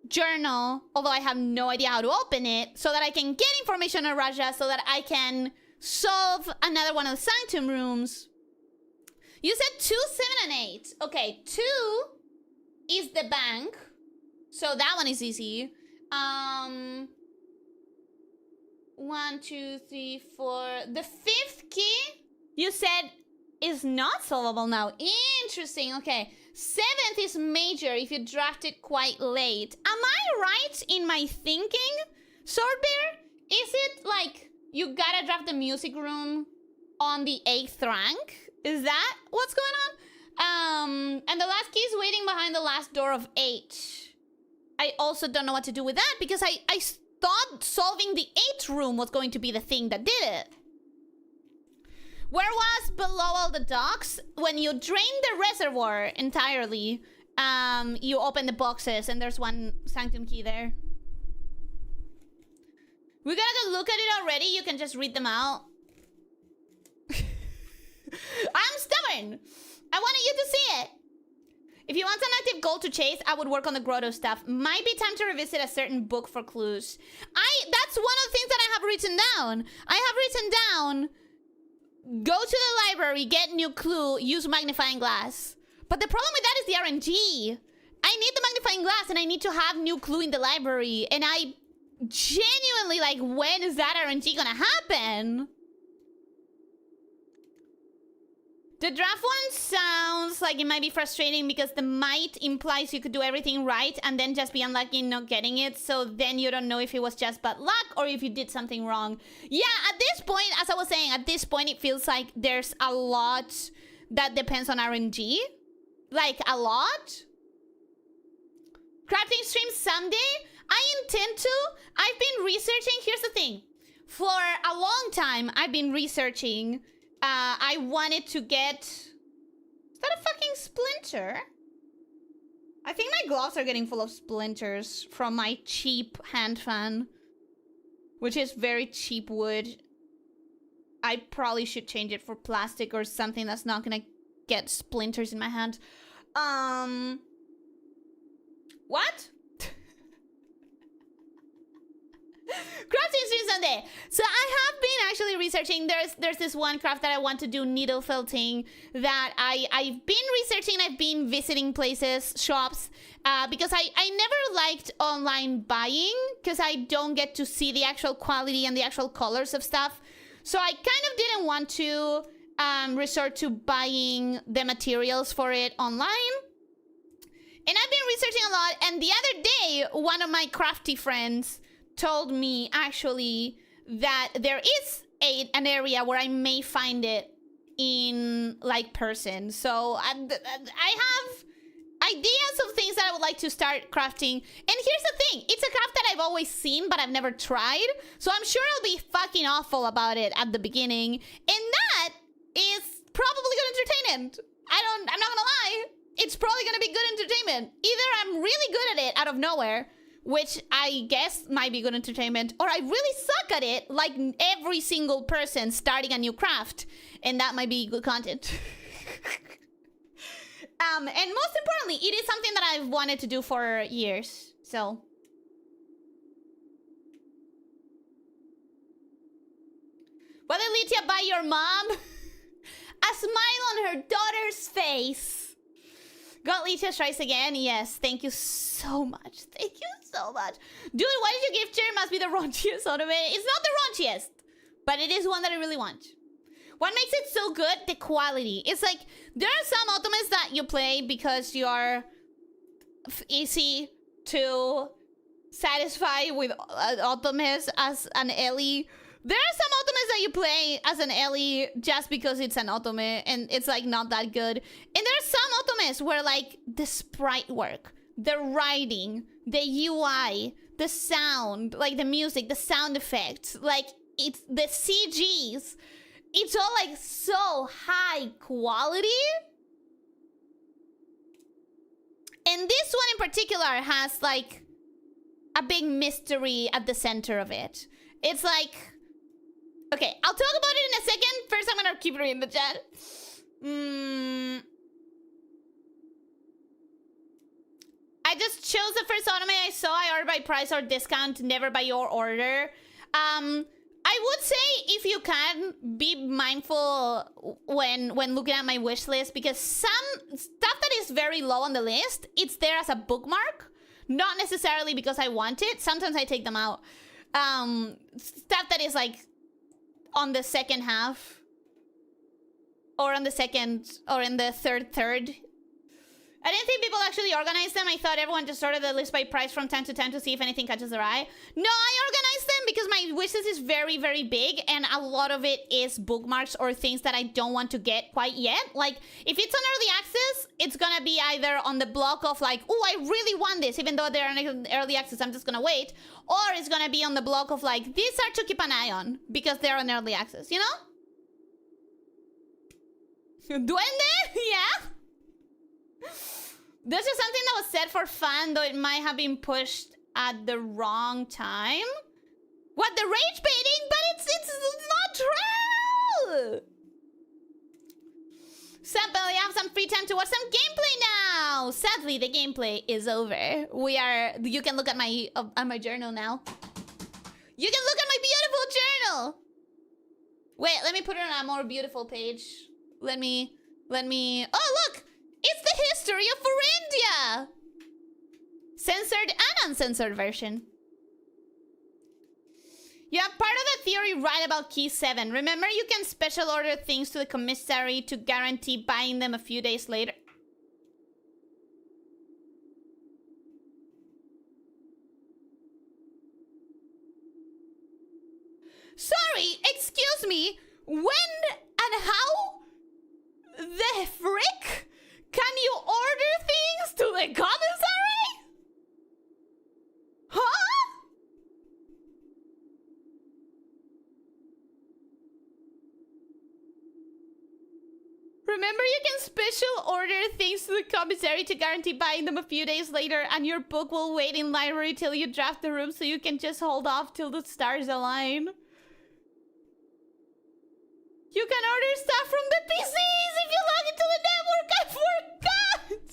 Speaker 1: journal, although I have no idea how to open it, so that I can get information on Raja, so that I can solve another one of the sanctum rooms. You said 2, 7, and 8. Okay, 2 is the bank, so that one is easy. 1, 2, 3, 4. The 5th key, you said, is not solvable now. Interesting. Okay. 7th is major if you draft it quite late. Am I right in my thinking, Swordbear? Is it like you gotta draft the music room on the 8th rank? Is that what's going on? And the last key is waiting behind the last door of 8. I also don't know what to do with that because I thought solving the 8th room was going to be the thing that did it. Where was below all the docks? When you drain the reservoir entirely, you open the boxes and there's one sanctum key there. We gotta go look at it already. You can just read them out. I'm stubborn. I wanted you to see it. If you want an active goal to chase, I would work on the grotto stuff. Might be time to revisit a certain book for clues. That's one of the things that I have written down. I have written down, go to the library, get new clue, use magnifying glass. But the problem with that is the RNG. I need the magnifying glass and I need to have new clue in the library. And I genuinely, like, when is that RNG gonna happen? The draft one sounds like it might be frustrating because the might implies you could do everything right and then just be unlucky in not getting it. So then you don't know if it was just bad luck or if you did something wrong. Yeah, at this point, as I was saying, at this point, it feels like there's a lot that depends on RNG. Like, a lot. Crafting stream someday? I intend to. I've been researching. Here's the thing. For a long time, I've been researching. I wanted to get... Is that a fucking splinter? I think my gloves are getting full of splinters from my cheap hand fan. Which is very cheap wood. I probably should change it for plastic or something that's not gonna get splinters in my hand. What? Crafting stream Sunday. So I have been actually researching. There's this one craft that I want to do, needle felting, that I've been researching. I've been visiting places, shops, because I never liked online buying because I don't get to see the actual quality and the actual colors of stuff. So I kind of didn't want to resort to buying the materials for it online. And I've been researching a lot. And the other day, one of my crafty friends told me actually that there is an area where I may find it in like person. So I have ideas of things that I would like to start crafting. And here's the thing, it's a craft that I've always seen but I've never tried. So I'm sure I'll be fucking awful about it at the beginning. And that is probably good entertainment. I'm not gonna lie. It's probably gonna be good entertainment. Either I'm really good at it out of nowhere, which I guess might be good entertainment, or I really suck at it, like every single person starting a new craft, and that might be good content. And most importantly, it is something that I've wanted to do for years. So. What did Lydia buy your mom? A smile on her daughter's face. Got Lydia tries again. Yes, thank you so much. Thank you so much. Dude, why did you gift her? Must be the raunchiest anime. It's not the raunchiest, but it is one that I really want. What makes it so good? The quality. It's like, there are some ultimates that you play because you are easy to satisfy with ultimates as an Ellie. There are some ultimates that you play as an Ellie just because it's an ultimate and it's like not that good. And there are some ultimates where like the sprite work, the writing, the UI, the sound, like the music, the sound effects, like it's the CGs. It's all like so high quality. And this one in particular has like a big mystery at the center of it. It's like, okay, I'll talk about it in a second. First, I'm gonna keep reading the chat. I just chose the first anime I saw. I ordered by price or discount, never by your order. I would say if you can, be mindful when looking at my wish list, because some stuff that is very low on the list, it's there as a bookmark. Not necessarily because I want it. Sometimes I take them out. Stuff that is like on the second half, or on the second, or in the third. I didn't think people actually organized them. I thought everyone just sorted the list by price from time to time to see if anything catches their eye. No, I organized them because my wish list is very, very big, and a lot of it is bookmarks or things that I don't want to get quite yet. Like, if it's on early access, it's gonna be either on the block of like, oh, I really want this, even though they're in early access, I'm just gonna wait. Or it's gonna be on the block of like, these are to keep an eye on because they're on early access, you know? Duende? Yeah? This is something that was said for fun, though it might have been pushed at the wrong time. What, the rage baiting? But it's not true! Sample, you have some free time to watch some gameplay now! Sadly, the gameplay is over. You can look at my journal now. You can look at my beautiful journal! Wait, let me put it on a more beautiful page. Let me... Oh, look! It's the history of Forindia! Censored and uncensored version. You have part of the theory right about Key 7. Remember, you can special order things to the commissary to guarantee buying them a few days later. Sorry, excuse me. When and how the frick can you order things to the commissary? Huh? Remember, you can special order things to the commissary to guarantee buying them a few days later, and your book will wait in library till you draft the room so you can just hold off till the stars align. You can order stuff from the PCs if you log into the network. I forgot!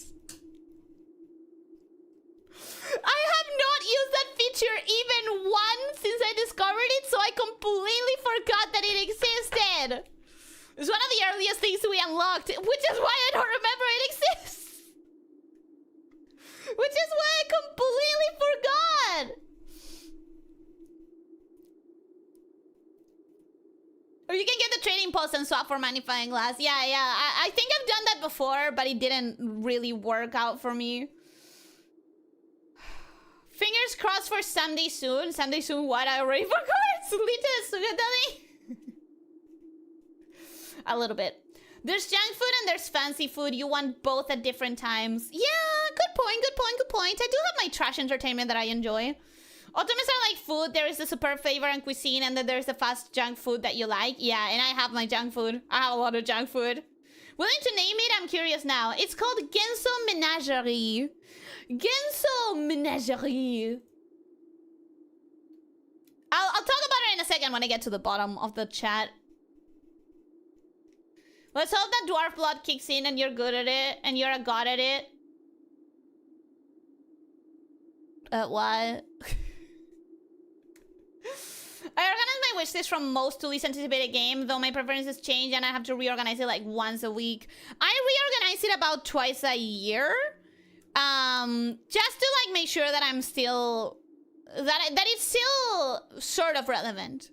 Speaker 1: I have not used that feature even once since I discovered it, so I completely forgot that it existed. It's one of the earliest things we unlocked, which is why I don't remember it exists. Which is why I completely forgot. Or you can get the trading post and swap for magnifying glass. Yeah. I think I've done that before, but it didn't really work out for me. Fingers crossed for someday soon. Someday soon what? I already forgot. A little bit. There's junk food and there's fancy food. You want both at different times. Yeah, good point. I do have my trash entertainment that I enjoy. Ultimates are like food. There is the superb flavor and cuisine, and then there's the fast junk food that you like. Yeah, and I have my junk food. I have a lot of junk food. Willing to name it? I'm curious now. It's called Genso Menagerie. Genso Menagerie. I'll talk about it in a second when I get to the bottom of the chat. Let's hope that dwarf blood kicks in and you're good at it, and you're a god at it. What? I organize my wishlist from most to least anticipated game, though my preferences change and I have to reorganize it like once a week. I reorganize it about twice a year. Just to like make sure that I'm still... that it's still sort of relevant.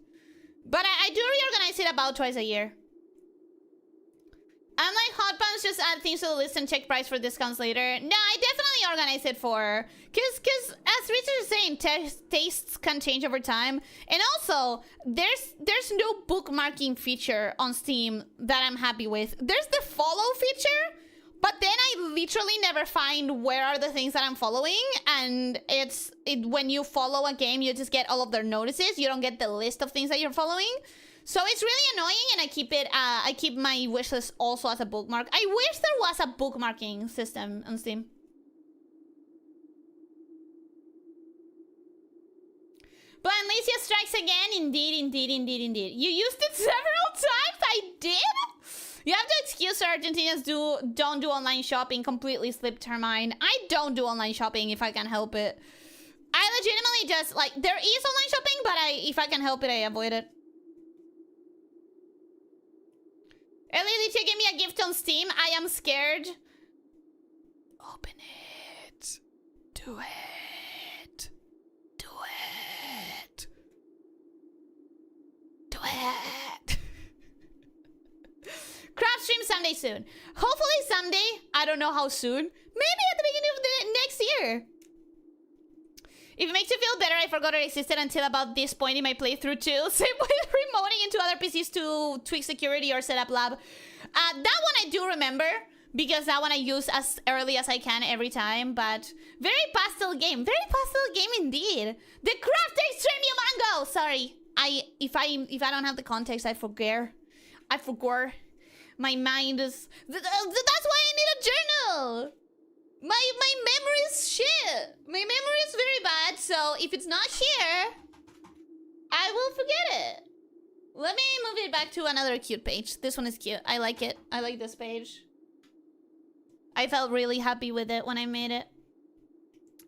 Speaker 1: But I do reorganize it about twice a year. Unlike Hot Pants, just add things to the list and check price for discounts later. No, I definitely organize it for... Because as Richard is saying, tastes can change over time. And also, there's no bookmarking feature on Steam that I'm happy with. There's the follow feature, but then I literally never find where are the things that I'm following. And when you follow a game, you just get all of their notices. You don't get the list of things that you're following. So it's really annoying, and I keep my wishlist also as a bookmark. I wish there was a bookmarking system on Steam. But Elyssia strikes again. Indeed, indeed, indeed, indeed. You used it several times. I did. You have to excuse Argentinians don't do online shopping. Completely slipped her mind. I don't do online shopping if I can help it. I legitimately just like there is online shopping, but if I can help it, I avoid it. Elyssia gave me a gift on Steam. I am scared. Open it. Do it. Do it. Do it. Craft stream someday soon. Hopefully someday. I don't know how soon. Maybe at the beginning of the next year. If it makes you feel better, I forgot it existed until about this point in my playthrough too. Same with remoting into other PCs to tweak security or set up lab. That one I do remember, because that one I use as early as I can every time, but very pastel game. Very pastel game indeed. The craft extremio mango! Sorry. If I don't have the context, I forget. I forgot. My mind is... That's why I need a journal! My memory is shit. My memory is very bad, so if it's not here, I will forget it. Let me move it back to another cute page. This one is cute. I like it. I like this page. I felt really happy with it when I made it.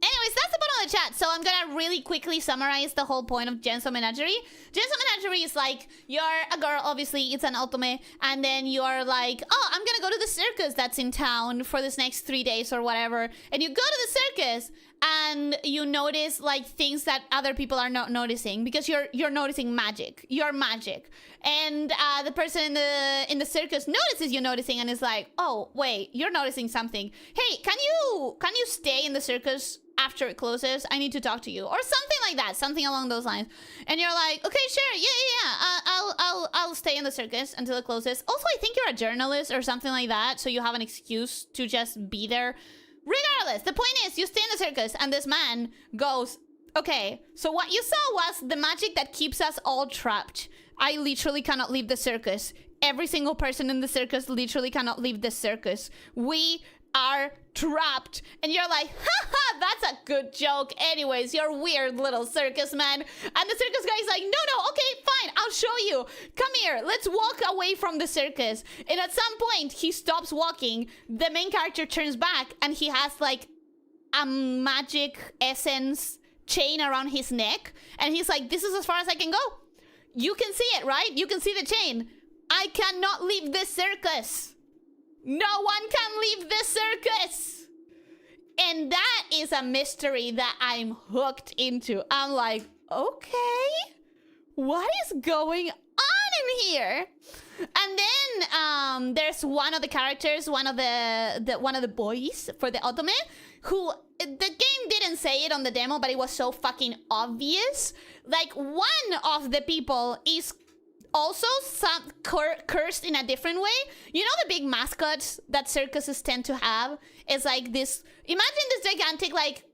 Speaker 1: Anyways, that's the bottom of the chat. So I'm gonna really quickly summarize the whole point of Genso Menagerie. Genso Menagerie is like, you're a girl, obviously, it's an otome, and then you're like, oh, I'm gonna go to the circus that's in town for this next 3 days or whatever. And you go to the circus, and you notice like things that other people are not noticing, because you're noticing magic. You're magic. And the person in the circus notices you noticing and is like, oh, wait, you're noticing something. Hey, can you stay in the circus after it closes? I need to talk to you, or something like that, something along those lines. And you're like, okay, sure, yeah. I'll stay in the circus until it closes. Also, I think you're a journalist or something like that, so you have an excuse to just be there. Regardless, the point is, you stay in the circus, and this man goes, okay, so what you saw was the magic that keeps us all trapped. I literally cannot leave the circus. Every single person in the circus literally cannot leave the circus. We are trapped. And you're like, haha, that's a good joke. Anyways, you're weird little circus man. And the circus guy's like, no, okay, fine, I'll show you. Come here, let's walk away from the circus. And at some point, he stops walking. The main character turns back, and he has like a magic essence chain around his neck. And he's like, this is as far as I can go. You can see it, right? You can see the chain. I cannot leave this circus. No one can leave the circus. And that is a mystery that I'm hooked into. I'm like, okay, what is going on in here? And then there's one of the characters, one of the boys for the otome, who the game didn't say it on the demo, but it was so fucking obvious. Like, one of the people is also cursed in a different way. You know the big mascots that circuses tend to have? It's like this... Imagine this gigantic, like,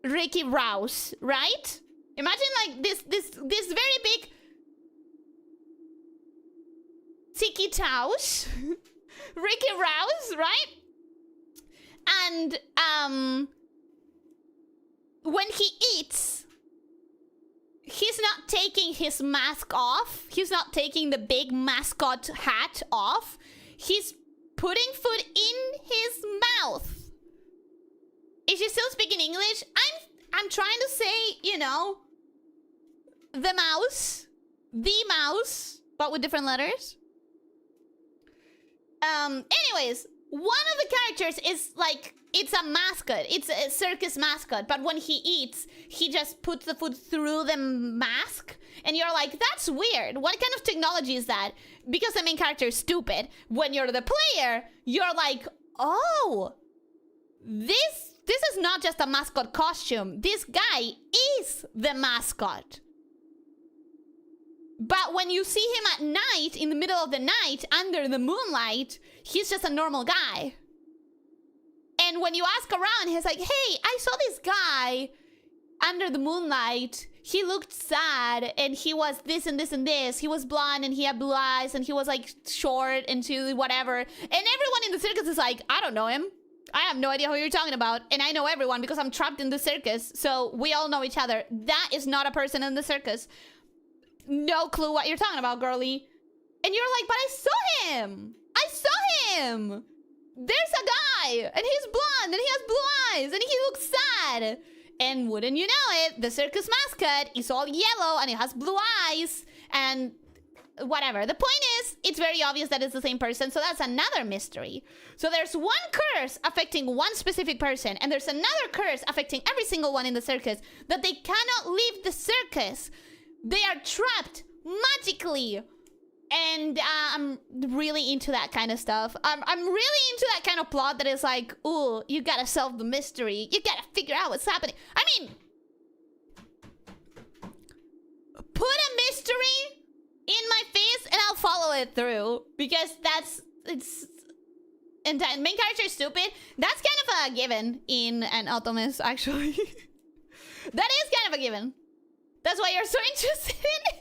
Speaker 1: Ricky Rouse, right? Imagine, like, this very big... Tiki Taus. Ricky Rouse, right? And, when he eats... He's not taking his mask off. He's not taking the big mascot hat off. He's putting food in his mouth. Is she still speaking English? I'm trying to say, you know, the mouse, but with different letters. Anyways, one of the characters is like, it's a mascot. It's a circus mascot. But when he eats, he just puts the food through the mask. And you're like, that's weird. What kind of technology is that? Because the main character is stupid. When you're the player, you're like, oh, this is not just a mascot costume. This guy is the mascot. But when you see him at night, in the middle of the night, under the moonlight, he's just a normal guy. And when you ask around, he's like, hey, I saw this guy under the moonlight. He looked sad, and he was this and this and this. He was blonde, and he had blue eyes, and he was like short and whatever. And everyone in the circus is like, I don't know him. I have no idea who you're talking about. And I know everyone because I'm trapped in the circus. So we all know each other. That is not a person in the circus. No clue what you're talking about, girly. And you're like, but I saw him. I saw him. There's a guy, and he's blonde, and he has blue eyes, and he looks sad. And wouldn't you know it, the circus mascot is all yellow, and it has blue eyes, and whatever. The point is, it's very obvious that it's the same person, so that's another mystery. So there's one curse affecting one specific person, and there's another curse affecting every single one in the circus, that they cannot leave the circus. They are trapped magically. And I'm really into that kind of stuff. I'm really into that kind of plot that is like, ooh, you gotta solve the mystery. You gotta figure out what's happening. I mean, put a mystery in my face and I'll follow it through. Because and the main character is stupid. That's kind of a given in an Optimus, actually. That is kind of a given. That's why you're so interested in it.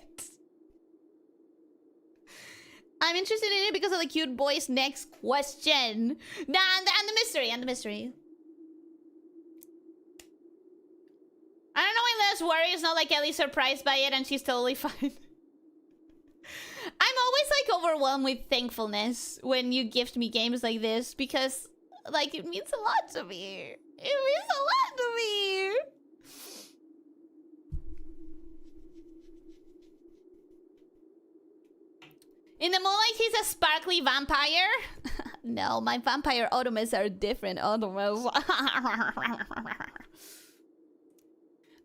Speaker 1: I'm interested in it because of the cute boy's next question. And the mystery. I don't know why Liz worries. It's not like Ellie's surprised by it and she's totally fine. I'm always like overwhelmed with thankfulness when you gift me games like this because like it means a lot to me. It means a lot to me. In the moonlight, he's a sparkly vampire. No, my vampire Optimus are different Optimus.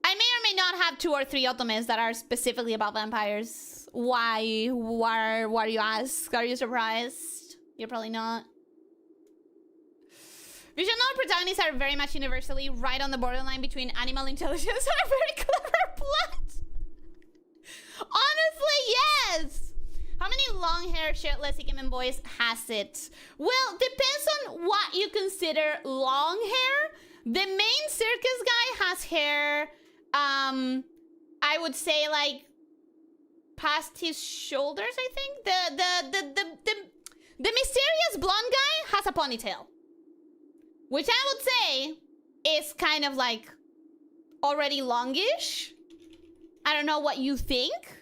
Speaker 1: I may or may not have 2 or 3 Optimus that are specifically about vampires. Why? Why do you ask? Are you surprised? You're probably not. Visual novel protagonists are very much universally right on the borderline between animal intelligence and a very clever plot. Honestly, yes! How many long-haired shirtless Ikemen boys has it? Well, depends on what you consider long hair. The main circus guy has hair, I would say like past his shoulders, I think. The mysterious blonde guy has a ponytail. Which I would say is kind of like already longish. I don't know what you think.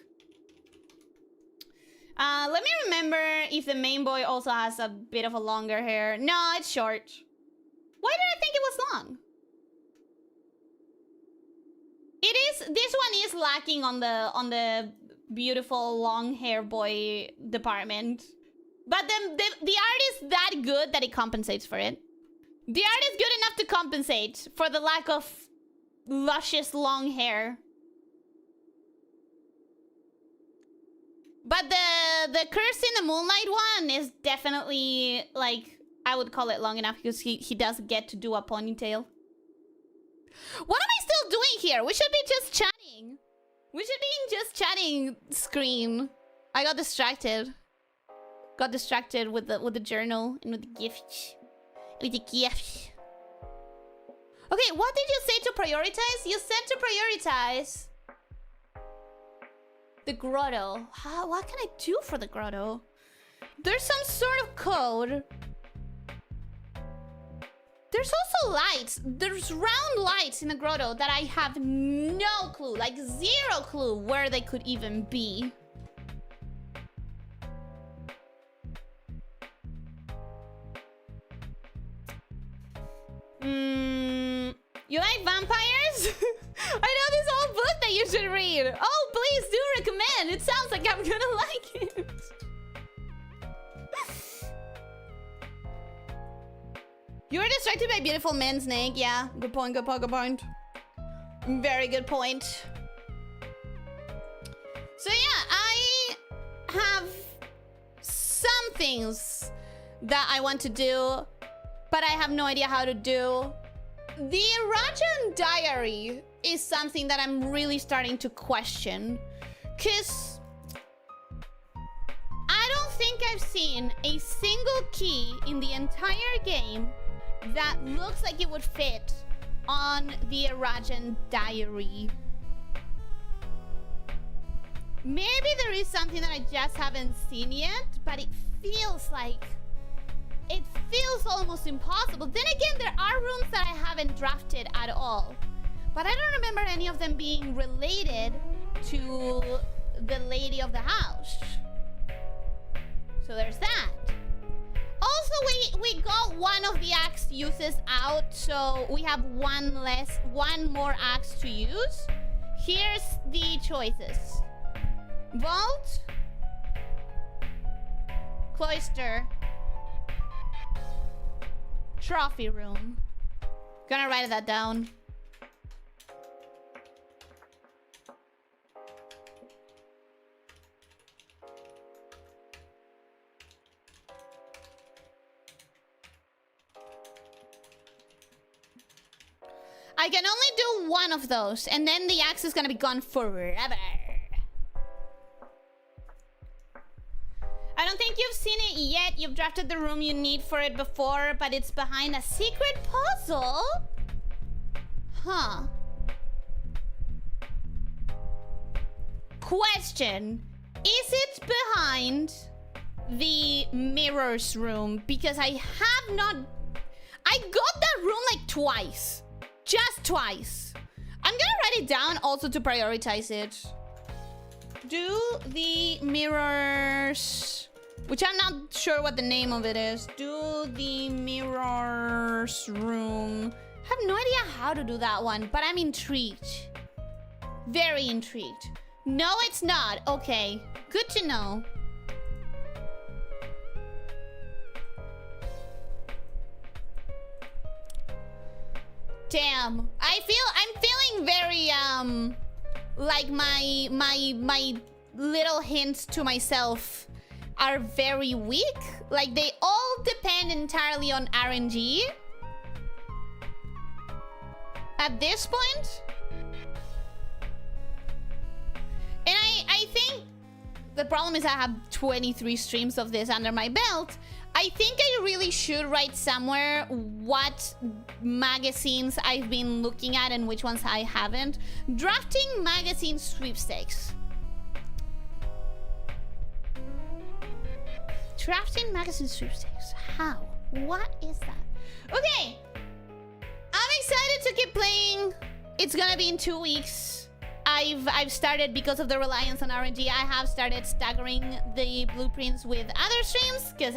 Speaker 1: Let me remember if the main boy also has a bit of a longer hair. No, it's short. Why did I think it was long? It is. This one is lacking on the beautiful long hair boy department. But the art is that good that it compensates for it. The art is good enough to compensate for the lack of luscious long hair. But the Curse in the Moonlight one is definitely, like, I would call it long enough because he does get to do a ponytail. What am I still doing here? We should be just chatting. We should be in just chatting screen. I got distracted. Got distracted with the journal and with the gifts. With the gifts. Okay, what did you say to prioritize? You said to prioritize the grotto. What can I do for the grotto? There's some sort of code. There's also lights. There's round lights in the grotto that I have no clue, like 0 clue where they could even be. You like vampires? I know this whole book that you should read. Oh, please do recommend. It sounds like I'm gonna like it. You were distracted by beautiful men, Snake. Yeah, good point, good point, good point. Very good point. So yeah, I have some things that I want to do, but I have no idea how to do. The Rajan Diary is something that I'm really starting to question, because I don't think I've seen a single key in the entire game that looks like it would fit on the Rajan Diary. Maybe there is something that I just haven't seen yet, but it feels almost impossible. Then again, there are rooms that I haven't drafted at all, but I don't remember any of them being related to the lady of the house. So there's that. Also, we got one of the axe uses out, so we have one more axe to use. Here's the choices: vault, cloister, trophy room. Gonna write that down. I can only do one of those, and then the axe is gonna be gone forever. I don't think you've seen it yet. You've drafted the room you need for it before, but it's behind a secret puzzle? Huh. Question. Is it behind the mirrors room? Because I have not... I got that room like twice. Just twice. I'm gonna write it down also to prioritize it. Do the mirrors... Which I'm not sure what the name of it is. Do the mirrors room. I have no idea how to do that one, but I'm intrigued. Very intrigued. No, it's not. Okay. Good to know. Damn. I'm feeling very, like my little hints to myself are very weak. Like, they all depend entirely on RNG. At this point. And I think the problem is I have 23 streams of this under my belt. I think I really should write somewhere what magazines I've been looking at and which ones I haven't. Drafting magazine sweepstakes. Drafting magazine sweepstakes. How? What is that? Okay. I'm excited to keep playing. It's gonna be in 2 weeks. I've started, because of the reliance on RNG, I have started staggering the blueprints with other streams, because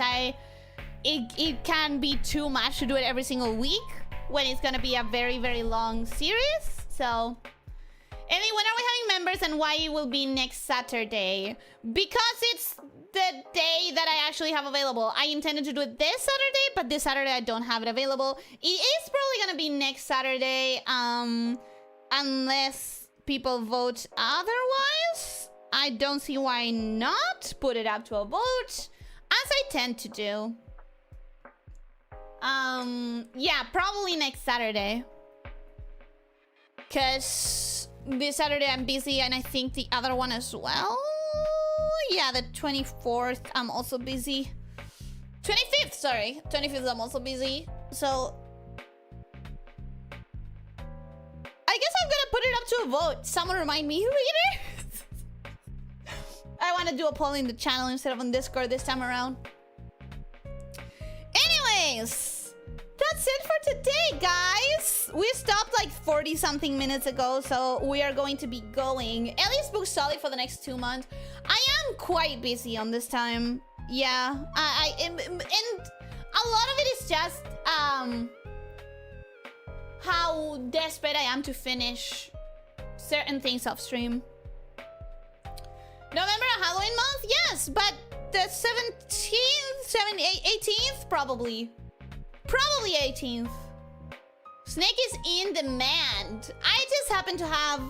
Speaker 1: it can be too much to do it every single week when it's gonna be a very, very long series. So, Ellie, when are we having members and why it will be next Saturday? Because it's the day that I actually have available. I intended to do it this Saturday, but this Saturday I don't have it available. It is probably gonna be next Saturday, unless people vote otherwise. I don't see why not put it up to a vote, as I tend to do. Yeah, probably next Saturday. Because this Saturday I'm busy, and I think the other one as well. Yeah, the 24th I'm also busy. 25th, sorry. 25th I'm also busy. So I guess I'm gonna put it up to a vote. Someone remind me, readers. I want to do a poll in the channel instead of on Discord this time around. Anyways, that's it for today, guys. We stopped like 40 something minutes ago, so we are going to be going. Ellie's booked solid for the next 2 months. I am quite busy on this time. Yeah, and a lot of it is just how desperate I am to finish certain things off stream. November, Halloween month? Yes, but the 17th, 18th? Probably. Probably 18th. Snake is in demand. I just happen to have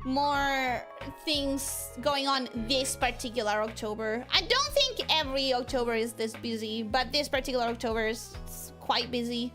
Speaker 1: more things going on this particular October. I don't think every October is this busy, but this particular October is quite busy.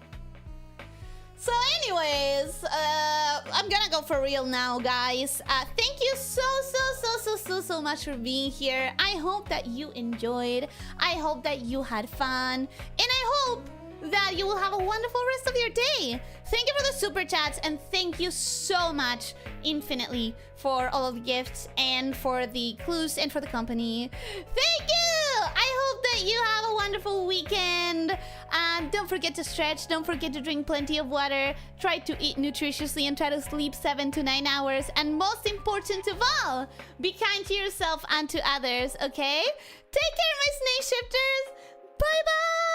Speaker 1: So anyways, I'm gonna go for real now, guys. Thank you so much for being here. I hope that you enjoyed. I hope that you had fun. And I hope that you will have a wonderful rest of your day. Thank you for the super chats, and thank you so much infinitely for all of the gifts and for the clues and for the company. Thank you! I hope that you have a wonderful weekend. Don't forget to stretch. Don't forget to drink plenty of water. Try to eat nutritiously and try to sleep 7 to 9 hours. And most important of all, be kind to yourself and to others, okay? Take care, my snake shifters. Bye-bye!